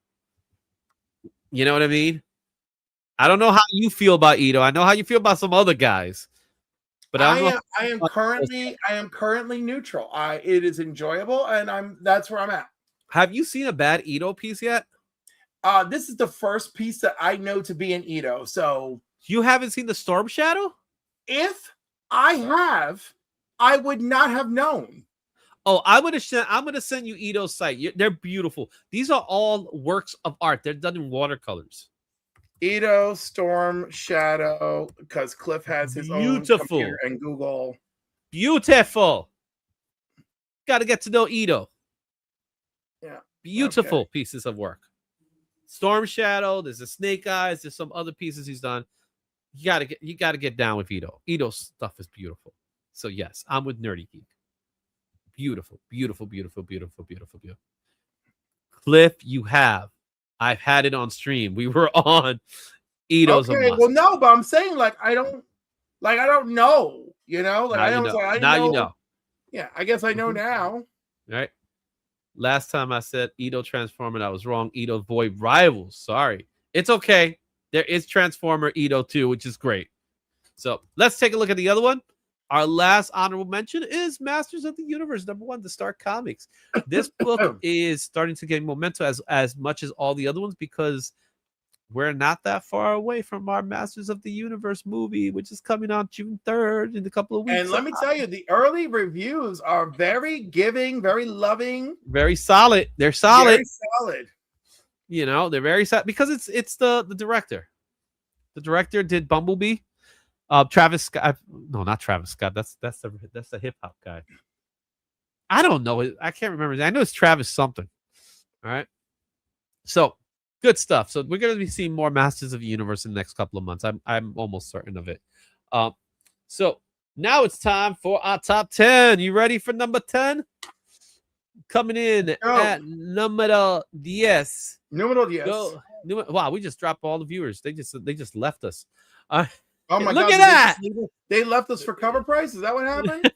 You know what I mean? I don't know how you feel about Ito. I know how you feel about some other guys. But I am currently neutral. It is enjoyable, and that's where I'm at. Have you seen a bad Ito piece yet? This is the first piece that I know to be an Ito. So you haven't seen the Storm Shadow? If I have, I would not have known. Oh, I'm gonna send you Ito's site. They're beautiful. These are all works of art. They're done in watercolors. Ito Storm Shadow, because Cliff has his own computer and Google. Beautiful. Got to get to know Ito. Yeah. Beautiful pieces of work. Storm Shadow. There's a Snake Eyes. There's some other pieces he's done. You gotta get down with Ito. Ito's stuff is beautiful. So yes, I'm with Nerdy Geek. Beautiful, beautiful, beautiful, beautiful, beautiful, beautiful. Cliff, I've had it on stream. We were on Ito's. Okay, well, no, but I'm saying like I don't know. You know, like I didn't know. You know. Yeah, I guess I know now. All right. Last time I said Ito Transformer, I was wrong. Ito Void Rivals. Sorry. It's okay. There is Transformer Ito too, which is great. So let's take a look at the other one. Our last honorable mention is Masters of the Universe, #1, the Star Comics. This book is starting to gain momentum as much as all the other ones because we're not that far away from our Masters of the Universe movie, which is coming out June 3rd in a couple of weeks. And let me tell you, the early reviews are very giving, very loving, very solid. They're solid. Very solid. You know, they're very solid because it's the director. The director did Bumblebee. Travis Scott. No, not Travis Scott. That's the hip hop guy. I don't know. I can't remember. I know it's Travis something. All right. So good stuff. So we're going to be seeing more Masters of the Universe in the next couple of months. I'm almost certain of it. So now it's time for our top 10. You ready for number 10? Coming in at numero 10. Numero 10. Wow, we just dropped all the viewers. They just left us. Oh my Look God! At that! They left us for cover price. Is that what happened?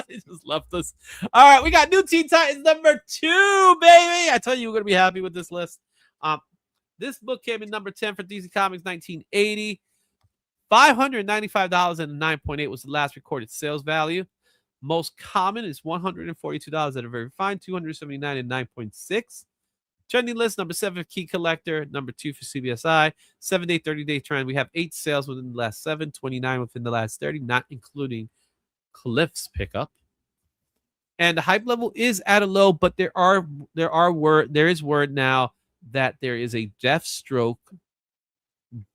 They just left us. All right, we got New Teen Titans #2, baby. I tell you, we're gonna be happy with this list. This book came in number 10 for DC Comics 1980. $595 and 9.8 was the last recorded sales value. Most common is $142 at a very fine, $279 and 9.6. Trending list, number 7 for Key Collector, number 2 for CBSI. 7-day, 30-day trend. We have 8 sales within the last 7, 29 within the last 30, not including Cliff's pickup. And the hype level is at a low, but there is word now that there is a Deathstroke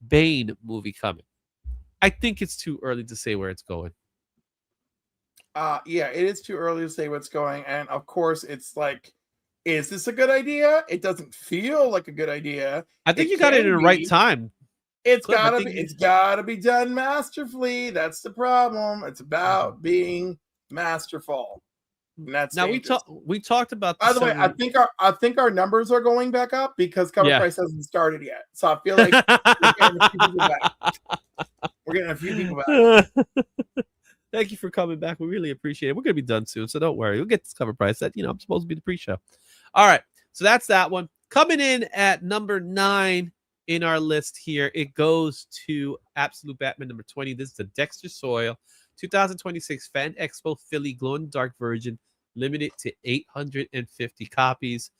Bane movie coming. I think it's too early to say where it's going. Yeah, it is too early to say what's going. And of course, it's like, is this a good idea? It doesn't feel like a good idea. I think you got it in the right time. It's gotta be done masterfully. That's the problem. It's about being masterful. And that's now we talked about this. By the way, I think our numbers are going back up because cover price hasn't started yet. So I feel like we're getting a few people back. Thank you for coming back. We really appreciate it. We're gonna be done soon, so don't worry. We'll get this cover price. That I'm supposed to be the pre-show. All right, so that's that one. Coming in at number 9 in our list here, it goes to Absolute Batman number 20. This is the Dexter Soil 2026 Fan Expo Philly Glow in the Dark version, limited to 850 copies.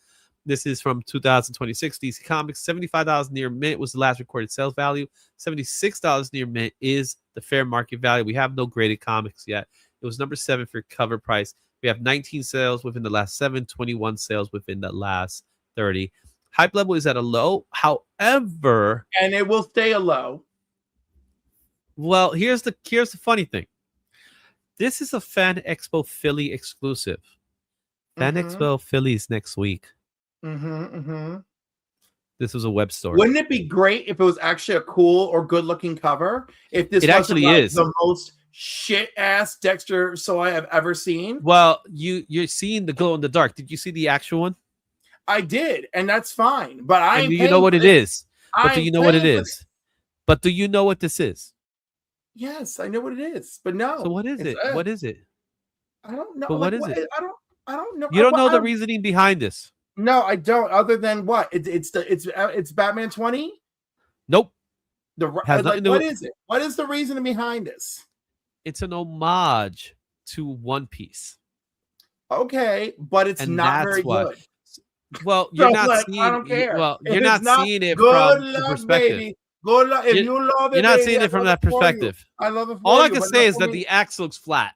This is from 2026 DC Comics. $75 near mint was the last recorded sales value. $76 near mint is the fair market value. We have no graded comics yet. It was number 7 for cover price. We have 19 sales within the last 7, 21 sales within the last 30. Hype level is at a low. However, and it will stay a low. Well, here's the funny thing. This is a Fan Expo Philly exclusive. Fan Expo Philly's next week. This was a web story. Wouldn't it be great if it was actually a cool or good-looking cover? If this actually is the most shit-ass Dexter Soy I've ever seen. Well, you're seeing the glow in the dark. Did you see the actual one? I did, and that's fine. But do you know what it is? But do you know what it is? But do you know what this is? Yes, I know what it is. But no. So what is it? What is it? I don't know. But what is it? I don't know. You don't know the reasoning behind this? No, I don't. Other than what? It's Batman 20? Nope. What is it? What is the reasoning behind this? It's an homage to One Piece. Okay, but it's not very good. Well, you're not seeing. I don't care. Well, you're not seeing it from the perspective. Baby. Good luck. If you love it, you're not seeing it from that perspective. I love it. All I can say is that the axe looks flat.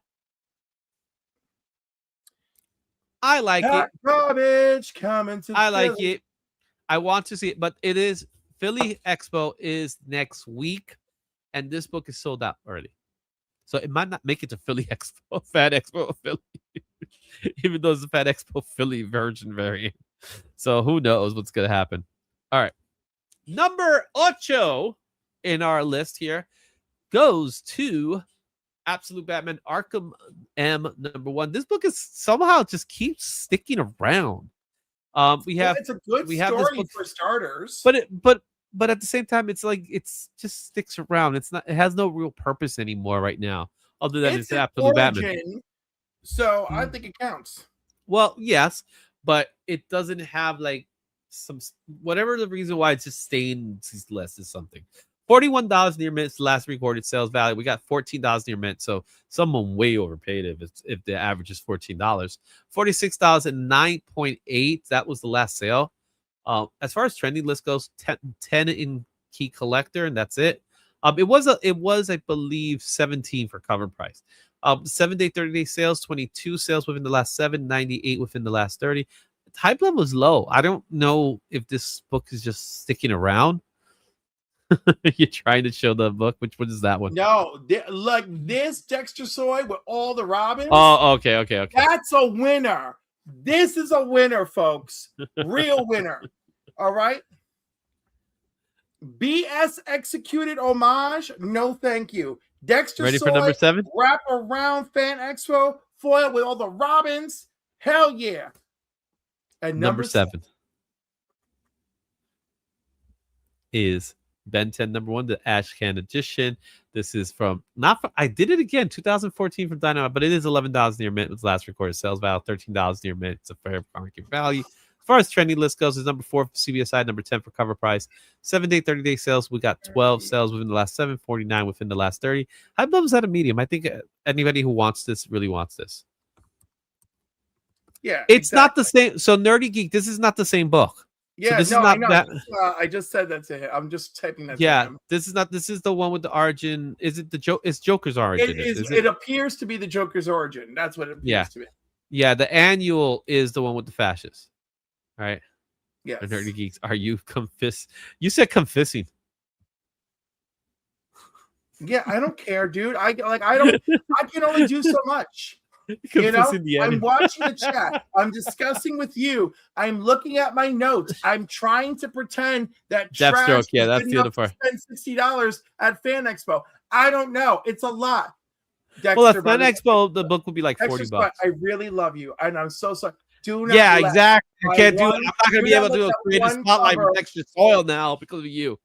I like it. Garbage coming to. I like it. I want to see it, but it is Philly Expo is next week, and this book is sold out early, so it might not make it to Philly Expo, Fan Expo Philly, even though it's a Fan Expo Philly version variant. So who knows what's gonna happen? All right. Number 8 in our list here goes to Absolute Batman Arkham M #1. This book is somehow just keeps sticking around. We have it's a good we have this story book, for starters. but at the same time, it's like it's just sticks around. It has no real purpose anymore right now, other than it's an Absolute Batman. origin, so I think it counts. Well, yes, but it doesn't have like some whatever the reason why it's just staying these lists is something. $41 near mint is the last recorded sales value. We got $14 near mint, so someone way overpaid if the average is $14. $46 at 9.8. That was the last sale. As far as trending list goes, 10 in key collector, and that's it. It was I believe 17 for cover price. 7-day, 30-day sales, 22 sales within the last 7, 98 within the last 30. The hype level is low. I don't know if this book is just sticking around. You're trying to show the book. Which one is that one? No, like this Dexter Soy with all the Robins. Oh, okay. That's a winner. This is a winner, folks. Real winner. All right. BS executed homage. No, thank you. Dexter Ready Soy, for number 7? Wrap around fan expo foil with all the Robins. Hell yeah. And Number 7 is Ben 10 #1, the Ash Can Edition. This is I did it again, 2014 from Dynamite, but it is $11 near mint. It was last recorded sales value, $13 near mint. It's a fair market value. As far as trending list goes, is number 4 for CBSI, number 10 for cover price. 7-day, 30-day sales. We got 12 sales within the last 7, 49 within the last 30. Hype level's at a medium. I think anybody who wants this really wants this. Yeah, it's not the same. So Nerdy Geek, this is not the same book. Yeah, so this no, is not I know. that. I just said that to him. I'm just typing that. Yeah, to him. this is not. This is the one with the origin. Is it the joke? It's Joker's origin. It is. It appears to be the Joker's origin. That's what it appears to be. Yeah, the annual is the one with the fascists. Right. Yes. The Nerdy Geeks. Are you confess? You said confessing. Yeah, I don't care, dude. I can only do so much. You know, I'm watching the chat. I'm discussing with you. I'm looking at my notes. I'm trying to pretend that Deathstroke. Yeah, that's the other part. Spend $60 at Fan Expo. I don't know. It's a lot. Dexter, well, at Fan Expo, the book would be like $40. I really love you, and I'm so sorry. Do not. Yeah, exactly. I can't do it. I'm not going to be able to do a creative spotlight with Dexter Soil now because of you.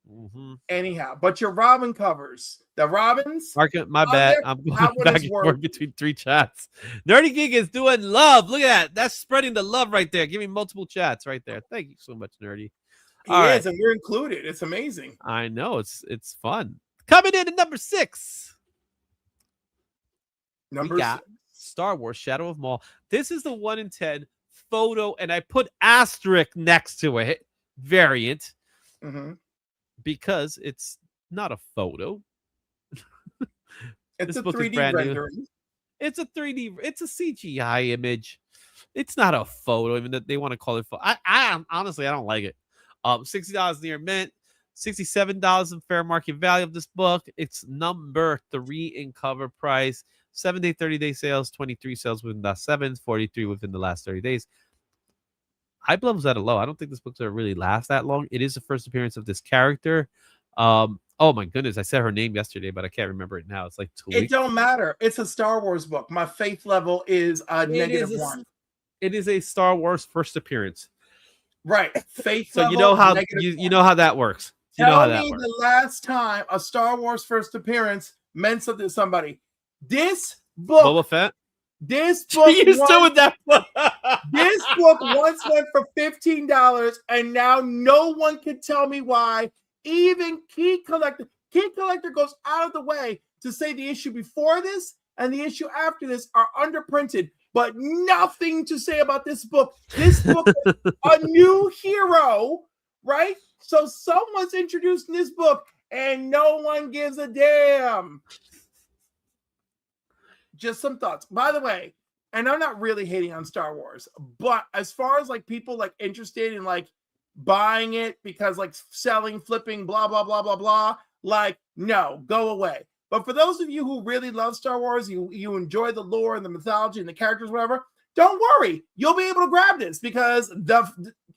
Mm-hmm. Anyhow, but your Robin covers, the Robins. My bad. I'm going back and forth between 3 chats. Nerdy Geek is doing love. Look at that. That's spreading the love right there. Give me multiple chats right there. Thank you so much, Nerdy. He is, and we're included. It's amazing. I know. It's fun. Coming in at number 6. We got Star Wars Shadow of Maul. This is the 1 in 10 photo, and I put asterisk next to it variant. Mm-hmm. Because it's not a photo. It's a 3D rendering. It's a 3D. It's a CGI image. It's not a photo, even that they want to call it photo. I honestly, I don't like it. $60 near mint, $67 in fair market value of this book. It's number 3 in cover price. 7-day, 30-day sales, 23 sales within the last 7, 43 within the last 30 days. Hype level's at a low. I don't think this book's gonna really last that long. It is the first appearance of this character. Oh my goodness, I said her name yesterday, but I can't remember it now. It's like 2 weeks. It don't matter. It's a Star Wars book. My faith level is a -1. It is a Star Wars first appearance. Right. Faith so level. You know how you know how that works. You know how that works. The last time a Star Wars first appearance meant something to somebody. This book. Boba Fett. This book. You're still with that book. This book once went for $15, and now no one can tell me why. Even Key Collector goes out of the way to say the issue before this and the issue after this are underprinted, but nothing to say about this book. This book is a new hero, right? So someone's introducing this book, and no one gives a damn. Just some thoughts. By the way, and I'm not really hating on Star Wars, but as far as like people like interested in like buying it because like selling, flipping, blah, blah, blah, blah, blah, like, no, go away. But for those of you who really love Star Wars, you enjoy the lore and the mythology and the characters, whatever, don't worry. You'll be able to grab this because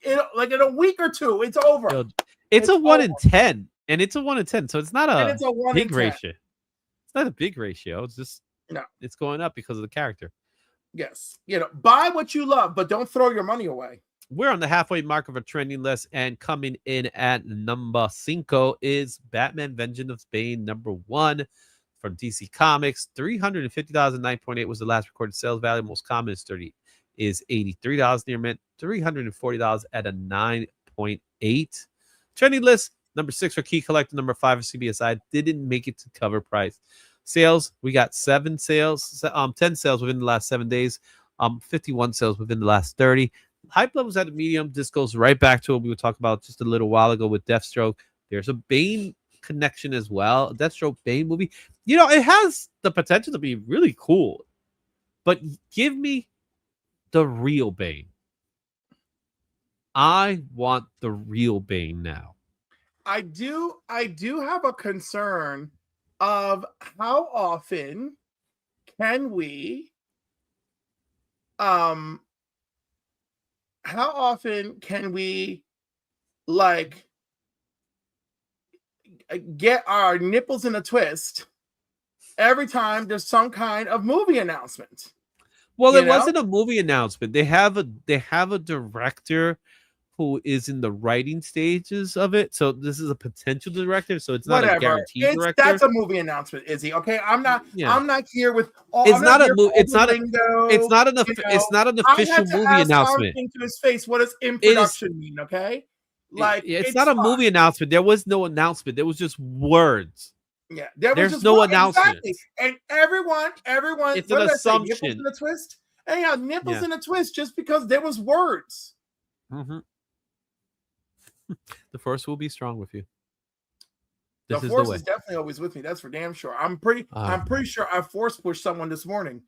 in a week or two, it's over. Yo, it's a 1 in over. 10, and it's a 1 in 10, so it's not And a it's a 1 big in 10. ratio. It's not a big ratio. It's just No. it's going up because of the character. Yes. Buy what you love, but don't throw your money away. We're on the halfway mark of a trending list, and coming in at number 5 is Batman Vengeance of Bane, number 1 from DC Comics. $350, 9.8 was the last recorded sales value. Most common is $83 near mint. $340 at a 9.8. Trending list, number 6 for Key Collector, number 5 for CBSI. Didn't make it to cover price. Sales, we got 10 sales within the last 7 days. 51 sales within the last 30. Hype levels at a medium. This goes right back to what we were talking about just a little while ago with Deathstroke. There's a Bane connection as well. A Deathstroke Bane movie. It has the potential to be really cool. But give me the real Bane. I want the real Bane now. I do have a concern of how often can we like get our nipples in a twist every time there's some kind of movie announcement? Well, it wasn't a movie announcement. They have a director who is in the writing stages of it. So this is a potential director. So it's not a guaranteed director. That's a movie announcement, Izzy. Okay, I'm not here with all. It's not an official movie announcement. To his face, what does in production mean? Okay, it's not a movie announcement. There was no announcement. There was just words. Yeah, there's no announcement. Exactly. And everyone. It's an assumption. Nipples in a twist. Anyhow, nipples in a twist just because there was words. Mm-hmm. The Force will be strong with you. The Force is definitely always with me. That's for damn sure. I'm pretty sure I force pushed someone this morning.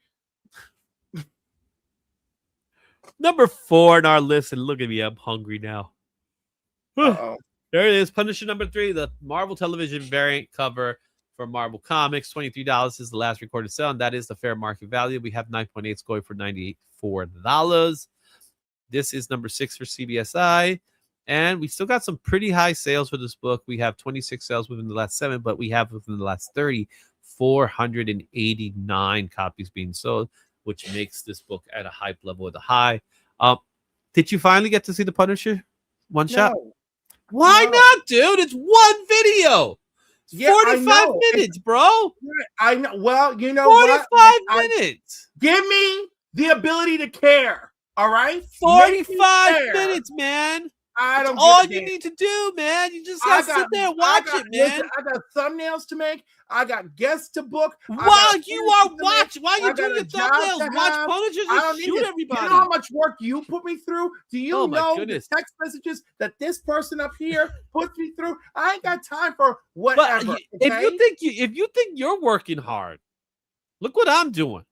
Number 4 in our list, and look at me, I'm hungry now. There it is. Punisher number 3, the Marvel Television variant cover for Marvel Comics. $23 is the last recorded sale, and that is the fair market value. We have 9.8s going for $94. This is number 6 for CBSI. And we still got some pretty high sales for this book. We have 26 sales within the last 7, but we have within the last 30, 489 copies being sold, which makes this book at a hype level at a high. Did you finally get to see the Punisher one shot? Why not, dude? It's one video. 45 minutes, bro. I know. Well, you know 45 minutes. Give me the ability to care. All right? 45 minutes, man. I don't. All you need to do, man. You just gotta sit there and watch it, man. I got thumbnails to make. I got guests to book. While you are watching, while you're doing your thumbnails, watch Punisher just shoot everybody. You know how much work you put me through? Do you know the text messages that this person up here puts me through? I ain't got time for whatever. But if you think you're working hard, look what I'm doing.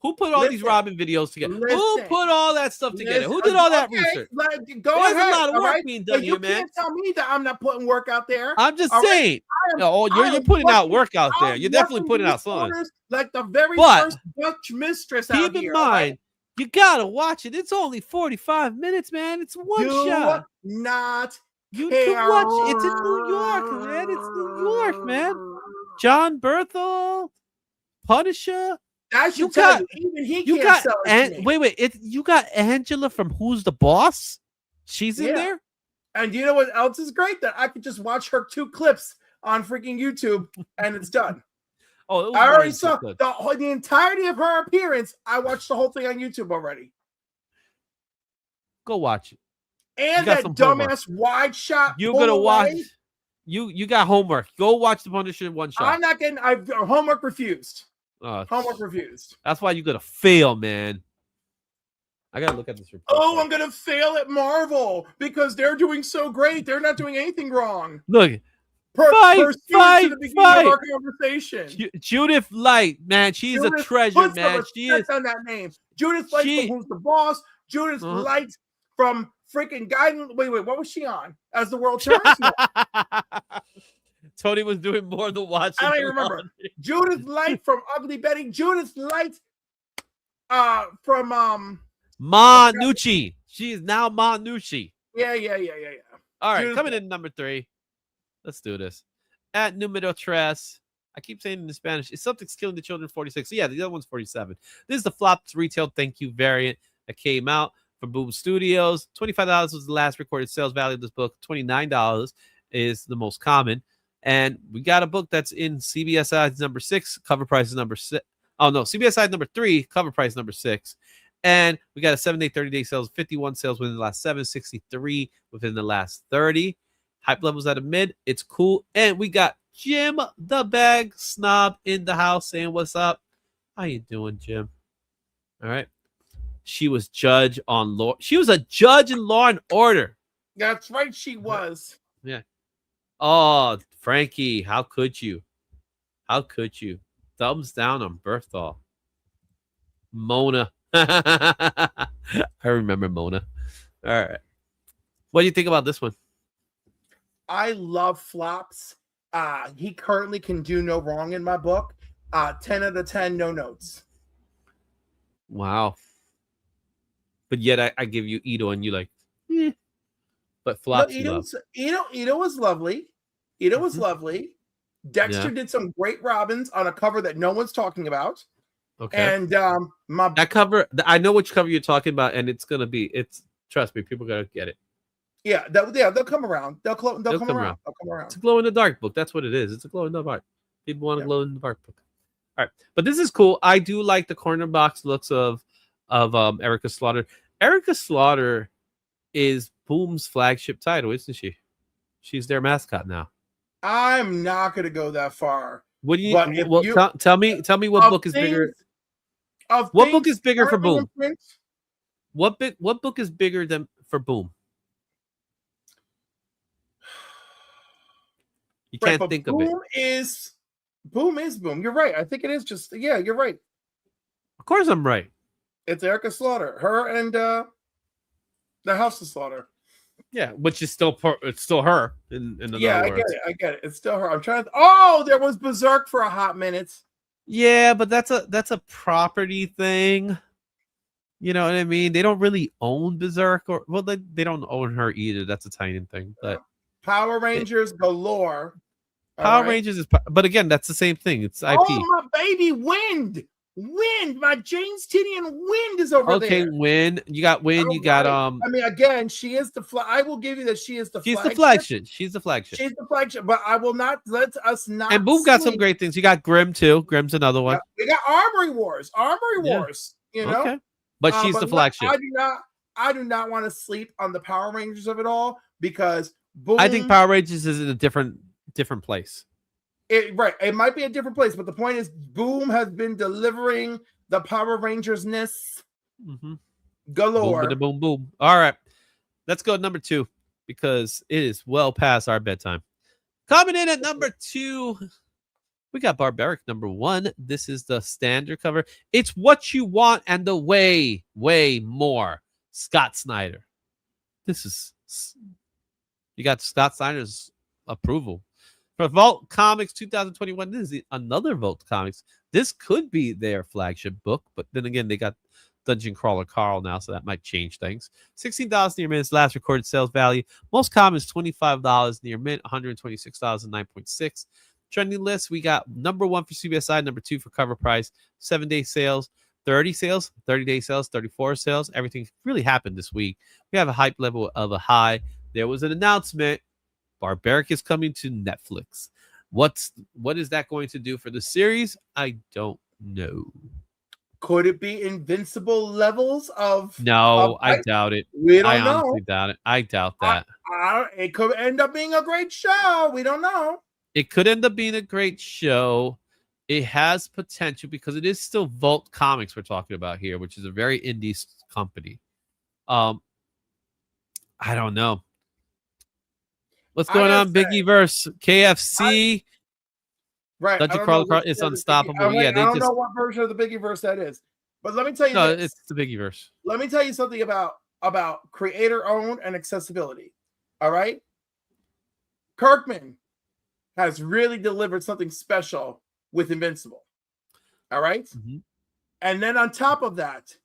Who put all these Robin videos together? Who put all that stuff together? Who did all that research? There's a lot of work being done here, man. You can't tell me that I'm not putting work out there. I'm just saying. You're putting out work out there. You're definitely putting out something. Like the very first Dutch mistress out here. Keep in mind, you gotta watch it. It's only 45 minutes, man. It's one shot. You can watch it. It's in New York, man. It's New York, man. John Berthel, Punisher. You got Angela from Who's the Boss? She's in there. And you know what else is great? That I could just watch her 2 clips on freaking YouTube and it's done. I already saw the entirety of her appearance. I watched the whole thing on YouTube already. Go watch it. And that dumbass wide shot. You're gonna watch. You got homework. Go watch the Punisher one shot. I'm not getting. Homework refused. Homework refused. That's why you gotta fail, man. I gotta look at this report. I'm gonna fail at Marvel because they're doing so great. They're not doing anything wrong. Look, fight. Of our conversation. Judith Light, man, she's a treasure, man. She is on that name. Judith Light from Who's the Boss? Judith Light from freaking Guidance. Wait, what was she on? As the world turns. Tony was doing more than watching. I don't even remember. Judith Light from Ugly Betty. Judith Light from Ma Nucci. She is now Manushi. Yeah. All right, June- coming in number 3. Let's do this. At numero tres. I keep saying it in Spanish. It's Something's Killing the Children 46. So yeah, the other one's 47. This is the flopped retail thank you variant that came out from Boom Studios. $25 was the last recorded sales value of this book. $29 is the most common. And we got a book that's in CBS size number 6. Cover price is number 6. Oh, no. CBS size number 3. Cover price number 6. And we got a 7-day, 30-day sales. 51 sales within the last 7. 63 within the last 30. Hype levels at a mid. It's cool. And we got Jim the Bag Snob in the house saying, what's up? How you doing, Jim? All right. She was judge on law. She was a judge in Law and Order. That's right, she was. Yeah. Oh, Frankie, how could you? How could you? Thumbs down on Berthol. Mona. I remember Mona. All right. What do you think about this one? I love flops. He currently can do no wrong in my book. 10 out of 10, no notes. Wow. But yet I give you Ito and you like, But flops you love. Ito was lovely. Ito was Mhm. lovely. Dexter Yeah. did some great Robins on a cover that no one's talking about. Okay. And That cover, I know which cover you're talking about, and it's gonna be. Trust me, people gotta get it. they'll come around. They'll come around. come around. They'll come around. It's a glow in the dark book. That's what it is. It's a glow in the dark. People want a glow in the dark book. All right, but this is cool. I do like the corner box looks of Erica Slaughter. Erica Slaughter is Boom's flagship title, isn't she? She's their mascot now. I'm not going to go that far. What do you? But if Well, you- tell me what book is bigger? What book is bigger for Boom? What book is bigger than for Boom? You Right, can't but think of it. Boom is Boom. You're right. I think it is just you're right. Of course, I'm right. It's Erica Slaughter. Her and the House of Slaughter. Yeah, which is still it's still her. In other words. I get it. It's still her. I'm trying to. Oh, there was Berserk for a hot minute. Yeah, but that's a property thing. You know what I mean? They don't really own Berserk, they don't own her either. That's a tiny thing. But Power Rangers galore. Power Rangers is, but again, that's the same thing. It's IP. Oh, my baby, Wind. My James Tinian Wind is over there. Okay, Wind. You got Wind. You got I mean, again, she is I will give you that she is the flagship. She's the flagship. She's the flagship, but I will not let us not. And Boom got some great things. You got Grimm too. Grimm's another one. We got Armory Wars. You know. Okay. But she's the flagship. I do not want to sleep on the Power Rangers of it all because Boom. I think Power Rangers is in a different place. It might be a different place, but the point is, Boom has been delivering the Power Rangers-ness galore. Boom, boom, boom. All right, let's go to number 2 because it is well past our bedtime. Coming in at number 2, we got Barbaric number 1. This is the standard cover. It's What You Want and the Way More. Scott Snyder. You got Scott Snyder's approval. For Vault Comics 2021, this is another Vault Comics. This could be their flagship book, but then again, they got Dungeon Crawler Carl now, so that might change things. $16 near mint, last recorded sales value. Most common is $25 near mint, $126, 9.6. Trending list, we got number 1 for CBSI, number 2 for cover price, 7-day sales, 30 sales, 30-day sales, 34 sales. Everything really happened this week. We have a hype level of a high. There was an announcement. Barbaric is coming to Netflix. What is that going to do for the series? I don't know. Could it be Invincible levels of? No, I doubt it. We don't I know. honestly doubt it. I doubt that. It could end up being a great show. We don't know. It could end up being a great show. It has potential because it is still Vault Comics we're talking about here, which is a very indie company. I don't know. What's going on, Biggie Verse? KFC. Right. Dungeon Crawler is unstoppable. I don't know what version of the Biggie Verse that is. But let me tell you this. It's the Biggie Verse. Let me tell you something about creator owned and accessibility. All right. Kirkman has really delivered something special with Invincible. All right. Mm-hmm. And then on top of that,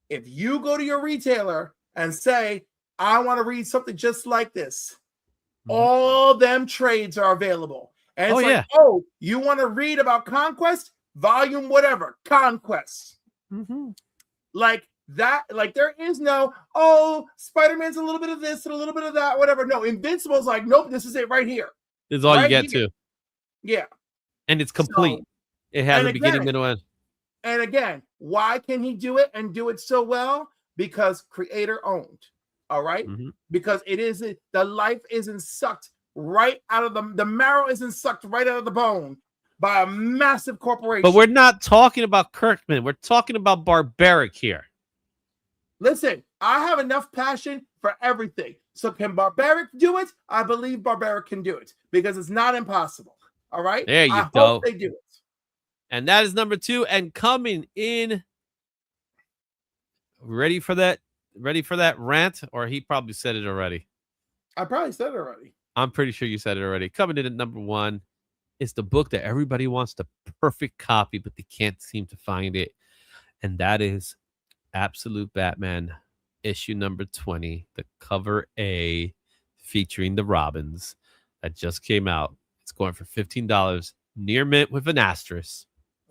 if you go to your retailer and say, I want to read something just like this. Mhm. All them trades are available. And it's Oh, oh, you want to read about Conquest? Volume whatever, Conquest. Like that, like there is no, oh, Spider-Man's a little bit of this and a little bit of that, whatever. No, Invincible's like, nope, this is it right here. This is all right you get here. too. Yeah. And it's complete. So, it has and a beginning, again- middle, end. And again, why can he do it and do it so well? Because creator owned. All right. Because it isn't, the life isn't sucked right out of the marrow isn't sucked right out of the bone by a massive corporation. But we're not talking about Kirkman. We're talking about Barbaric here. Listen, I have enough passion for everything. So can Barbaric do it? I believe Barbaric can do it because it's not impossible. All right. There you I go. hope they do it. And that is number 2. And coming in, ready for that rant? Or he probably said it already. I probably said it already. I'm pretty sure you said it already. Coming in at number 1 is the book that everybody wants the perfect copy, but they can't seem to find it. And that is Absolute Batman, issue number 20, the cover A, featuring the Robins, that just came out. It's going for $15, near mint with an asterisk.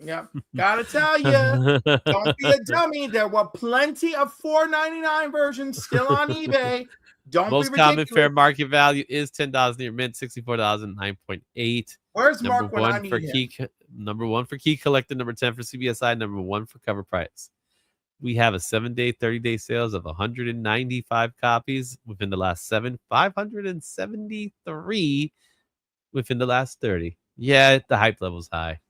Yeah, gotta tell you, don't be a dummy. There were plenty of $4.99 versions still on eBay. Don't Most be common ridiculous. fair market value is $10 near mint, $64 and 9.8. Where's Number Mark when I one need for him? number 1 for key collector, number 10 for CBSI, number 1 for cover price. We have a 7-day, 30-day sales of 195 copies within the last 7, 573 within the last 30. Yeah, the hype level's high.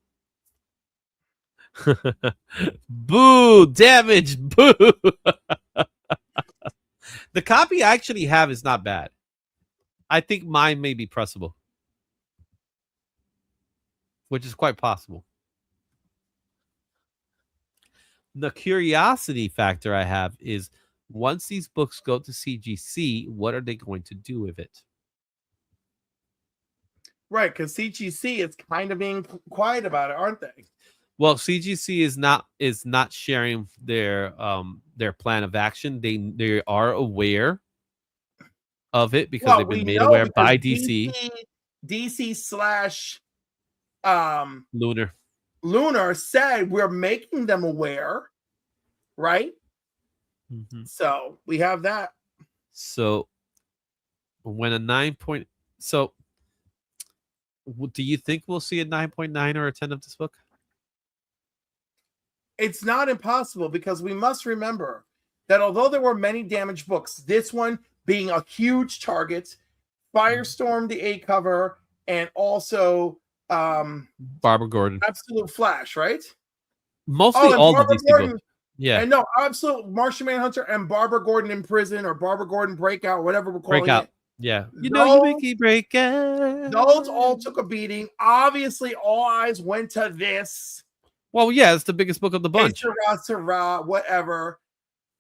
Boo! Damage! Boo! The copy I actually have is not bad. I think mine may be pressable, which is quite possible. The curiosity factor I have is, once these books go to CGC, what are they going to do with it? Right, because CGC is kind of being quiet about it, aren't they? Well, CGC is not sharing their plan of action. They are aware of it because they've been made aware by DC. DC slash Lunar said we're making them aware, right? So we have that. So when a 9 point, so do you think we'll see a 9.9 or a 10 of this book? It's not impossible, because we must remember that although there were many damaged books, this one being a huge target, Firestorm, the A cover, and also Barbara Gordon, Absolute Flash, right? Mostly all the DC Gordon, books. Yeah, and no, Absolute Martian Manhunter and Barbara Gordon in Prison, or Barbara Gordon Breakout, whatever we're calling Breakout. it. Yeah, you make me break out. Those all took a beating. Obviously, all eyes went to this. Well, yeah, it's the biggest book of the bunch. Whatever.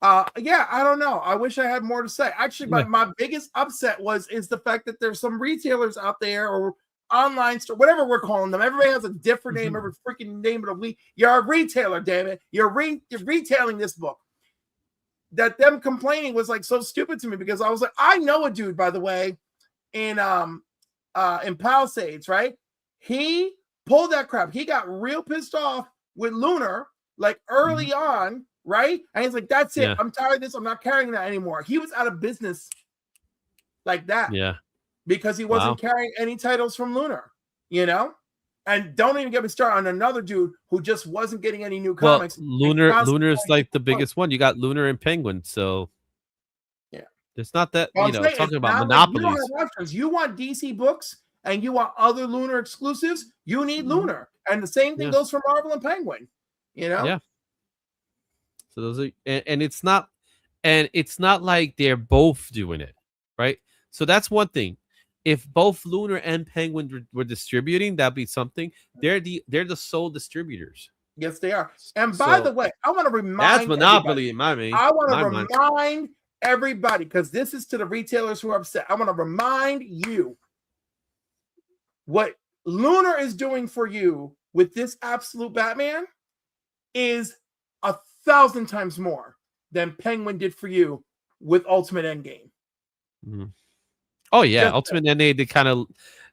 Yeah, I don't know. I wish I had more to say. Actually, my biggest upset is the fact that there's some retailers out there, or online store, whatever we're calling them. Everybody has a different name, every freaking name of the week. You're a retailer, damn it. You're retailing this book. That them complaining was like so stupid to me, because I was like, I know a dude, by the way, in Palisades, right? He pulled that crap. He got real pissed off with Lunar, like early on, right? And he's like, that's it. Yeah. I'm tired of this. I'm not carrying that anymore. He was out of business like that. Yeah. Because he wasn't carrying any titles from Lunar, you know? And don't even get me started on another dude who just wasn't getting any new comics. Lunar's like the biggest one. You got Lunar and Penguin, so yeah, it's not that, talking about monopolies. Like you want DC books and you want other Lunar exclusives, you need Lunar. And the same thing goes for Marvel and Penguin, you know? Yeah. So those are, and it's not like they're both doing it, right? So that's one thing. If both Lunar and Penguin were distributing, that'd be something. They're the sole distributors. Yes, they are. And by the way, I want to remind that's monopoly in my mind. I want to remind everybody, because this is to the retailers who are upset. I want to remind you what Lunar is doing for you with this Absolute Batman is 1,000 times more than Penguin did for you with Ultimate Endgame. Mm-hmm. Oh yeah, Just Ultimate NA. They kind of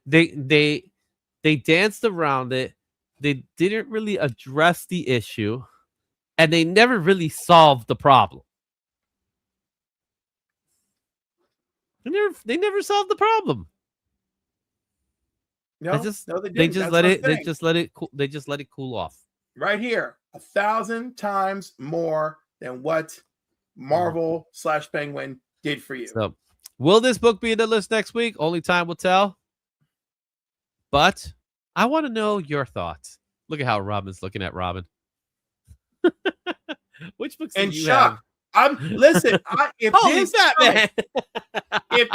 they danced around it. They didn't really address the issue, and they never really solved the problem. They never solved the problem. No, They didn't. just That's let what I'm it they saying. just let it cool, they just let it cool off. Right here, 1,000 times more than what Marvel / Penguin did for you. So, will this book be in the list next week? Only time will tell. But I want to know your thoughts. Look at how Robin's looking at Robin. Which books do And you shock. Listen. If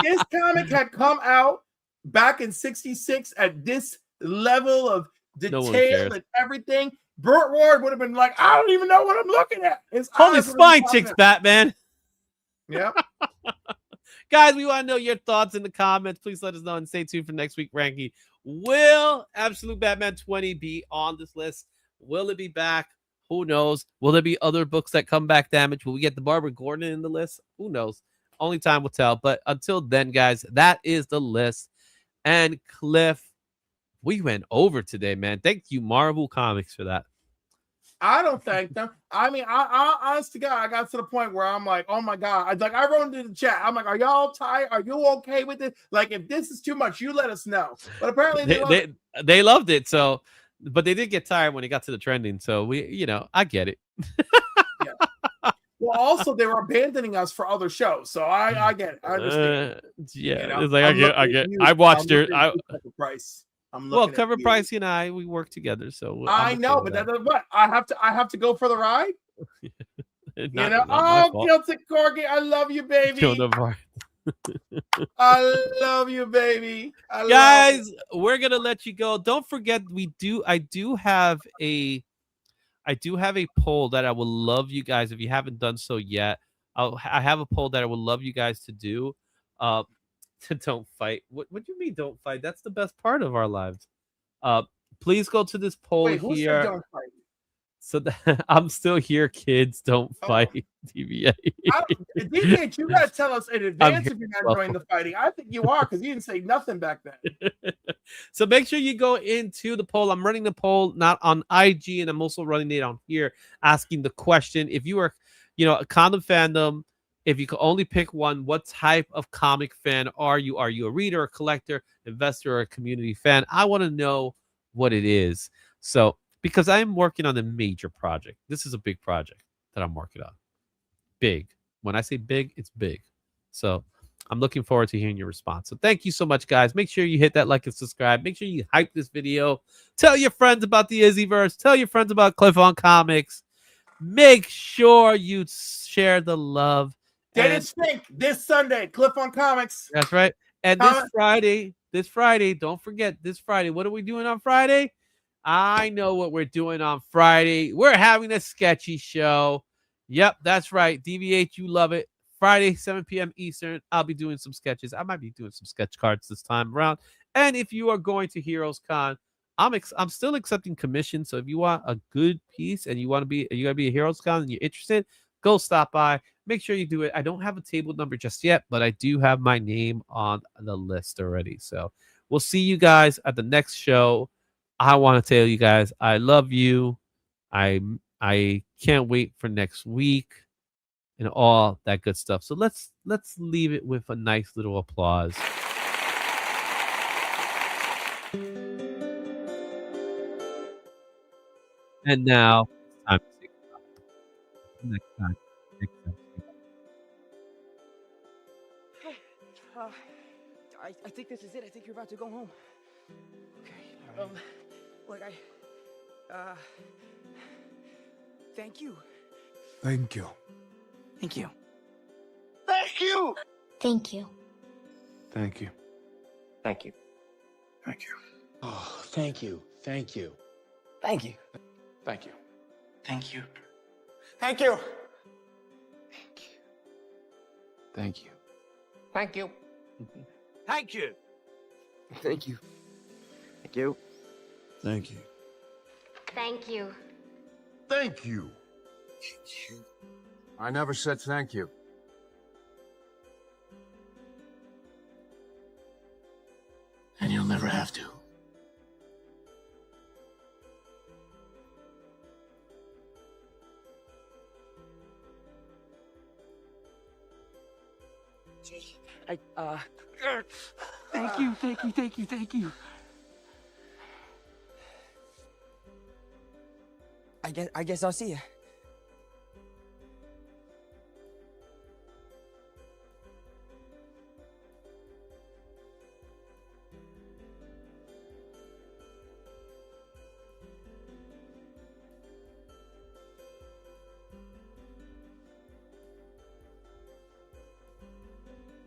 this comic had come out back in '66 at this level of detail and everything, Burt Ward would have been like, I don't even know what I'm looking at. Holy spine chicks, Batman. Yeah. Guys, we want to know your thoughts in the comments. Please let us know and stay tuned for next week ranking. Will Absolute Batman 20 be on this list? Will it be back? Who knows? Will there be other books that come back damaged? Will we get the Barbara Gordon in the list? Who knows? Only time will tell. But until then, guys, that is the list. And Cliff, we went over today, man. Thank you, Marvel Comics, for that. I don't thank them. I mean, I honest to God, I got to the point where I'm like, oh my God. I wrote into the chat. I'm like, are y'all tired? Are you okay with it? Like, if this is too much, you let us know. But apparently they loved it. So, but they did get tired when it got to the trending. So I get it. Yeah. Well, also they were abandoning us for other shows. So I get it. I understand. Yeah. It's like I get. I watched your price. Cover Price and we work together, so I know, but that's what I have to go for the ride. Guilty Corgi, I love you, baby. I love you, baby. Guys, we're gonna let you go. Don't forget, I do have a poll that I would love you guys, if you haven't done so yet. I have a poll that I would love you guys to do. Don't fight. What do you mean don't fight? That's the best part of our lives. Please go to this poll here. Who said don't fight? So I'm still here, kids. Don't fight. DVA. DVH, you gotta tell us in advance if you're not enjoying the fighting. I think you are, because you didn't say nothing back then. So make sure you go into the poll. I'm running the poll not on IG, and I'm also running it on here, asking the question: if you are, a condom fandom, if you could only pick one, what type of comic fan are you? Are you a reader, a collector, investor, or a community fan? I want to know what it is. So, because I'm working on a major project. This is a big project that I'm working on. Big. When I say big, it's big. So, I'm looking forward to hearing your response. So, thank you so much, guys. Make sure you hit that like and subscribe. Make sure you hype this video. Tell your friends about the IzzyVerse. Tell your friends about Cliff on Comics. Make sure you share the love. Dennis Fink this Sunday, Cliff on Comics. That's right. And this Friday, don't forget this Friday. What are we doing on Friday? I know what we're doing on Friday. We're having a sketchy show. Yep, that's right. DVH, you love it. Friday, 7 p.m. Eastern. I'll be doing some sketches. I might be doing some sketch cards this time around. And if you are going to Heroes Con, I'm still accepting commissions. So if you want a good piece and you gotta be a Heroes Con and you're interested, go stop by. Make sure you do it. I don't have a table number just yet, but I do have my name on the list already. So we'll see you guys at the next show. I want to tell you guys, I love you. I can't wait for next week and all that good stuff. So let's leave it with a nice little applause. And now it's time to say goodbye. Next time. I think this is it. I think you're about to go home. Okay. Thank you. Thank you. Thank you. Thank you! Thank you. Thank you. Thank you. Thank you. Oh, thank you. Thank you. Thank you. Thank you. Thank you. Thank you. Thank you. Thank you. Thank you. Thank you. Thank you. Thank you. Thank you. Thank you. I never said thank you. you'll never have to. Thank you, thank you, thank you, thank you. I guess I'll see you.